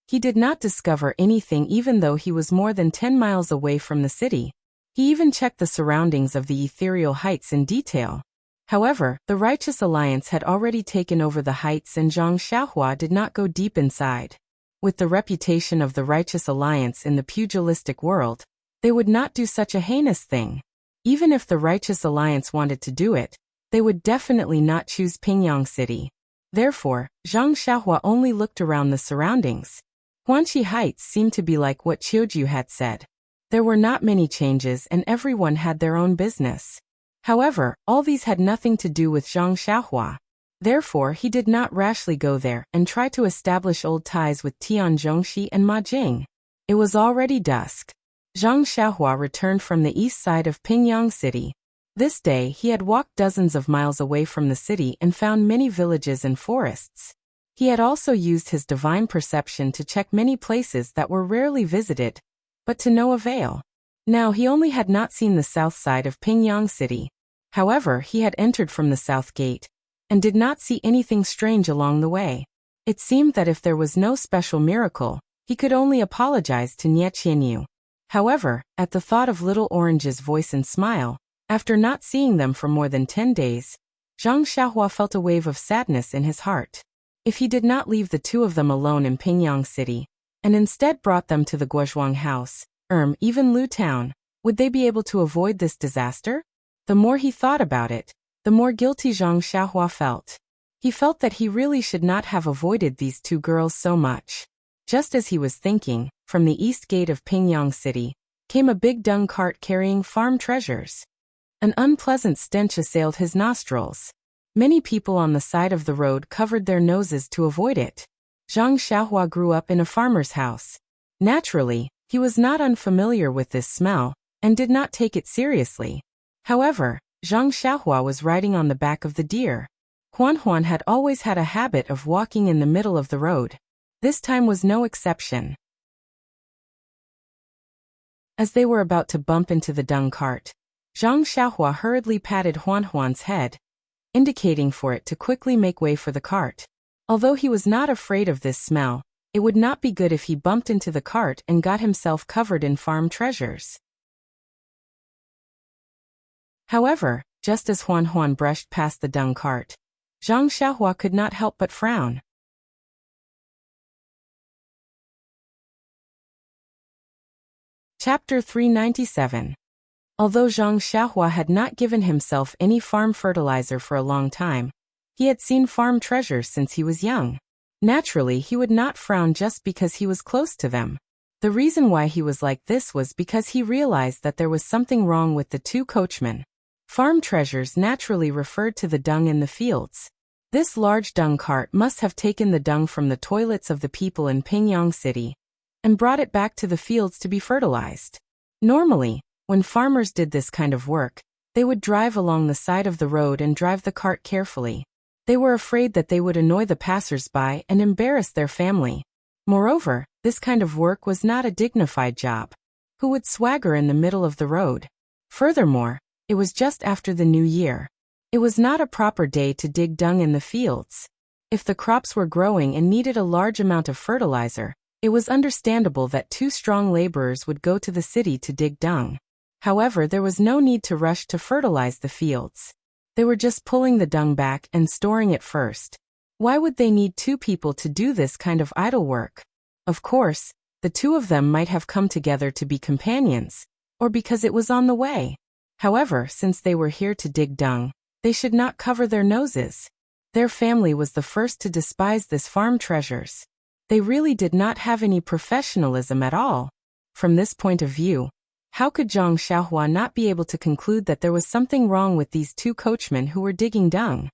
He did not discover anything even though he was more than 10 miles away from the city. He even checked the surroundings of the ethereal heights in detail. However, the Righteous Alliance had already taken over the heights and Zhang Xiaohua did not go deep inside. With the reputation of the Righteous Alliance in the pugilistic world, they would not do such a heinous thing. Even if the Righteous Alliance wanted to do it, they would definitely not choose Pingyang City. Therefore, Zhang Xiaohua only looked around the surroundings. Huanqi Heights seemed to be like what Qiuju had said. There were not many changes and everyone had their own business. However, all these had nothing to do with Zhang Xiaohua. Therefore, he did not rashly go there and try to establish old ties with Tian Zhongxi and Ma Jing. It was already dusk. Zhang Xiaohua returned from the east side of Pingyang City. This day he had walked dozens of miles away from the city and found many villages and forests. He had also used his divine perception to check many places that were rarely visited, but to no avail. Now he only had not seen the south side of Pingyang City. However, he had entered from the south gate, and did not see anything strange along the way. It seemed that if there was no special miracle, he could only apologize to Nie Qianyu. However, at the thought of Little Orange's voice and smile, after not seeing them for more than 10 days, Zhang Xiaohua felt a wave of sadness in his heart. If he did not leave the 2 of them alone in Pingyang City, and instead brought them to the Guozhuang house, even Lu Town, would they be able to avoid this disaster? The more he thought about it, the more guilty Zhang Xiaohua felt. He felt that he really should not have avoided these 2 girls so much. Just as he was thinking, from the east gate of Pingyang City, came a big dung cart carrying farm treasures. An unpleasant stench assailed his nostrils. Many people on the side of the road covered their noses to avoid it. Zhang Xiaohua grew up in a farmer's house. Naturally, he was not unfamiliar with this smell and did not take it seriously. However, Zhang Xiaohua was riding on the back of the deer. Huan had always had a habit of walking in the middle of the road. This time was no exception. As they were about to bump into the dung cart, Zhang Xiaohua hurriedly patted Huan's head, indicating for it to quickly make way for the cart. Although he was not afraid of this smell, it would not be good if he bumped into the cart and got himself covered in farm treasures. However, just as Huan brushed past the dung cart, Zhang Xiaohua could not help but frown. Chapter 397. Although Zhang Xiaohua had not given himself any farm fertilizer for a long time, he had seen farm treasures since he was young. Naturally, he would not frown just because he was close to them. The reason why he was like this was because he realized that there was something wrong with the two coachmen. Farm treasures naturally referred to the dung in the fields. This large dung cart must have taken the dung from the toilets of the people in Pingyang City and brought it back to the fields to be fertilized. Normally, when farmers did this kind of work, they would drive along the side of the road and drive the cart carefully. They were afraid that they would annoy the passers-by and embarrass their family. Moreover, this kind of work was not a dignified job. Who would swagger in the middle of the road? Furthermore, it was just after the new year. It was not a proper day to dig dung in the fields. If the crops were growing and needed a large amount of fertilizer, it was understandable that two strong laborers would go to the city to dig dung. However, there was no need to rush to fertilize the fields. They were just pulling the dung back and storing it first. Why would they need two people to do this kind of idle work? Of course, the two of them might have come together to be companions, or because it was on the way. However, since they were here to dig dung, they should not cover their noses. Their family was the first to despise this farm treasures. They really did not have any professionalism at all. From this point of view, how could Zhang Xiaohua not be able to conclude that there was something wrong with these two coachmen who were digging dung?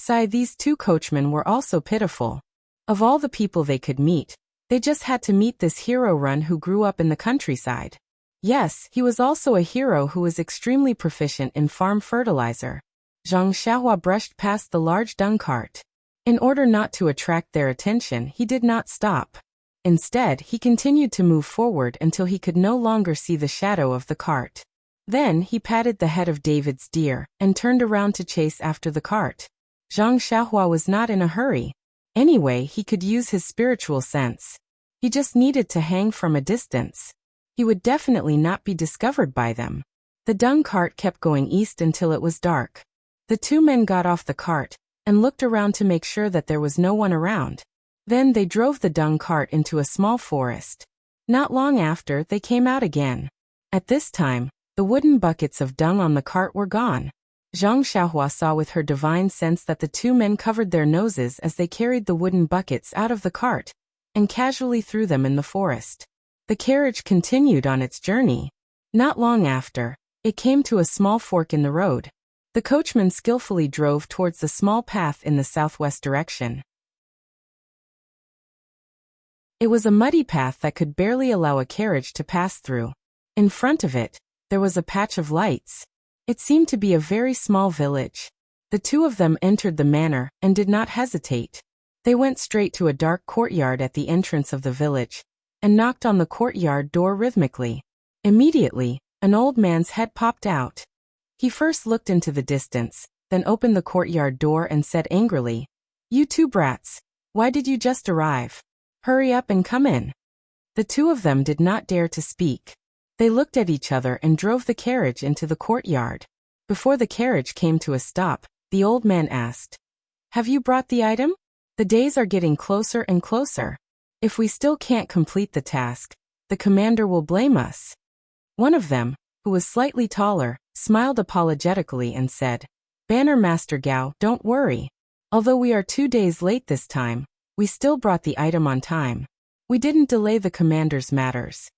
These two coachmen were also pitiful. Of all the people they could meet, they just had to meet this hero run who grew up in the countryside. Yes, he was also a hero who was extremely proficient in farm fertilizer. Zhang Xiaohua brushed past the large dung cart. In order not to attract their attention, he did not stop. Instead, he continued to move forward until he could no longer see the shadow of the cart. Then, he patted the head of David's deer and turned around to chase after the cart. Zhang Xiaohua was not in a hurry. Anyway, he could use his spiritual sense. He just needed to hang from a distance. He would definitely not be discovered by them. The dung cart kept going east until it was dark. The two men got off the cart and looked around to make sure that there was no one around. Then they drove the dung cart into a small forest. Not long after, they came out again. At this time, the wooden buckets of dung on the cart were gone. Zhang Xiaohua saw with her divine sense that the two men covered their noses as they carried the wooden buckets out of the cart and casually threw them in the forest. The carriage continued on its journey. Not long after, it came to a small fork in the road. The coachman skillfully drove towards the small path in the southwest direction. It was a muddy path that could barely allow a carriage to pass through. In front of it, there was a patch of lights. It seemed to be a very small village. The two of them entered the manor and did not hesitate. They went straight to a dark courtyard at the entrance of the village and knocked on the courtyard door rhythmically. Immediately, an old man's head popped out. He first looked into the distance, then opened the courtyard door and said angrily, "You two brats, why did you just arrive? Hurry up and come in." The two of them did not dare to speak. They looked at each other and drove the carriage into the courtyard. Before the carriage came to a stop, the old man asked, "Have you brought the item? The days are getting closer and closer. If we still can't complete the task, the commander will blame us." One of them, who was slightly taller, smiled apologetically and said, "Banner Master Gao, don't worry. Although we are 2 days late this time, we still brought the item on time. We didn't delay the commander's matters."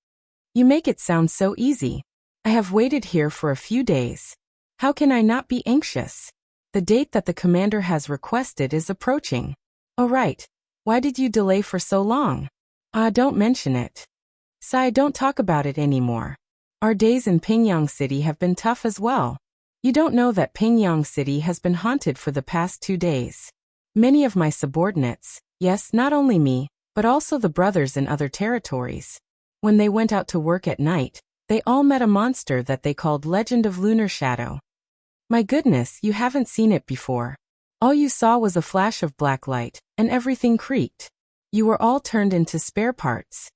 "You make it sound so easy. I have waited here for a few days. How can I not be anxious? The date that the commander has requested is approaching." "Oh right, Why did you delay for so long? Ah, don't mention it. Sai, don't talk about it anymore. Our days in Pingyang City have been tough as well. You don't know that Pingyang City has been haunted for the past 2 days. Many of my subordinates, yes, not only me, but also the brothers in other territories. When they went out to work at night, they all met a monster that they called Legend of Lunar Shadow. My goodness, you haven't seen it before. All you saw was a flash of black light, and everything creaked. You were all turned into spare parts.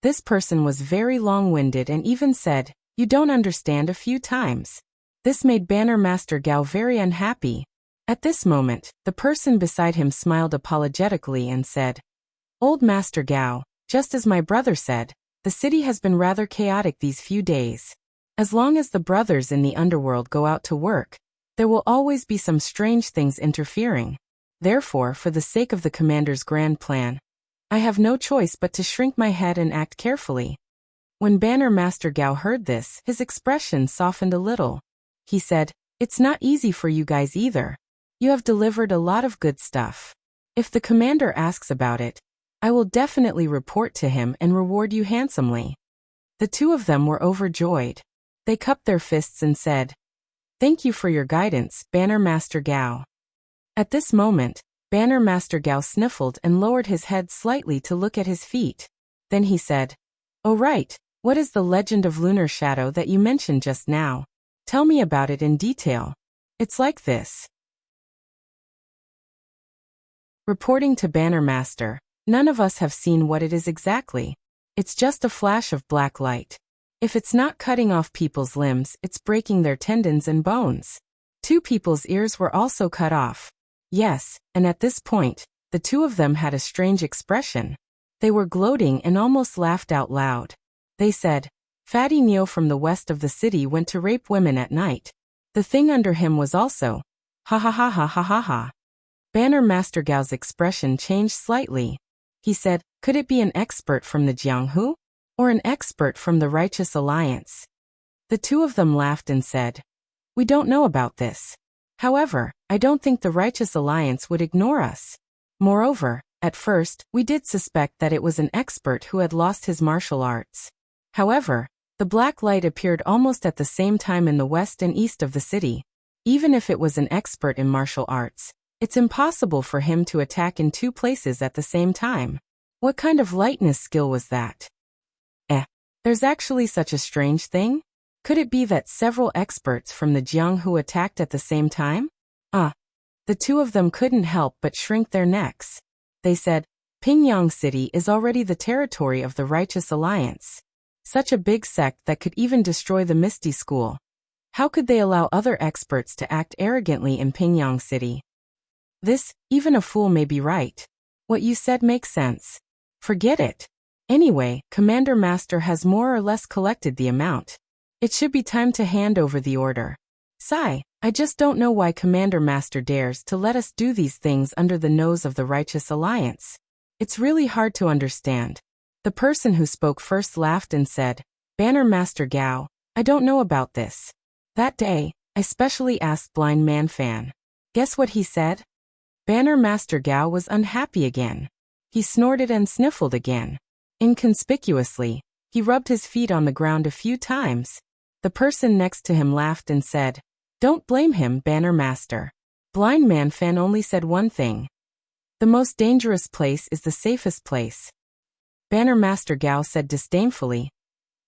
This person was very long-winded and even said, "You don't understand" a few times. This made Banner Master Gao very unhappy. At this moment, the person beside him smiled apologetically and said, "Old Master Gao, just as my brother said, the city has been rather chaotic these few days. As long as the brothers in the underworld go out to work, there will always be some strange things interfering. Therefore, for the sake of the commander's grand plan, I have no choice but to shrink my head and act carefully." When Banner Master Gao heard this, his expression softened a little. He said, "It's not easy for you guys either. You have delivered a lot of good stuff. If the commander asks about it, I will definitely report to him and reward you handsomely." The two of them were overjoyed. They cupped their fists and said, "Thank you for your guidance, Banner Master Gao." At this moment, Banner Master Gao sniffled and lowered his head slightly to look at his feet. Then he said, "Oh right, what is the Legend of Lunar Shadow that you mentioned just now? Tell me about it in detail." "It's like this." Reporting to Banner Master, "None of us have seen what it is exactly. It's just a flash of black light. If it's not cutting off people's limbs, it's breaking their tendons and bones." 2 people's ears were also cut off. Yes, and at this point, the 2 of them had a strange expression. They were gloating and almost laughed out loud. They said, "Fatty Neo from the west of the city went to rape women at night. The thing under him was also, ha ha ha ha ha ha ha." Banner Master Gao's expression changed slightly. He said, "Could it be an expert from the Jianghu? Or an expert from the Righteous Alliance?" The 2 of them laughed and said, "We don't know about this. However, I don't think the Righteous Alliance would ignore us. Moreover, at first, we did suspect that it was an expert who had lost his martial arts. However, the black light appeared almost at the same time in the west and east of the city. Even if it was an expert in martial arts, it's impossible for him to attack in 2 places at the same time. What kind of lightness skill was that? There's actually such a strange thing? Could it be that several experts from the Jianghu attacked at the same time?" The 2 of them couldn't help but shrink their necks. They said, "Pingyang City is already the territory of the Righteous Alliance. Such a big sect that could even destroy the Misty School. How could they allow other experts to act arrogantly in Pingyang City?" Even a fool may be right. What you said makes sense. Forget it. Anyway, Commander Master has more or less collected the amount. It should be time to hand over the order. Sai, I just don't know why Commander Master dares to let us do these things under the nose of the Righteous Alliance. It's really hard to understand." The person who spoke first laughed and said, "Banner Master Gao, I don't know about this. That day, I specially asked Blind Man Fan. Guess what he said?" Banner Master Gao was unhappy again. He snorted and sniffled again. Inconspicuously, he rubbed his feet on the ground a few times. The person next to him laughed and said, "Don't blame him, Banner Master. Blind Man Fan only said one thing. The most dangerous place is the safest place." Banner Master Gao said disdainfully,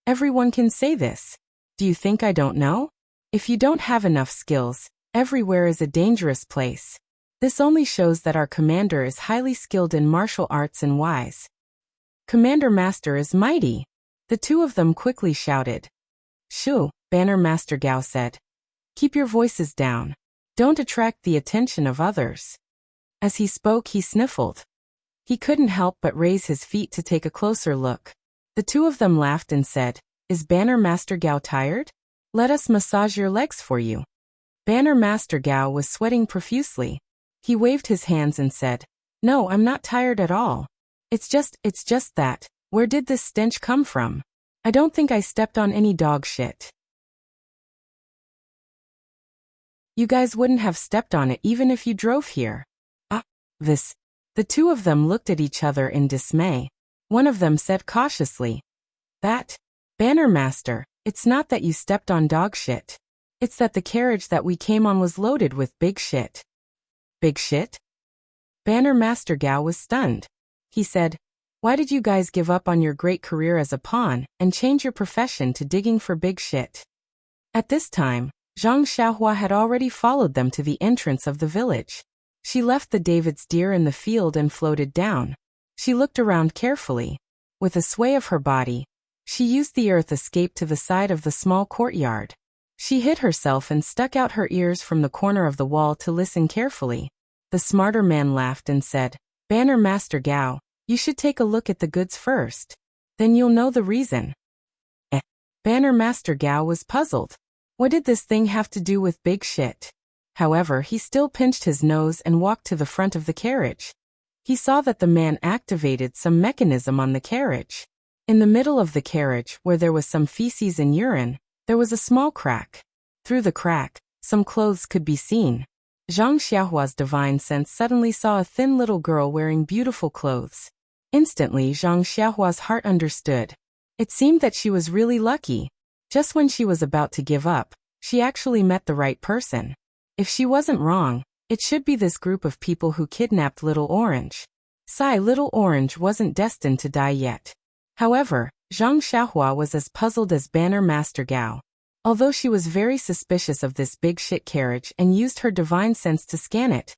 "Everyone can say this. Do you think I don't know? If you don't have enough skills, everywhere is a dangerous place. This only shows that our commander is highly skilled in martial arts and wise." "Commander Master is mighty." The 2 of them quickly shouted. "Shoo," Banner Master Gao said. "Keep your voices down. Don't attract the attention of others." As he spoke, he sniffled. He couldn't help but raise his feet to take a closer look. The 2 of them laughed and said, "Is Banner Master Gao tired? Let us massage your legs for you." Banner Master Gao was sweating profusely. He waved his hands and said, "No, I'm not tired at all. It's just that, where did this stench come from? I don't think I stepped on any dog shit." "You guys wouldn't have stepped on it even if you drove here." This The two of them looked at each other in dismay. One of them said cautiously, "That, Banner Master, it's not that you stepped on dog shit. It's that the carriage that we came on was loaded with big shit." Big shit? Banner Master Gao was stunned. He said, "Why did you guys give up on your great career as a pawn and change your profession to digging for big shit?" At this time, Zhang Xiaohua had already followed them to the entrance of the village. She left the David's deer in the field and floated down. She looked around carefully. With a sway of her body, she used the earth escape to the side of the small courtyard. She hid herself and stuck out her ears from the corner of the wall to listen carefully. The smarter man laughed and said, "Banner Master Gao, you should take a look at the goods first. Then you'll know the reason." Banner Master Gao was puzzled. What did this thing have to do with big shit? However, he still pinched his nose and walked to the front of the carriage. He saw that the man activated some mechanism on the carriage. In the middle of the carriage, where there was some feces and urine, there was a small crack. Through the crack, some clothes could be seen. Zhang Xiaohua's divine sense suddenly saw a thin little girl wearing beautiful clothes. Instantly, Zhang Xiaohua's heart understood. It seemed that she was really lucky. Just when she was about to give up, she actually met the right person. If she wasn't wrong, it should be this group of people who kidnapped Little Orange. Little Orange wasn't destined to die yet. However, Zhang Xiaohua was as puzzled as Banner Master Gao. Although she was very suspicious of this big shit carriage and used her divine sense to scan it,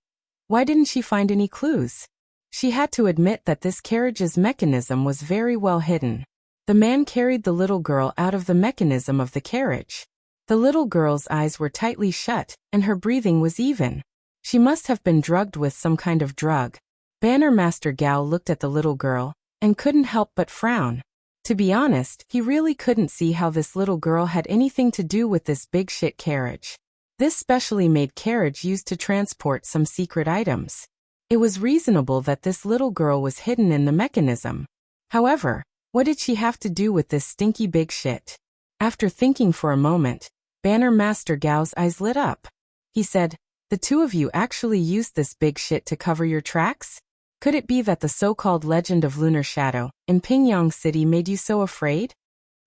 why didn't she find any clues? She had to admit that this carriage's mechanism was very well hidden. The man carried the little girl out of the mechanism of the carriage. The little girl's eyes were tightly shut, and her breathing was even. She must have been drugged with some kind of drug. Banner Master Gao looked at the little girl, and couldn't help but frown. To be honest, he really couldn't see how this little girl had anything to do with this big shit carriage. This specially made carriage used to transport some secret items. It was reasonable that this little girl was hidden in the mechanism. However, what did she have to do with this stinky big shit? After thinking for a moment, Banner Master Gao's eyes lit up. He said, "The two of you actually used this big shit to cover your tracks? Could it be that the so-called legend of Lunar Shadow in Pingyang City made you so afraid?"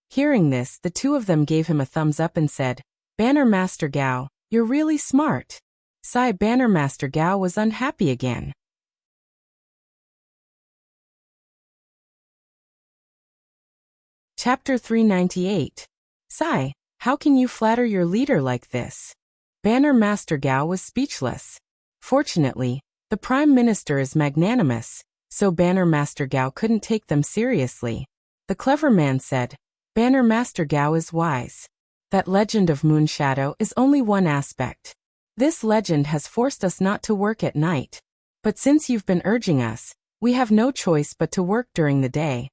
Hearing this, the two of them gave him a thumbs up and said, "Banner Master Gao, you're really smart." Banner Master Gao was unhappy again. Chapter 398. How can you flatter your leader like this? Banner Master Gao was speechless. Fortunately, the Prime Minister is magnanimous, so Banner Master Gao couldn't take them seriously. The clever man said, "Banner Master Gao is wise. That legend of Moon Shadow is only one aspect. This legend has forced us not to work at night. But since you've been urging us, we have no choice but to work during the day."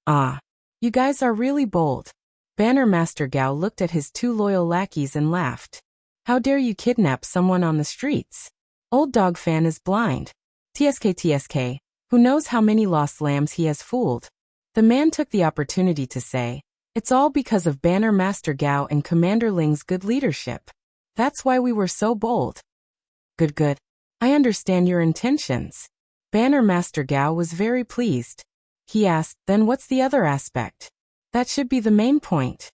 You guys are really bold. Banner Master Gao looked at his two loyal lackeys and laughed. "How dare you kidnap someone on the streets? Old Dog Fan is blind. TSK, who knows how many lost lambs he has fooled." The man took the opportunity to say, "It's all because of Banner Master Gao and Commander Ling's good leadership. That's why we were so bold." Good. I understand your intentions." Banner Master Gao was very pleased. He asked, "Then what's the other aspect? That should be the main point."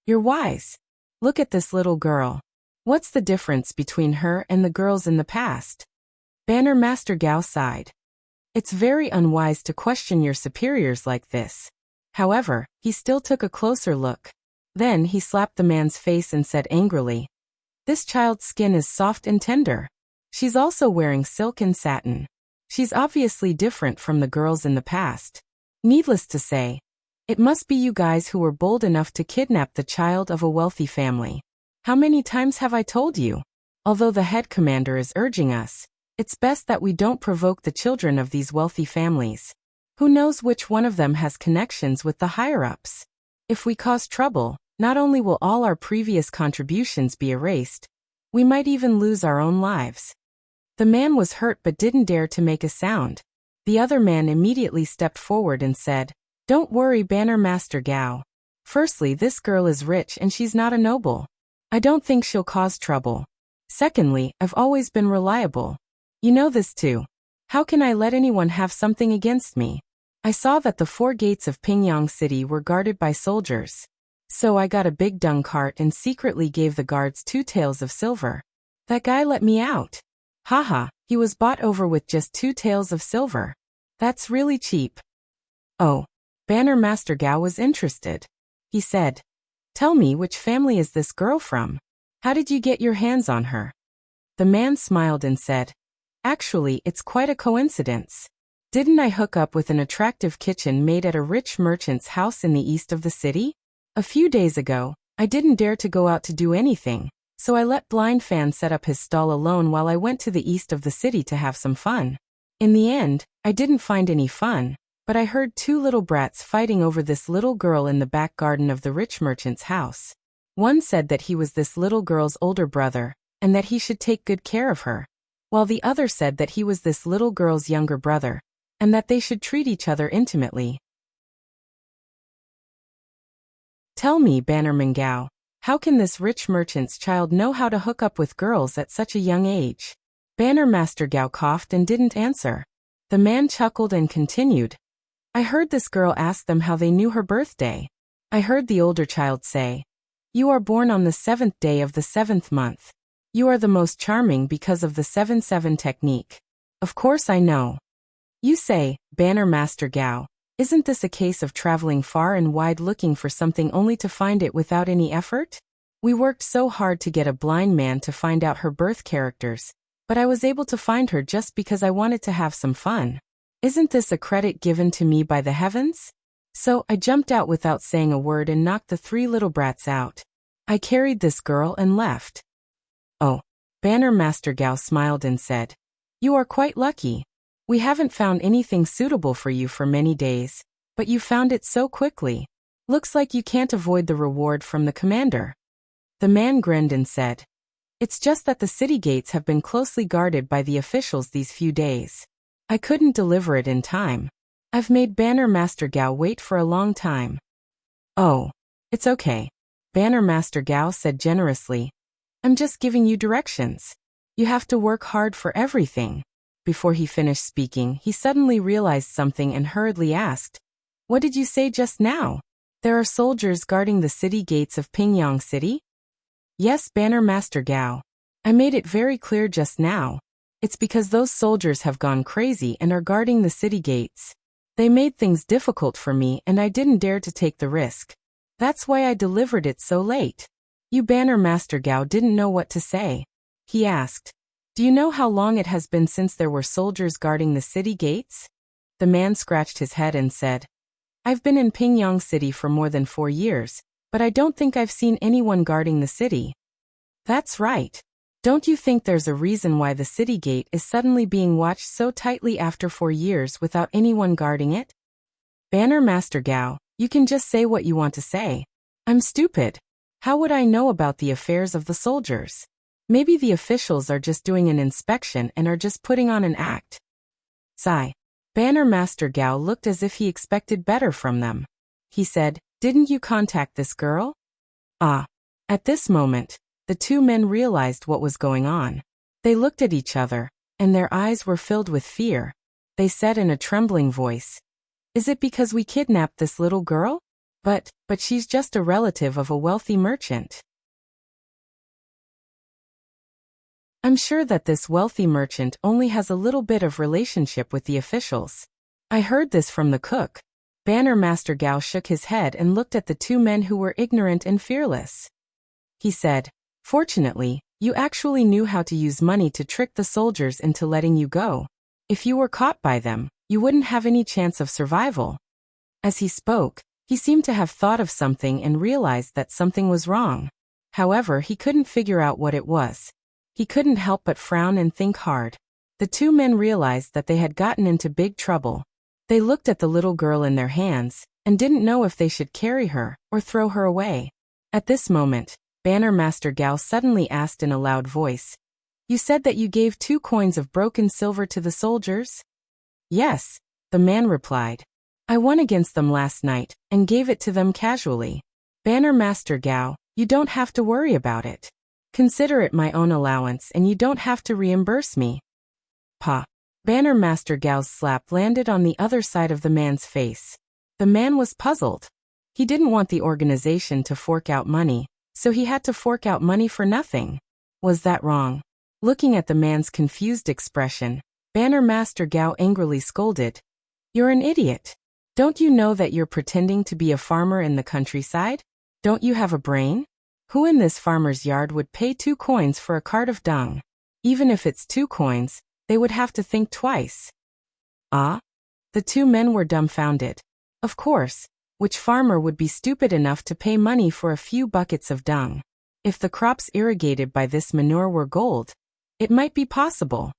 "You're wise. Look at this little girl. What's the difference between her and the girls in the past?" Banner Master Gao sighed. "It's very unwise to question your superiors like this." However, he still took a closer look. Then he slapped the man's face and said angrily, "This child's skin is soft and tender. She's also wearing silk and satin. She's obviously different from the girls in the past. Needless to say, it must be you guys who were bold enough to kidnap the child of a wealthy family. How many times have I told you? Although the head commander is urging us, it's best that we don't provoke the children of these wealthy families. Who knows which one of them has connections with the higher-ups? If we cause trouble, not only will all our previous contributions be erased, we might even lose our own lives." The man was hurt but didn't dare to make a sound. The other man immediately stepped forward and said, "Don't worry, Banner Master Gao. Firstly, this girl is rich and she's not a noble. I don't think she'll cause trouble. Secondly, I've always been reliable. You know this too. How can I let anyone have something against me? I saw that the 4 gates of Pingyang City were guarded by soldiers. So I got a big dung cart and secretly gave the guards 2 taels of silver. That guy let me out. Haha, he was bought over with just 2 taels of silver. That's really cheap. Oh. Banner Master Gao was interested. He said, "Tell me, which family is this girl from? How did you get your hands on her?" The man smiled and said, "Actually, it's quite a coincidence. Didn't I hook up with an attractive kitchen made at a rich merchant's house in the east of the city? A few days ago, I didn't dare to go out to do anything, so I let Blind Fan set up his stall alone while I went to the east of the city to have some fun. In the end, I didn't find any fun, but I heard 2 little brats fighting over this little girl in the back garden of the rich merchant's house. One said that he was this little girl's older brother, and that he should take good care of her, while the other said that he was this little girl's younger brother, and that they should treat each other intimately. Tell me, Bannerman Gao, how can this rich merchant's child know how to hook up with girls at such a young age?" Banner Master Gao coughed and didn't answer. The man chuckled and continued, "I heard this girl ask them how they knew her birthday. I heard the older child say, 'You are born on the 7th day of the 7th month. You are the most charming because of the 7-7 technique.' Of course I know." You say, Banner Master Gao, isn't this a case of traveling far and wide looking for something only to find it without any effort? We worked so hard to get a blind man to find out her birth characters, but I was able to find her just because I wanted to have some fun. Isn't this a credit given to me by the heavens? So I jumped out without saying a word and knocked the 3 little brats out. I carried this girl and left." "Oh." Banner Master Gao smiled and said, "You are quite lucky. We haven't found anything suitable for you for many days, but you found it so quickly. Looks like you can't avoid the reward from the commander." The man grinned and said, "It's just that the city gates have been closely guarded by the officials these few days. I couldn't deliver it in time. I've made Banner Master Gao wait for a long time." "Oh, it's okay," Banner Master Gao said generously. "I'm just giving you directions. You have to work hard for everything." Before he finished speaking, he suddenly realized something and hurriedly asked, "What did you say just now? There are soldiers guarding the city gates of Pingyang City?" "Yes, Banner Master Gao. I made it very clear just now. It's because those soldiers have gone crazy and are guarding the city gates. They made things difficult for me and I didn't dare to take the risk. That's why I delivered it so late." You Banner Master Gao didn't know what to say. He asked, "Do you know how long it has been since there were soldiers guarding the city gates?" The man scratched his head and said, "I've been in Pingyang City for more than 4 years, but I don't think I've seen anyone guarding the city." "That's right. Don't you think there's a reason why the city gate is suddenly being watched so tightly after 4 years without anyone guarding it?" "Banner Master Gao, you can just say what you want to say. I'm stupid. How would I know about the affairs of the soldiers? Maybe the officials are just doing an inspection and are just putting on an act." Sigh. Banner Master Gao looked as if he expected better from them. He said, "Didn't you contact this girl?" Ah. At this moment, the 2 men realized what was going on. They looked at each other, and their eyes were filled with fear. They said in a trembling voice, "Is it because we kidnapped this little girl? But she's just a relative of a wealthy merchant." I'm sure that this wealthy merchant only has a little bit of relationship with the officials. I heard this from the cook. Banner Master Gao shook his head and looked at the 2 men who were ignorant and fearless. He said, "Fortunately, you actually knew how to use money to trick the soldiers into letting you go. If you were caught by them, you wouldn't have any chance of survival." As he spoke, he seemed to have thought of something and realized that something was wrong. However, he couldn't figure out what it was. He couldn't help but frown and think hard. The 2 men realized that they had gotten into big trouble. They looked at the little girl in their hands and didn't know if they should carry her or throw her away. At this moment, Banner Master Gao suddenly asked in a loud voice, "You said that you gave 2 coins of broken silver to the soldiers?" "Yes," the man replied. "I won against them last night and gave it to them casually. Banner Master Gao, you don't have to worry about it. Consider it my own allowance and you don't have to reimburse me." Pa. Banner Master Gao's slap landed on the other side of the man's face. The man was puzzled. He didn't want the organization to fork out money, so he had to fork out money for nothing. Was that wrong? Looking at the man's confused expression, Banner Master Gao angrily scolded. You're an idiot. Don't you know that you're pretending to be a farmer in the countryside? Don't you have a brain? Who in this farmer's yard would pay 2 coins for a cart of dung? Even if it's 2 coins, they would have to think twice. Ah? The 2 men were dumbfounded. Of course, which farmer would be stupid enough to pay money for a few buckets of dung? If the crops irrigated by this manure were gold, it might be possible.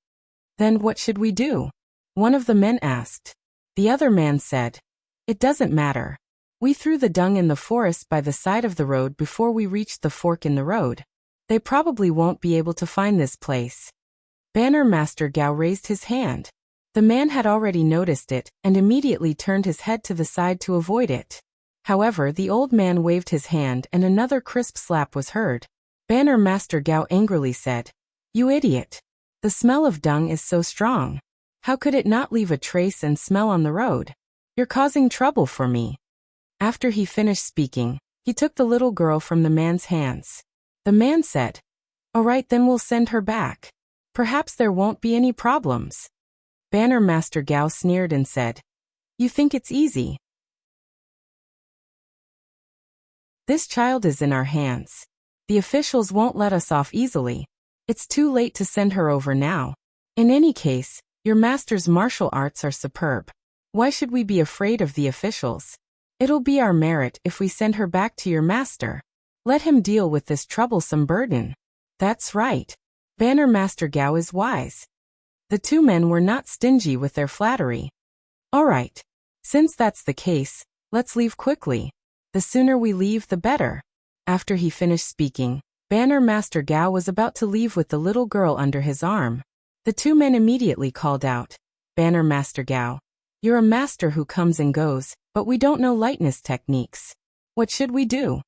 Then what should we do? One of the men asked. The other man said, it doesn't matter. We threw the dung in the forest by the side of the road before we reached the fork in the road. They probably won't be able to find this place. Banner Master Gao raised his hand. The man had already noticed it and immediately turned his head to the side to avoid it. However, the old man waved his hand and another crisp slap was heard. Banner Master Gao angrily said, You idiot! The smell of dung is so strong. How could it not leave a trace and smell on the road? You're causing trouble for me. After he finished speaking, he took the little girl from the man's hands. The man said, All right, then we'll send her back. Perhaps there won't be any problems. Banner Master Gao sneered and said, You think it's easy? This child is in our hands. The officials won't let us off easily. It's too late to send her over now. In any case, your master's martial arts are superb. Why should we be afraid of the officials? It'll be our merit if we send her back to your master. Let him deal with this troublesome burden. That's right. Banner Master Gao is wise. The 2 men were not stingy with their flattery. All right. Since that's the case, let's leave quickly. The sooner we leave, the better. After he finished speaking, Banner Master Gao was about to leave with the little girl under his arm. The 2 men immediately called out, Banner Master Gao, you're a master who comes and goes, but we don't know lightness techniques. What should we do?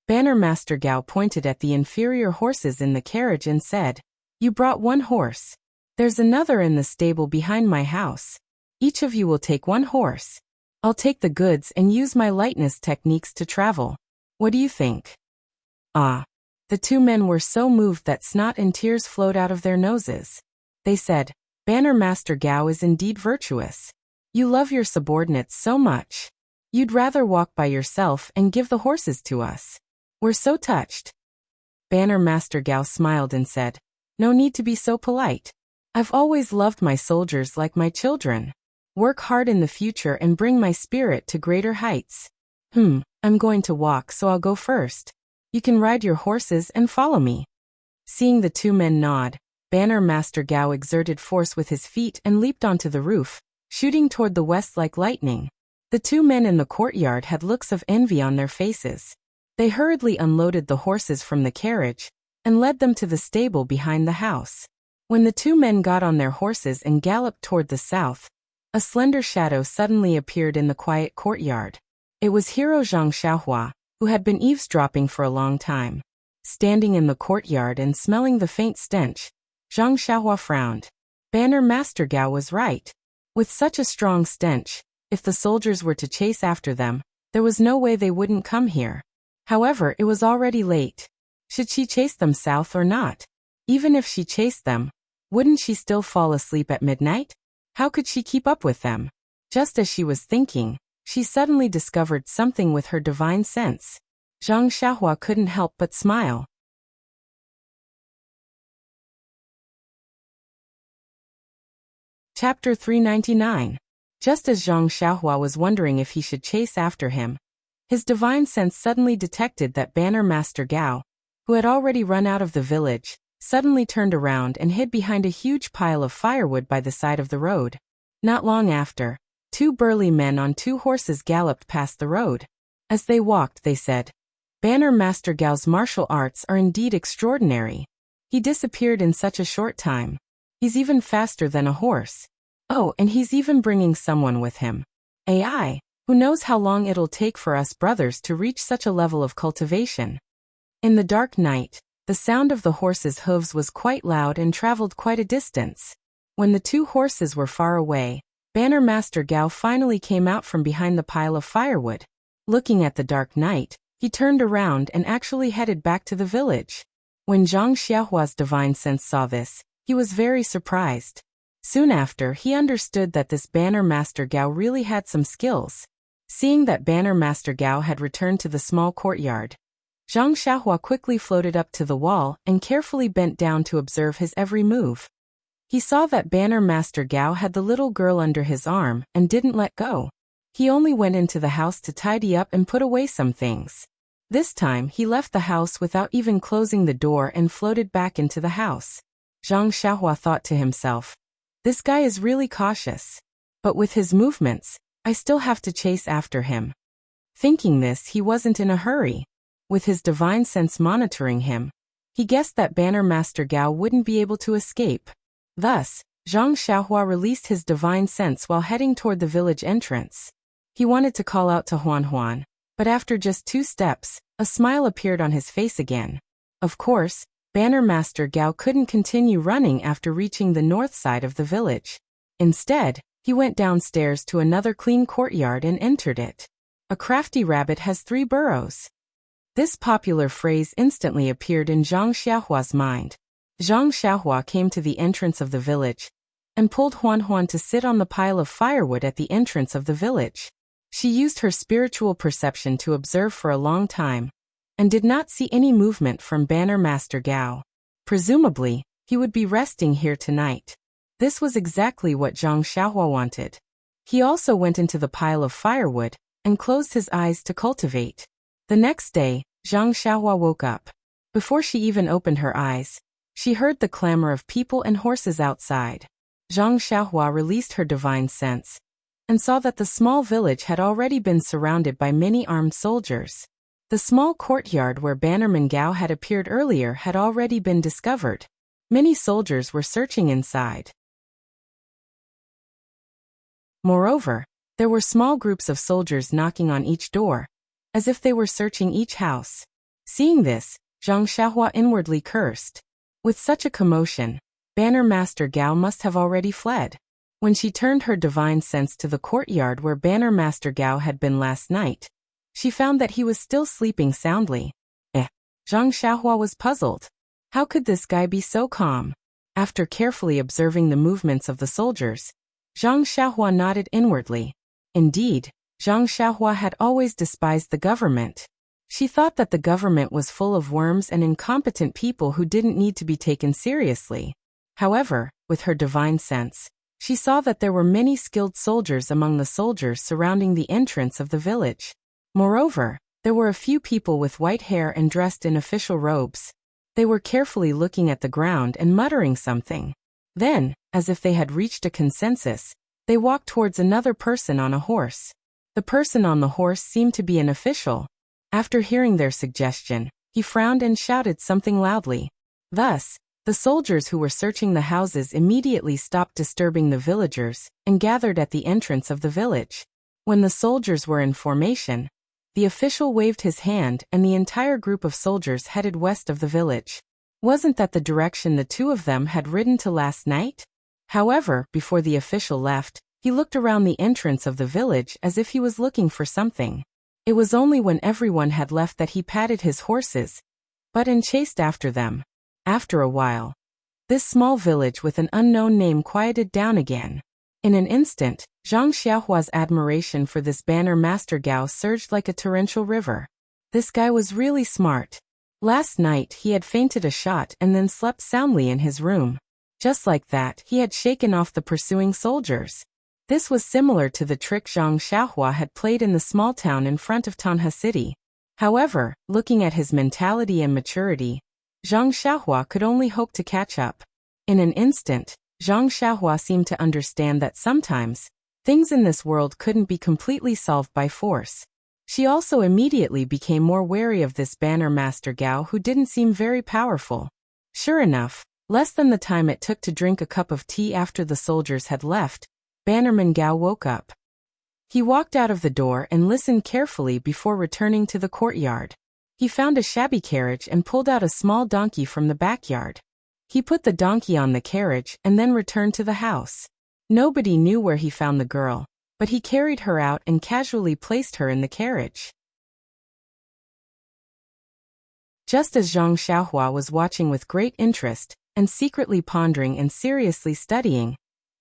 Banner Master Gao pointed at the inferior horses in the carriage and said, You brought 1 horse. There's another in the stable behind my house. Each of you will take 1 horse. I'll take the goods and use my lightness techniques to travel. What do you think? Ah. The 2 men were so moved that snot and tears flowed out of their noses. They said, Banner Master Gao is indeed virtuous. You love your subordinates so much. You'd rather walk by yourself and give the horses to us. We're so touched. Banner Master Gao smiled and said, No need to be so polite. I've always loved my soldiers like my children. Work hard in the future and bring my spirit to greater heights. I'm going to walk, so I'll go first. You can ride your horses and follow me. Seeing the 2 men nod, Banner Master Gao exerted force with his feet and leaped onto the roof, shooting toward the west like lightning. The 2 men in the courtyard had looks of envy on their faces. They hurriedly unloaded the horses from the carriage and led them to the stable behind the house. When the 2 men got on their horses and galloped toward the south, a slender shadow suddenly appeared in the quiet courtyard. It was hero Zhang Xiaohua, who had been eavesdropping for a long time. Standing in the courtyard and smelling the faint stench, Zhang Xiaohua frowned. Banner Master Gao was right. With such a strong stench, if the soldiers were to chase after them, there was no way they wouldn't come here. However, it was already late. Should she chase them south or not? Even if she chased them, wouldn't she still fall asleep at midnight? How could she keep up with them? Just as she was thinking, she suddenly discovered something with her divine sense. Zhang Xiaohua couldn't help but smile. Chapter 399. Just as Zhang Xiaohua was wondering if he should chase after him, his divine sense suddenly detected that Banner Master Gao, who had already run out of the village, suddenly turned around and hid behind a huge pile of firewood by the side of the road. Not long after, 2 burly men on 2 horses galloped past the road. As they walked, they said, Banner Master Gao's martial arts are indeed extraordinary. He disappeared in such a short time. He's even faster than a horse. Oh, and he's even bringing someone with him. AI, who knows how long it'll take for us brothers to reach such a level of cultivation. In the dark night, the sound of the horses' hooves was quite loud and traveled quite a distance. When the two horses were far away, Banner Master Gao finally came out from behind the pile of firewood. Looking at the dark night, he turned around and actually headed back to the village. When Zhang Xiaohua's divine sense saw this, he was very surprised. Soon after, he understood that this Banner Master Gao really had some skills. Seeing that Banner Master Gao had returned to the small courtyard, Zhang Xiaohua quickly floated up to the wall and carefully bent down to observe his every move. He saw that Banner Master Gao had the little girl under his arm and didn't let go. He only went into the house to tidy up and put away some things. This time, he left the house without even closing the door and floated back into the house. Zhang Xiaohua thought to himself, "This guy is really cautious. But with his movements, I still have to chase after him." Thinking this, he wasn't in a hurry. With his divine sense monitoring him, he guessed that Banner Master Gao wouldn't be able to escape. Thus, Zhang Xiaohua released his divine sense while heading toward the village entrance. He wanted to call out to Huan Huan, but after just 2 steps, a smile appeared on his face again. Of course, Banner Master Gao couldn't continue running after reaching the north side of the village. Instead, he went downstairs to another clean courtyard and entered it. A crafty rabbit has 3 burrows. This popular phrase instantly appeared in Zhang Xiaohua's mind. Zhang Xiaohua came to the entrance of the village and pulled Huan Huan to sit on the pile of firewood at the entrance of the village. She used her spiritual perception to observe for a long time and did not see any movement from Banner Master Gao. Presumably, he would be resting here tonight. This was exactly what Zhang Xiaohua wanted. He also went into the pile of firewood and closed his eyes to cultivate. The next day, Zhang Xiaohua woke up. Before she even opened her eyes, she heard the clamor of people and horses outside. Zhang Xiaohua released her divine sense and saw that the small village had already been surrounded by many armed soldiers. The small courtyard where Bannerman Gao had appeared earlier had already been discovered. Many soldiers were searching inside. Moreover, there were small groups of soldiers knocking on each door, as if they were searching each house. Seeing this, Zhang Xiaohua inwardly cursed. With such a commotion, Banner Master Gao must have already fled. When she turned her divine sense to the courtyard where Banner Master Gao had been last night, she found that he was still sleeping soundly. Zhang Xiaohua was puzzled. How could this guy be so calm? After carefully observing the movements of the soldiers, Zhang Xiaohua nodded inwardly. Indeed, Zhang Xiaohua had always despised the government. She thought that the government was full of worms and incompetent people who didn't need to be taken seriously. However, with her divine sense, she saw that there were many skilled soldiers among the soldiers surrounding the entrance of the village. Moreover, there were a few people with white hair and dressed in official robes. They were carefully looking at the ground and muttering something. Then, as if they had reached a consensus, they walked towards another person on a horse. The person on the horse seemed to be an official. After hearing their suggestion, he frowned and shouted something loudly. Thus, the soldiers who were searching the houses immediately stopped disturbing the villagers and gathered at the entrance of the village. When the soldiers were in formation, the official waved his hand and the entire group of soldiers headed west of the village. Wasn't that the direction the two of them had ridden to last night? However, before the official left, he looked around the entrance of the village as if he was looking for something. It was only when everyone had left that he patted his horses, and chased after them. After a while, this small village with an unknown name quieted down again. In an instant, Zhang Xiaohua's admiration for this Banner Master Gao surged like a torrential river. This guy was really smart. Last night he had fainted a shot and then slept soundly in his room. Just like that, he had shaken off the pursuing soldiers. This was similar to the trick Zhang Xiaohua had played in the small town in front of Tanha City. However, looking at his mentality and maturity, Zhang Xiaohua could only hope to catch up. In an instant, Zhang Xiaohua seemed to understand that sometimes, things in this world couldn't be completely solved by force. She also immediately became more wary of this Banner Master Gao who didn't seem very powerful. Sure enough, less than the time it took to drink a cup of tea after the soldiers had left, Bannerman Gao woke up. He walked out of the door and listened carefully before returning to the courtyard. He found a shabby carriage and pulled out a small donkey from the backyard. He put the donkey on the carriage and then returned to the house. Nobody knew where he found the girl, but he carried her out and casually placed her in the carriage. Just as Zhang Xiaohua was watching with great interest, and secretly pondering and seriously studying,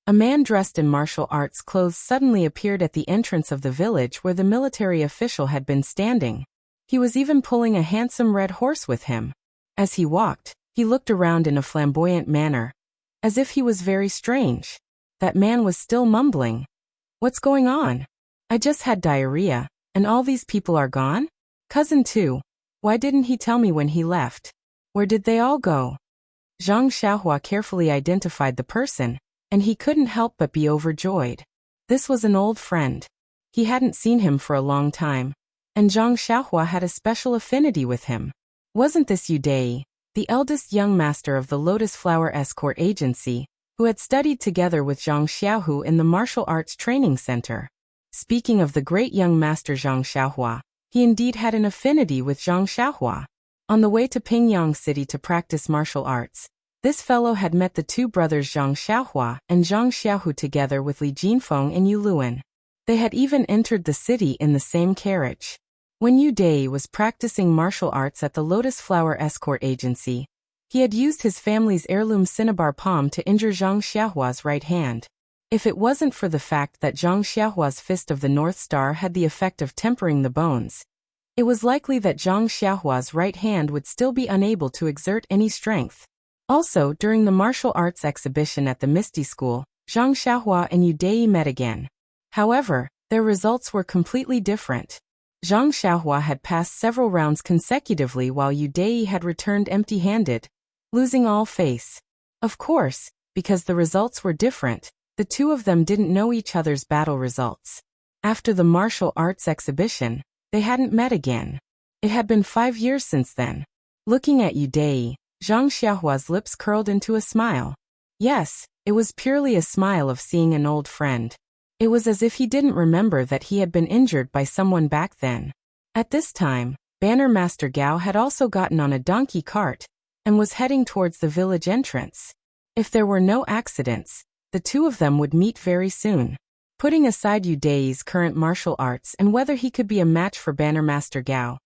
a man dressed in martial arts clothes suddenly appeared at the entrance of the village where the military official had been standing. He was even pulling a handsome red horse with him. As he walked, he looked around in a flamboyant manner, as if he was very strange. That man was still mumbling. "What's going on? I just had diarrhea, and all these people are gone? Cousin too. Why didn't he tell me when he left? Where did they all go?" Zhang Xiaohua carefully identified the person, and he couldn't help but be overjoyed. This was an old friend. He hadn't seen him for a long time, and Zhang Xiaohua had a special affinity with him. Wasn't this Yu Dai, the eldest young master of the Lotus Flower Escort Agency, who had studied together with Zhang Xiaohu in the Martial Arts Training Center? Speaking of the great young master Zhang Xiaohua, he indeed had an affinity with Zhang Xiaohua. On the way to Pingyang City to practice martial arts, this fellow had met the two brothers Zhang Xiaohua and Zhang Xiaohu together with Li Jinfeng and Yu Luan. They had even entered the city in the same carriage. When Yu Dai was practicing martial arts at the Lotus Flower Escort Agency, he had used his family's heirloom cinnabar palm to injure Zhang Xiaohua's right hand. If it wasn't for the fact that Zhang Xiaohua's fist of the North Star had the effect of tempering the bones, it was likely that Zhang Xiaohua's right hand would still be unable to exert any strength. Also, during the martial arts exhibition at the Misty School, Zhang Xiaohua and Yu Dai met again. However, their results were completely different. Zhang Xiaohua had passed several rounds consecutively while Yu Dai had returned empty-handed, losing all face. Of course, because the results were different, the two of them didn't know each other's battle results. After the martial arts exhibition, they hadn't met again. It had been 5 years since then. Looking at Yu Dai, Zhang Xiaohua's lips curled into a smile. Yes, it was purely a smile of seeing an old friend. It was as if he didn't remember that he had been injured by someone back then. At this time, Banner Master Gao had also gotten on a donkey cart and was heading towards the village entrance. If there were no accidents, the two of them would meet very soon. Putting aside Yu Dai's current martial arts and whether he could be a match for Banner Master Gao,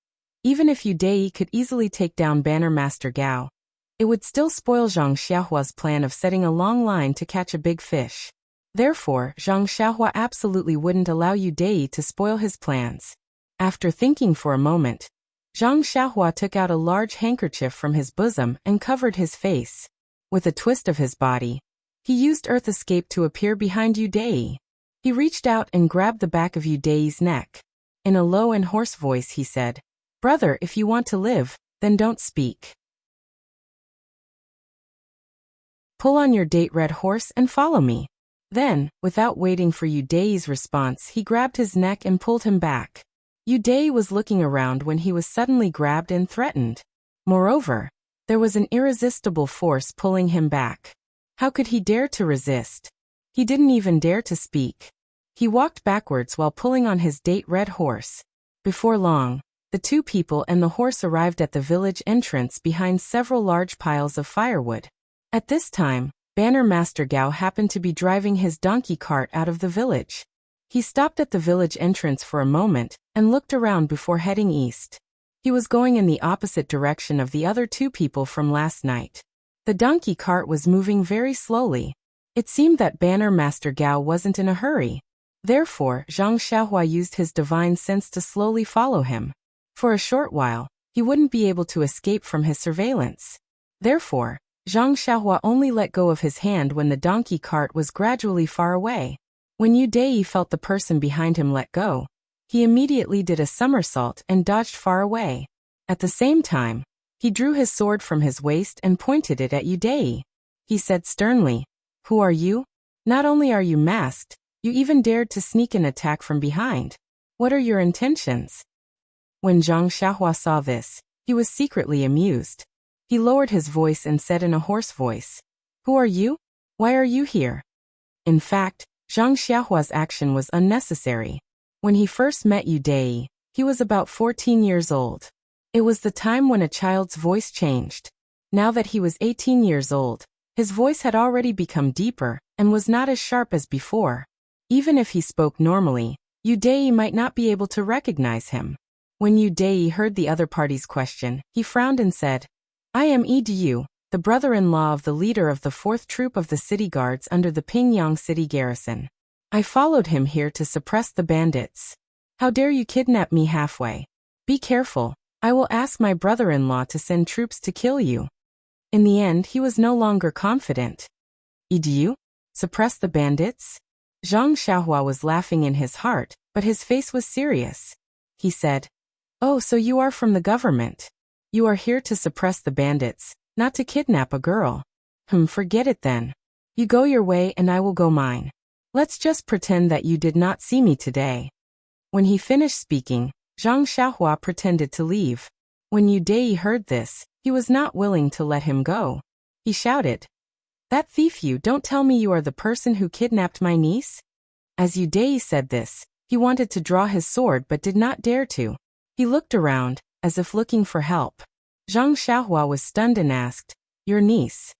even if Yu Dai could easily take down Banner Master Gao, it would still spoil Zhang Xiaohua's plan of setting a long line to catch a big fish. Therefore, Zhang Xiaohua absolutely wouldn't allow Yu Dai to spoil his plans. After thinking for a moment, Zhang Xiaohua took out a large handkerchief from his bosom and covered his face. With a twist of his body, he used Earth Escape to appear behind Yu Dai. He reached out and grabbed the back of Yu Dai's neck. In a low and hoarse voice he said, "Brother, if you want to live, then don't speak. Pull on your date red horse and follow me." Then, without waiting for Yu Dai's response, he grabbed his neck and pulled him back. Yu Dai was looking around when he was suddenly grabbed and threatened. Moreover, there was an irresistible force pulling him back. How could he dare to resist? He didn't even dare to speak. He walked backwards while pulling on his date red horse. Before long, the two people and the horse arrived at the village entrance behind several large piles of firewood. At this time, Banner Master Gao happened to be driving his donkey cart out of the village. He stopped at the village entrance for a moment and looked around before heading east. He was going in the opposite direction of the other two people from last night. The donkey cart was moving very slowly. It seemed that Banner Master Gao wasn't in a hurry. Therefore, Zhang Xiaohua used his divine sense to slowly follow him. For a short while, he wouldn't be able to escape from his surveillance. Therefore, Zhang Xiaohua only let go of his hand when the donkey cart was gradually far away. When Yu Dai felt the person behind him let go, he immediately did a somersault and dodged far away. At the same time, he drew his sword from his waist and pointed it at Yu Dai. He said sternly, "Who are you? Not only are you masked, you even dared to sneak an attack from behind. What are your intentions?" When Zhang Xiaohua saw this, he was secretly amused. He lowered his voice and said in a hoarse voice, "Who are you? Why are you here?" In fact, Zhang Xiaohua's action was unnecessary. When he first met Yu Dai, he was about 14 years old. It was the time when a child's voice changed. Now that he was 18 years old, his voice had already become deeper and was not as sharp as before. Even if he spoke normally, Yu Dai might not be able to recognize him. When Yu Dai heard the other party's question, he frowned and said, I am Edu, the brother-in-law of the leader of the 4th Troop of the City Guards under the Pingyang City Garrison. I followed him here to suppress the bandits. How dare you kidnap me halfway? Be careful, I will ask my brother-in-law to send troops to kill you. In the end, he was no longer confident. Edu? Suppress the bandits? Zhang Xiaohua was laughing in his heart, but his face was serious. He said, Oh, so you are from the government. You are here to suppress the bandits, not to kidnap a girl. Forget it then. You go your way and I will go mine. Let's just pretend that you did not see me today. When he finished speaking, Zhang Xiaohua pretended to leave. When Yu Dai heard this, he was not willing to let him go. He shouted, That thief, you don't tell me you are the person who kidnapped my niece? As Yu Dai said this, he wanted to draw his sword but did not dare to. He looked around, as if looking for help. Zhang Xiaohua was stunned and asked, Your niece?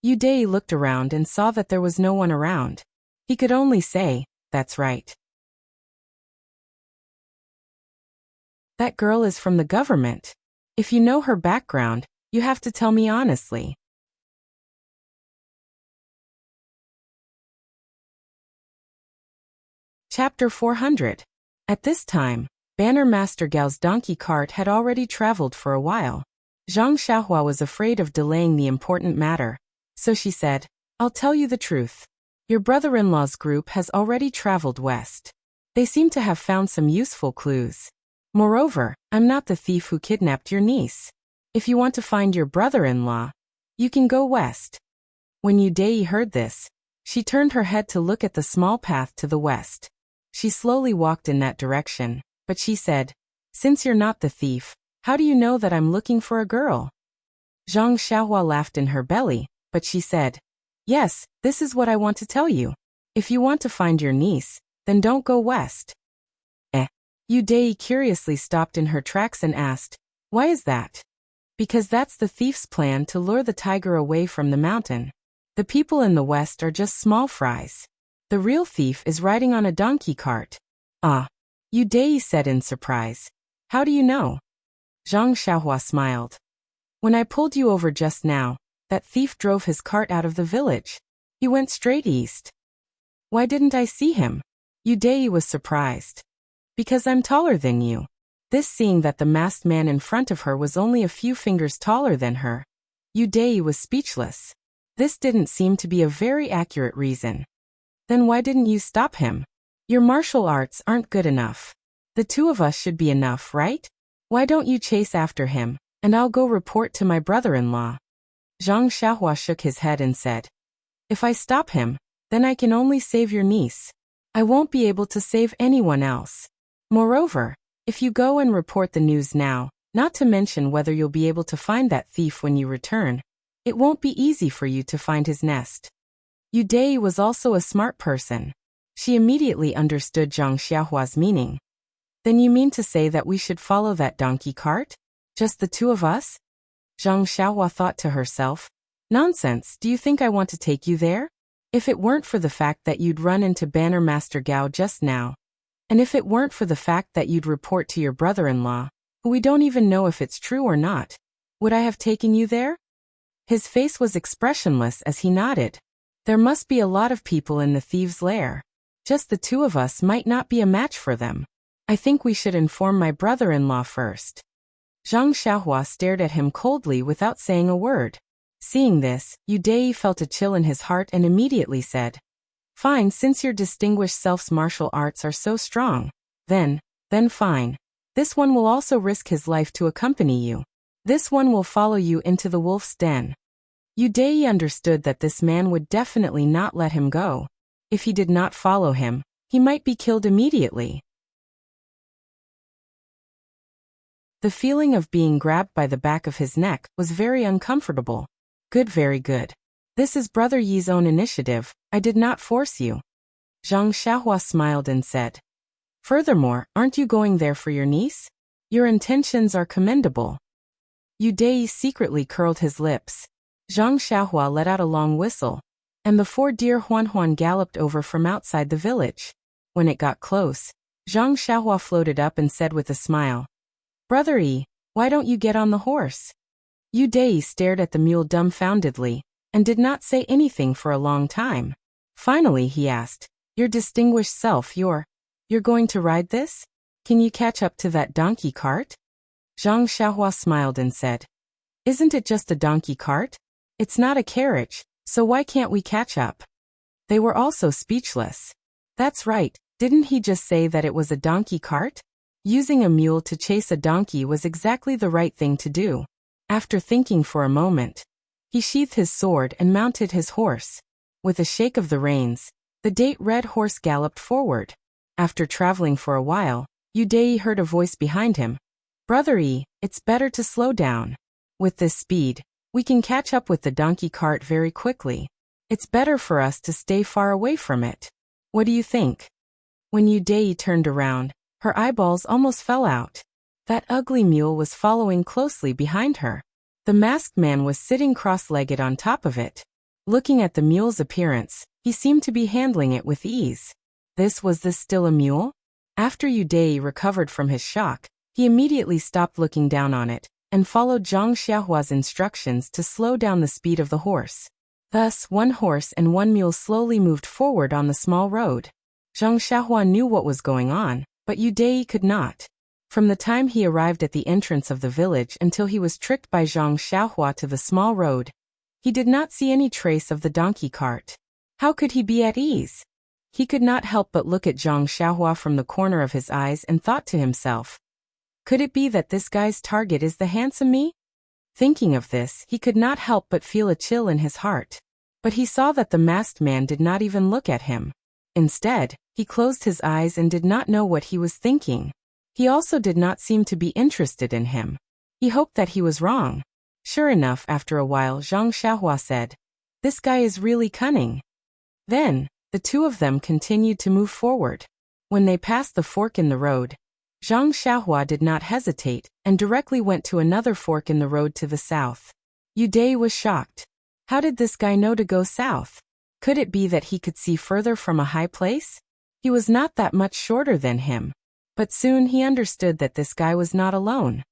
Yu Dai looked around and saw that there was no one around. He could only say, That's right. That girl is from the government. If you know her background, you have to tell me honestly. Chapter 400. At this time, Banner Master Gao's donkey cart had already traveled for a while. Zhang Xiaohua was afraid of delaying the important matter, so she said, I'll tell you the truth. Your brother-in-law's group has already traveled west. They seem to have found some useful clues. Moreover, I'm not the thief who kidnapped your niece. If you want to find your brother-in-law, you can go west. When Yu Dai heard this, she turned her head to look at the small path to the west. She slowly walked in that direction, but she said, Since you're not the thief, how do you know that I'm looking for a girl? Zhang Xiaohua laughed in her belly, but she said, Yes, this is what I want to tell you. If you want to find your niece, then don't go west. Yu Dai curiously stopped in her tracks and asked, Why is that? Because that's the thief's plan to lure the tiger away from the mountain. The people in the west are just small fries. The real thief is riding on a donkey cart. Ah, Yu Dai said in surprise. How do you know? Zhang Xiaohua smiled. When I pulled you over just now, that thief drove his cart out of the village. He went straight east. Why didn't I see him? Yu Dai was surprised. Because I'm taller than you. This seeing that the masked man in front of her was only a few fingers taller than her. Yu Dai was speechless. This didn't seem to be a very accurate reason. Then why didn't you stop him? Your martial arts aren't good enough. The two of us should be enough, right? Why don't you chase after him, and I'll go report to my brother-in-law. Zhang Xiaohua shook his head and said, If I stop him, then I can only save your niece. I won't be able to save anyone else. Moreover, if you go and report the news now, not to mention whether you'll be able to find that thief when you return, it won't be easy for you to find his nest. Yu Dai was also a smart person. She immediately understood Zhang Xiaohua's meaning. Then you mean to say that we should follow that donkey cart? Just the two of us? Zhang Xiaohua thought to herself, Nonsense, do you think I want to take you there? If it weren't for the fact that you'd run into Banner Master Gao just now, and if it weren't for the fact that you'd report to your brother-in-law, who we don't even know if it's true or not, would I have taken you there? His face was expressionless as he nodded. There must be a lot of people in the thieves' lair. Just the two of us might not be a match for them. I think we should inform my brother-in-law first. Zhang Xiaohua stared at him coldly without saying a word. Seeing this, Yu Dai felt a chill in his heart and immediately said, Fine, since your distinguished self's martial arts are so strong, then fine. This one will also risk his life to accompany you. This one will follow you into the wolf's den. Yu Dai understood that this man would definitely not let him go. If he did not follow him, he might be killed immediately. The feeling of being grabbed by the back of his neck was very uncomfortable. Good, very good. This is Brother Yi's own initiative, I did not force you. Zhang Xiaohua smiled and said, Furthermore, aren't you going there for your niece? Your intentions are commendable. Yu Dai secretly curled his lips. Zhang Xiaohua let out a long whistle, and the 4 deer Huan galloped over from outside the village. When it got close, Zhang Xiaohua floated up and said with a smile, "Brother Yi, why don't you get on the horse?" Yu Dai stared at the mule dumbfoundedly, and did not say anything for a long time. Finally he asked, "Your distinguished self, you're going to ride this? Can you catch up to that donkey cart?" Zhang Xiaohua smiled and said, "Isn't it just a donkey cart? It's not a carriage, so why can't we catch up?" They were also speechless. That's right, didn't he just say that it was a donkey cart? Using a mule to chase a donkey was exactly the right thing to do. After thinking for a moment, he sheathed his sword and mounted his horse. With a shake of the reins, the date red horse galloped forward. After traveling for a while, Yu Dai heard a voice behind him. "Brother Yi, it's better to slow down. With this speed, we can catch up with the donkey cart very quickly. It's better for us to stay far away from it. What do you think?" When Yu Dai turned around, her eyeballs almost fell out. That ugly mule was following closely behind her. The masked man was sitting cross-legged on top of it. Looking at the mule's appearance, he seemed to be handling it with ease. Was this still a mule? After Yu Dai recovered from his shock, he immediately stopped looking down on it, and followed Zhang Xiaohua's instructions to slow down the speed of the horse. Thus, 1 horse and 1 mule slowly moved forward on the small road. Zhang Xiaohua knew what was going on, but Yu Dai could not. From the time he arrived at the entrance of the village until he was tricked by Zhang Xiaohua to the small road, he did not see any trace of the donkey cart. How could he be at ease? He could not help but look at Zhang Xiaohua from the corner of his eyes and thought to himself, "Could it be that this guy's target is the handsome me?" Thinking of this, he could not help but feel a chill in his heart. But he saw that the masked man did not even look at him. Instead, he closed his eyes and did not know what he was thinking. He also did not seem to be interested in him. He hoped that he was wrong. Sure enough, after a while, Zhang Xiaohua said, "This guy is really cunning." Then, the two of them continued to move forward. When they passed the fork in the road, Zhang Xiaohua did not hesitate and directly went to another fork in the road to the south. Yu Dai was shocked. How did this guy know to go south? Could it be that he could see further from a high place? He was not that much shorter than him. But soon he understood that this guy was not alone.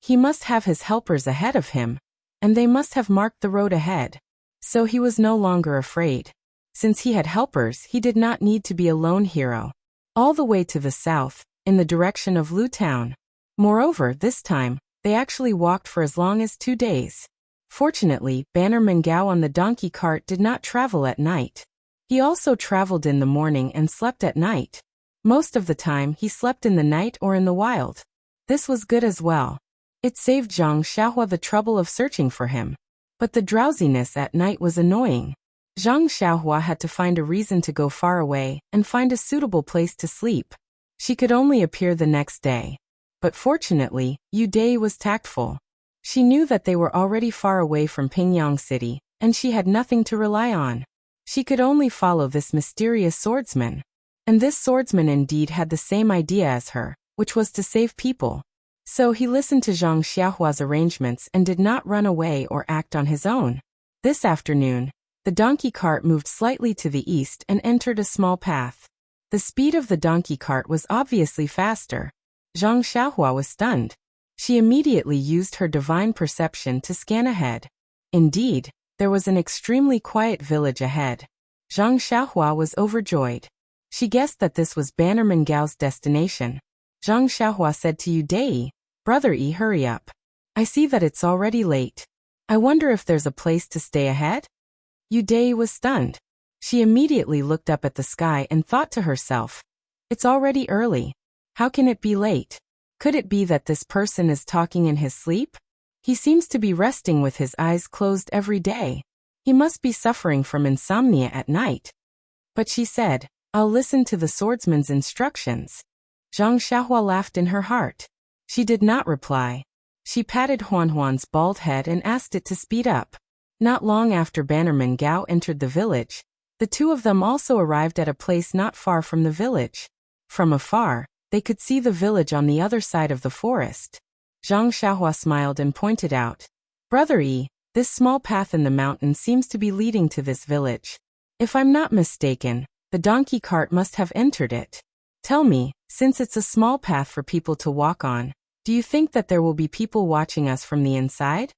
He must have his helpers ahead of him, and they must have marked the road ahead. So he was no longer afraid. Since he had helpers, he did not need to be a lone hero. All the way to the south, in the direction of Lu Town. Moreover, this time, they actually walked for as long as 2 days. Fortunately, Bannerman Gao on the donkey cart did not travel at night. He also traveled in the morning and slept at night. Most of the time, he slept in the night or in the wild. This was good as well. It saved Zhang Xiaohua the trouble of searching for him. But the drowsiness at night was annoying. Zhang Xiaohua had to find a reason to go far away and find a suitable place to sleep. She could only appear the next day. But fortunately, Yu Dai was tactful. She knew that they were already far away from Pingyang City, and she had nothing to rely on. She could only follow this mysterious swordsman. And this swordsman indeed had the same idea as her, which was to save people. So he listened to Zhang Xiaohua's arrangements and did not run away or act on his own. This afternoon, the donkey cart moved slightly to the east and entered a small path. The speed of the donkey cart was obviously faster. Zhang Xiaohua was stunned. She immediately used her divine perception to scan ahead. Indeed, there was an extremely quiet village ahead. Zhang Xiaohua was overjoyed. She guessed that this was Bannerman Gao's destination. Zhang Xiaohua said to Yu Dai, "Brother Yi, hurry up. I see that it's already late. I wonder if there's a place to stay ahead?" Yu Dai was stunned. She immediately looked up at the sky and thought to herself, "It's already early. How can it be late? Could it be that this person is talking in his sleep? He seems to be resting with his eyes closed every day. He must be suffering from insomnia at night." But she said, "I'll listen to the swordsman's instructions." Zhang Xiaohua laughed in her heart. She did not reply. She patted Huan's bald head and asked it to speed up. Not long after Bannerman Gao entered the village, the two of them also arrived at a place not far from the village. From afar, They could see the village on the other side of the forest. Zhang Xiaohua smiled and pointed out, "Brother Yi, this small path in the mountain seems to be leading to this village. If I'm not mistaken, the donkey cart must have entered it. Tell me, since it's a small path for people to walk on, do you think that there will be people watching us from the inside?"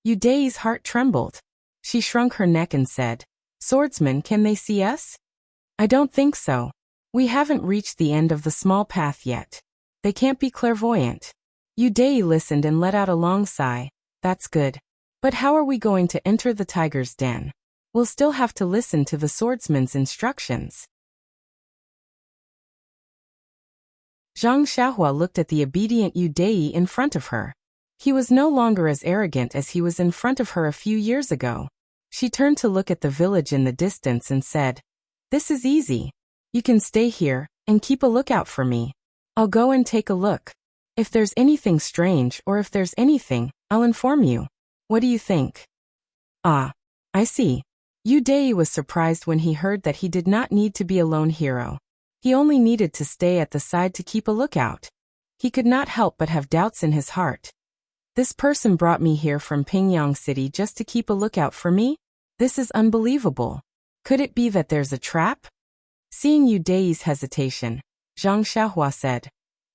Yu Dei's heart trembled. She shrunk her neck and said, "Swordsman, can they see us?" "I don't think so. We haven't reached the end of the small path yet. They can't be clairvoyant." Yu Dei listened and let out a long sigh. "That's good. But how are we going to enter the tiger's den? We'll still have to listen to the swordsman's instructions." Zhang Xiaohua looked at the obedient Yu Dei in front of her. He was no longer as arrogant as he was in front of her a few years ago. She turned to look at the village in the distance and said, "This is easy. You can stay here and keep a lookout for me. I'll go and take a look. If there's anything strange or if there's anything, I'll inform you. What do you think?" "Ah, I see." Yu Dei was surprised when he heard that he did not need to be a lone hero. He only needed to stay at the side to keep a lookout. He could not help but have doubts in his heart. This person brought me here from Pingyang City just to keep a lookout for me? This is unbelievable. Could it be that there's a trap? Seeing Yu Dei's hesitation, Zhang Xiaohua said,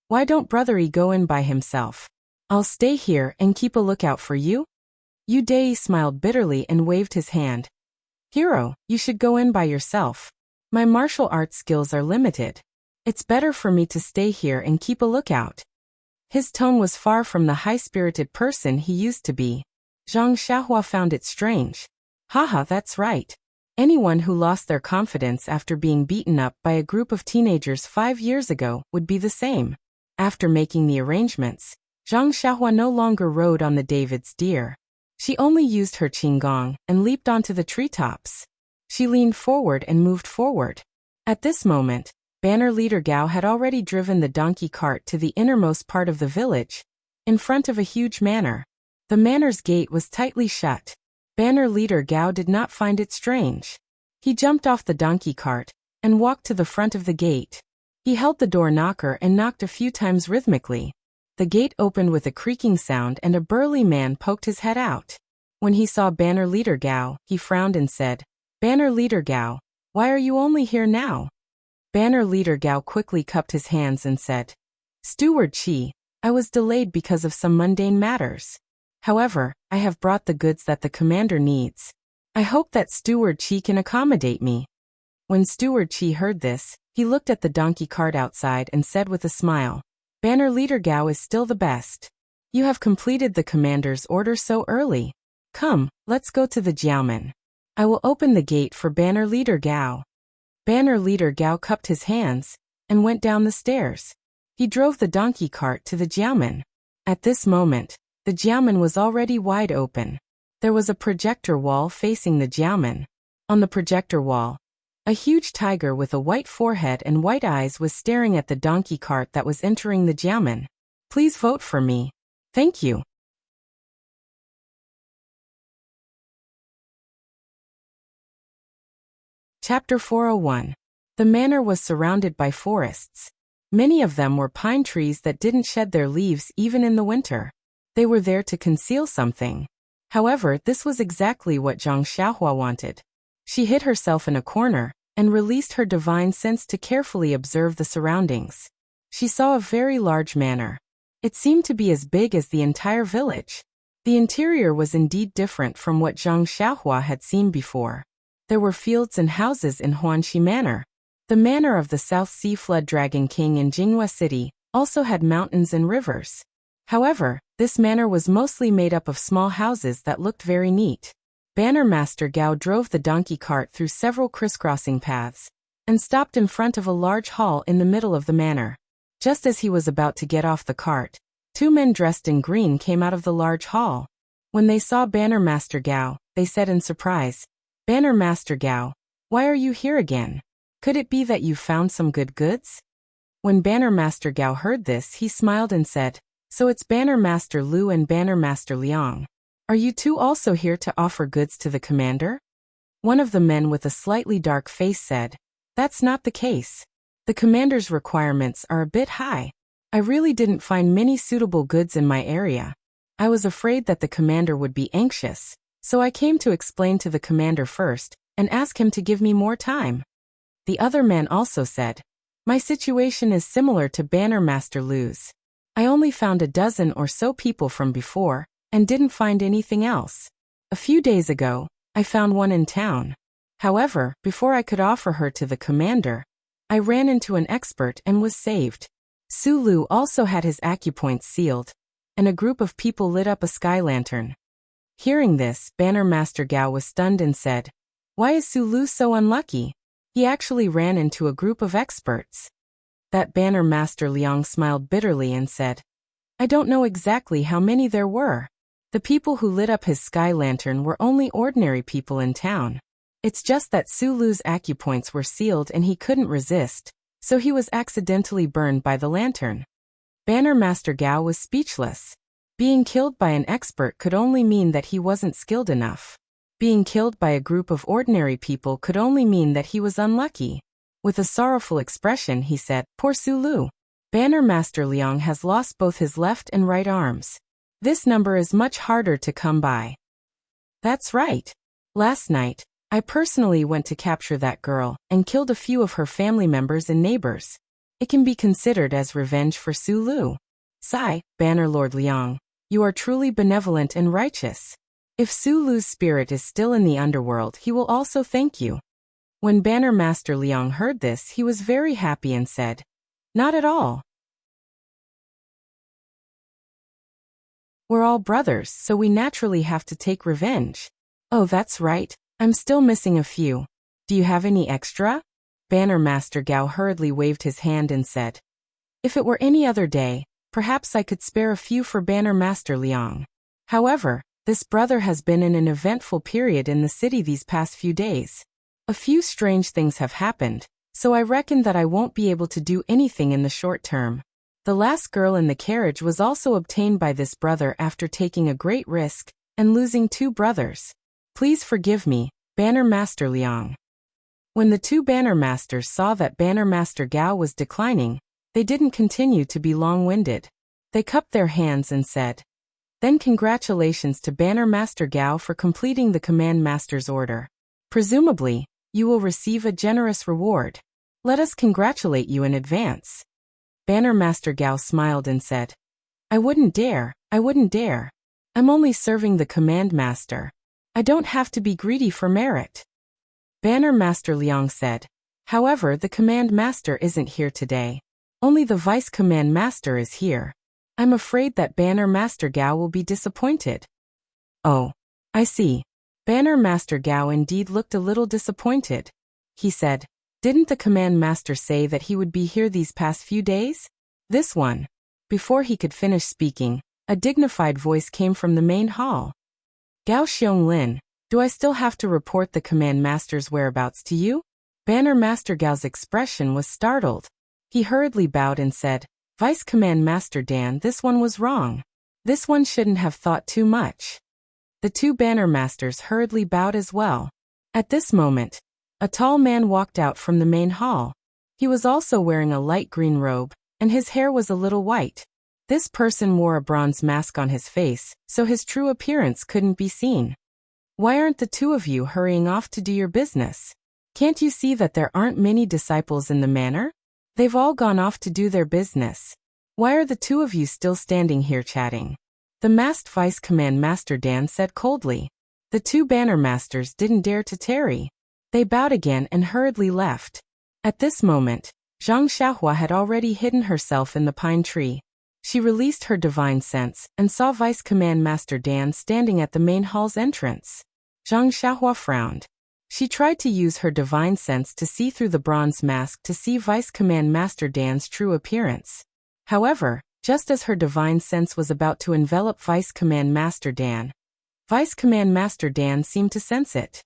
"Why don't Brother Yi go in by himself? I'll stay here and keep a lookout for you?" Yu Dei smiled bitterly and waved his hand. "Hero, you should go in by yourself. My martial arts skills are limited. It's better for me to stay here and keep a lookout." His tone was far from the high-spirited person he used to be. Zhang Xiaohua found it strange. Haha, that's right. Anyone who lost their confidence after being beaten up by a group of teenagers 5 years ago would be the same. After making the arrangements, Zhang Xiaohua no longer rode on the David's deer. She only used her qinggong and leaped onto the treetops. She leaned forward and moved forward. At this moment, Banner Leader Gao had already driven the donkey cart to the innermost part of the village, in front of a huge manor. The manor's gate was tightly shut. Banner Leader Gao did not find it strange. He jumped off the donkey cart and walked to the front of the gate. He held the door knocker and knocked a few times rhythmically. The gate opened with a creaking sound and a burly man poked his head out. When he saw Banner Leader Gao, he frowned and said, "Banner Leader Gao, why are you only here now?" Banner Leader Gao quickly cupped his hands and said, "Steward Qi, I was delayed because of some mundane matters. However, I have brought the goods that the commander needs. I hope that Steward Qi can accommodate me." When Steward Qi heard this, he looked at the donkey cart outside and said with a smile, "Banner Leader Gao is still the best. You have completed the commander's order so early. Come, let's go to the Jiaomen. I will open the gate for Banner Leader Gao." Banner Leader Gao cupped his hands and went down the stairs. He drove the donkey cart to the Jiaomen. At this moment, the Jiaomen was already wide open. There was a projector wall facing the Jiaomen. On the projector wall, a huge tiger with a white forehead and white eyes was staring at the donkey cart that was entering the Jiaomen. "Please vote for me. Thank you." Chapter 401. The manor was surrounded by forests. Many of them were pine trees that didn't shed their leaves even in the winter. They were there to conceal something. However, this was exactly what Zhang Xiaohua wanted. She hid herself in a corner and released her divine sense to carefully observe the surroundings. She saw a very large manor. It seemed to be as big as the entire village. The interior was indeed different from what Zhang Xiaohua had seen before. There were fields and houses in Huanxi Manor. The manor of the South Sea Flood Dragon King in Jinghua City also had mountains and rivers. However, this manor was mostly made up of small houses that looked very neat. Banner Master Gao drove the donkey cart through several crisscrossing paths and stopped in front of a large hall in the middle of the manor. Just as he was about to get off the cart, 2 men dressed in green came out of the large hall. When they saw Banner Master Gao, they said in surprise, "Banner Master Gao, why are you here again? Could it be that you found some good goods?" When Banner Master Gao heard this, he smiled and said, "So it's Banner Master Lu and Banner Master Liang. Are you two also here to offer goods to the commander?" One of the men with a slightly dark face said, "That's not the case. The commander's requirements are a bit high. I really didn't find many suitable goods in my area. I was afraid that the commander would be anxious, so I came to explain to the commander first and ask him to give me more time." The other man also said, "My situation is similar to Banner Master Lu's. I only found a dozen or so people from before and didn't find anything else. A few days ago, I found one in town. However, before I could offer her to the commander, I ran into an expert and was saved." Su Lu also had his acupoints sealed, and a group of people lit up a sky lantern. Hearing this, Banner Master Gao was stunned and said, "Why is Su Lu so unlucky? He actually ran into a group of experts." That Banner Master Liang smiled bitterly and said, "I don't know exactly how many there were. The people who lit up his sky lantern were only ordinary people in town. It's just that Su Lu's acupoints were sealed and he couldn't resist, so he was accidentally burned by the lantern." Banner Master Gao was speechless. Being killed by an expert could only mean that he wasn't skilled enough. Being killed by a group of ordinary people could only mean that he was unlucky. With a sorrowful expression, he said, "Poor Su Lu. Banner Master Liang has lost both his left and right arms. This number is much harder to come by." "That's right. Last night, I personally went to capture that girl and killed a few of her family members and neighbors. It can be considered as revenge for Su Lu." "Sigh, Banner Lord Liang, you are truly benevolent and righteous. If Su Lu's spirit is still in the underworld, he will also thank you." When Banner Master Liang heard this, he was very happy and said, "Not at all. We're all brothers, so we naturally have to take revenge. Oh, that's right, I'm still missing a few. Do you have any extra?" Banner Master Gao hurriedly waved his hand and said, "If it were any other day, perhaps I could spare a few for Banner Master Liang. However, this brother has been in an eventful period in the city these past few days. A few strange things have happened, so I reckon that I won't be able to do anything in the short term. The last girl in the carriage was also obtained by this brother after taking a great risk and losing 2 brothers. Please forgive me, Banner Master Liang." When the 2 Banner Masters saw that Banner Master Gao was declining, they didn't continue to be long-winded. They cupped their hands and said, "Then congratulations to Banner Master Gao for completing the Command Master's order. Presumably, you will receive a generous reward. Let us congratulate you in advance." Banner Master Gao smiled and said, I wouldn't dare. I'm only serving the Command Master. I don't have to be greedy for merit." Banner Master Liang said, "However, the Command Master isn't here today. Only the Vice Command Master is here. I'm afraid that Banner Master Gao will be disappointed." "Oh, I see." Banner Master Gao indeed looked a little disappointed. He said, "Didn't the Command Master say that he would be here these past few days?" "This one." Before he could finish speaking, a dignified voice came from the main hall. "Gao Xiong-lin, do I still have to report the Command Master's whereabouts to you?" Banner Master Gao's expression was startled. He hurriedly bowed and said, "Vice Command Master Dan, this one was wrong. This one shouldn't have thought too much." The 2 Banner Masters hurriedly bowed as well. At this moment, a tall man walked out from the main hall. He was also wearing a light green robe, and his hair was a little white. This person wore a bronze mask on his face, so his true appearance couldn't be seen. "Why aren't the 2 of you hurrying off to do your business? Can't you see that there aren't many disciples in the manor? They've all gone off to do their business. Why are the 2 of you still standing here chatting?" The masked Vice Command Master Dan said coldly. The 2 Banner Masters didn't dare to tarry. They bowed again and hurriedly left. At this moment, Zhang Xiaohua had already hidden herself in the pine tree. She released her divine sense and saw Vice Command Master Dan standing at the main hall's entrance. Zhang Xiaohua frowned. She tried to use her divine sense to see through the bronze mask to see Vice Command Master Dan's true appearance. However, just as her divine sense was about to envelop Vice Command Master Dan, Vice Command Master Dan seemed to sense it.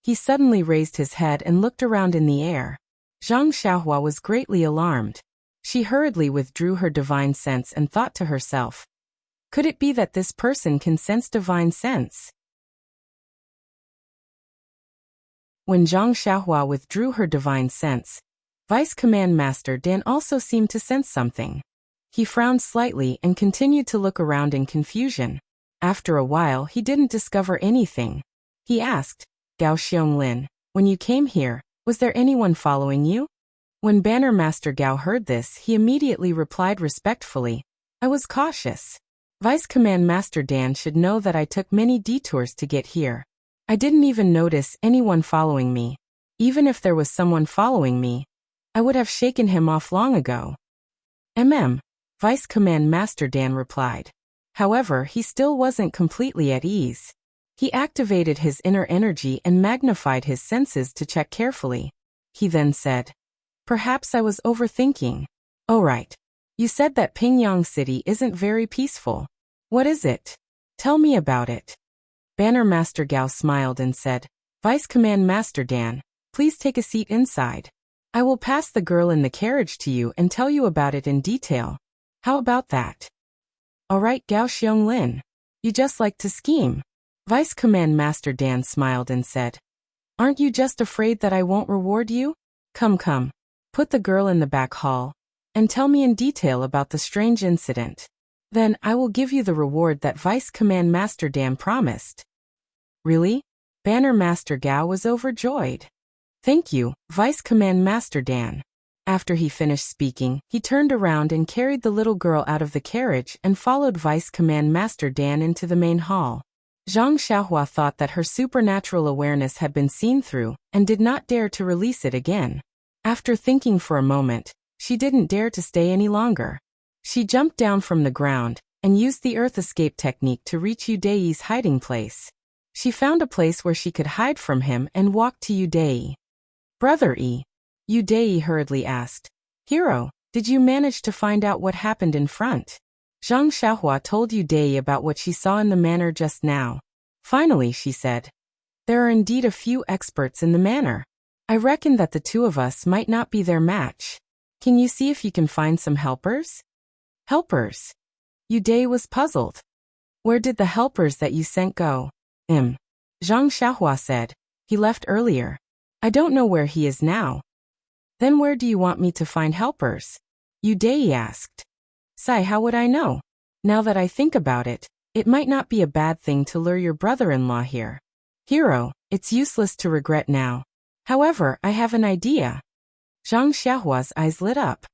He suddenly raised his head and looked around in the air. Zhang Xiaohua was greatly alarmed. She hurriedly withdrew her divine sense and thought to herself, could it be that this person can sense divine sense? When Zhang Xiaohua withdrew her divine sense, Vice Command Master Dan also seemed to sense something. He frowned slightly and continued to look around in confusion. After a while, he didn't discover anything. He asked, Gao Xianglin, when you came here, was there anyone following you? When Banner Master Gao heard this, he immediately replied respectfully, I was cautious. Vice Command Master Dan should know that I took many detours to get here. I didn't even notice anyone following me. Even if there was someone following me, I would have shaken him off long ago. Vice Command Master Dan replied. However, he still wasn't completely at ease. He activated his inner energy and magnified his senses to check carefully. He then said, Perhaps I was overthinking. Oh right. You said that Pingyang City isn't very peaceful. What is it? Tell me about it. Banner Master Gao smiled and said, Vice Command Master Dan, please take a seat inside. I will pass the girl in the carriage to you and tell you about it in detail. How about that? All right, Gao Xianglin. You just like to scheme. Vice Command Master Dan smiled and said, Aren't you just afraid that I won't reward you? Come. Put the girl in the back hall and tell me in detail about the strange incident. Then I will give you the reward that Vice Command Master Dan promised. Really? Banner Master Gao was overjoyed. Thank you, Vice Command Master Dan. After he finished speaking, he turned around and carried the little girl out of the carriage and followed Vice Command Master Dan into the main hall. Zhang Xiaohua thought that her supernatural awareness had been seen through and did not dare to release it again. After thinking for a moment, she didn't dare to stay any longer. She jumped down from the ground and used the earth escape technique to reach Yu Dei's hiding place. She found a place where she could hide from him and walked to Yu Dei. Brother E. Yu Dei hurriedly asked, Hero, did you manage to find out what happened in front? Zhang Xiaohua told Yu Dei about what she saw in the manor just now. Finally, she said, There are indeed a few experts in the manor. I reckon that the two of us might not be their match. Can you see if you can find some helpers? Helpers? Yu Dei was puzzled. Where did the helpers that you sent go? Zhang Xiaohua said, He left earlier. I don't know where he is now. Then where do you want me to find helpers? Yu Dei asked. Sai, how would I know? Now that I think about it, it might not be a bad thing to lure your brother-in-law here. Hero, it's useless to regret now. However, I have an idea. Zhang Xiaohua's eyes lit up.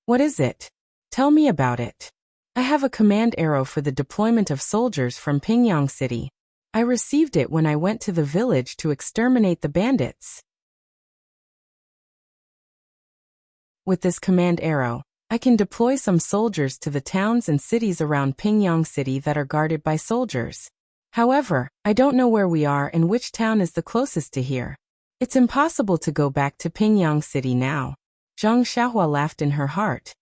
What is it? Tell me about it. I have a command arrow for the deployment of soldiers from Pingyang City. I received it when I went to the village to exterminate the bandits. With this command arrow, I can deploy some soldiers to the towns and cities around Pingyang City that are guarded by soldiers. However, I don't know where we are and which town is the closest to here. It's impossible to go back to Pingyang City now. Zhang Xiaohua laughed in her heart.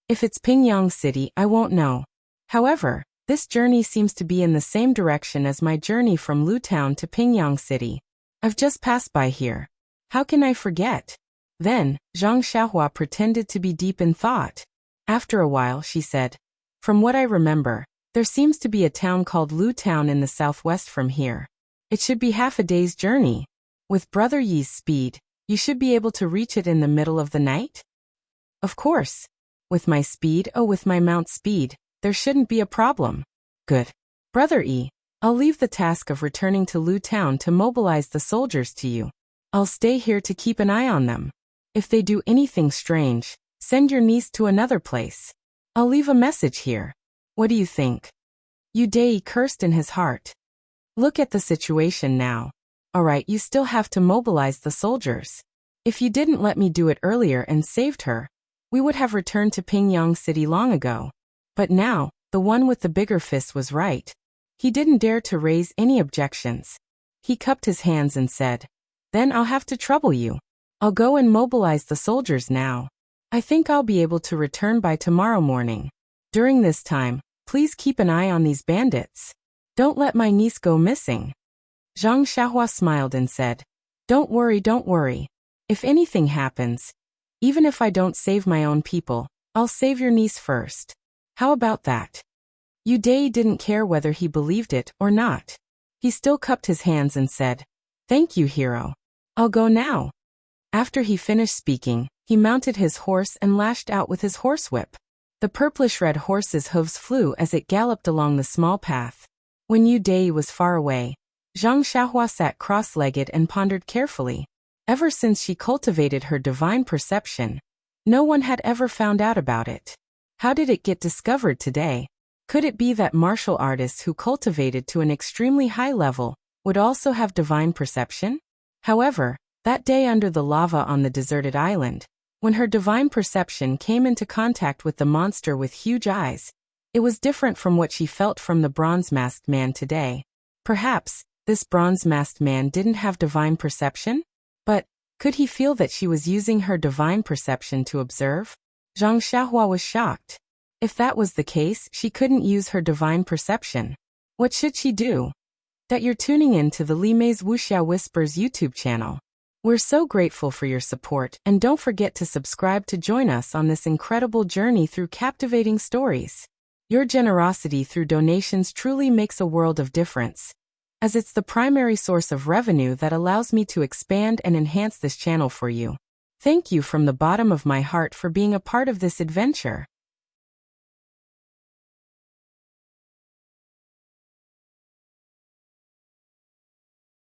If it's Pingyang City, I won't know. However, this journey seems to be in the same direction as my journey from Lu Town to Pingyang City. I've just passed by here. How can I forget? Then, Zhang Xiaohua pretended to be deep in thought. After a while, she said, From what I remember, there seems to be a town called Lu Town in the southwest from here. It should be half a day's journey. With Brother Yi's speed, you should be able to reach it in the middle of the night? Of course. With my speed, with my mount speed, there shouldn't be a problem. Good. Brother E, I'll leave the task of returning to Lu Town to mobilize the soldiers to you. I'll stay here to keep an eye on them. If they do anything strange, send your niece to another place. I'll leave a message here. What do you think? Yu Dei cursed in his heart. Look at the situation now. Alright, you still have to mobilize the soldiers. If you didn't let me do it earlier and saved her, we would have returned to Pingyang City long ago. But now, the one with the bigger fist was right. He didn't dare to raise any objections. He cupped his hands and said, Then I'll have to trouble you. I'll go and mobilize the soldiers now. I think I'll be able to return by tomorrow morning. During this time, please keep an eye on these bandits. Don't let my niece go missing. Zhang Xiaohua smiled and said, Don't worry. If anything happens, even if I don't save my own people, I'll save your niece first. How about that? Yu Dei didn't care whether he believed it or not. He still cupped his hands and said, Thank you, hero. I'll go now. After he finished speaking, He mounted his horse and lashed out with his horsewhip. The purplish-red horse's hooves flew as it galloped along the small path. When Yu Dai was far away, Zhang Xiahua sat cross-legged and pondered carefully. Ever since she cultivated her divine perception, no one had ever found out about it. How did it get discovered today? Could it be that martial artists who cultivated to an extremely high level would also have divine perception? However, that day under the lava on the deserted island, when her divine perception came into contact with the monster with huge eyes, it was different from what she felt from the bronze-masked man today. Perhaps, this bronze-masked man didn't have divine perception? But, could he feel that she was using her divine perception to observe? Zhang Xiahua was shocked. If that was the case, she couldn't use her divine perception. What should she do? That you're tuning in to the Li Mei's Wuxia Whispers YouTube channel. We're so grateful for your support, and don't forget to subscribe to join us on this incredible journey through captivating stories. Your generosity through donations truly makes a world of difference, as it's the primary source of revenue that allows me to expand and enhance this channel for you. Thank you from the bottom of my heart for being a part of this adventure.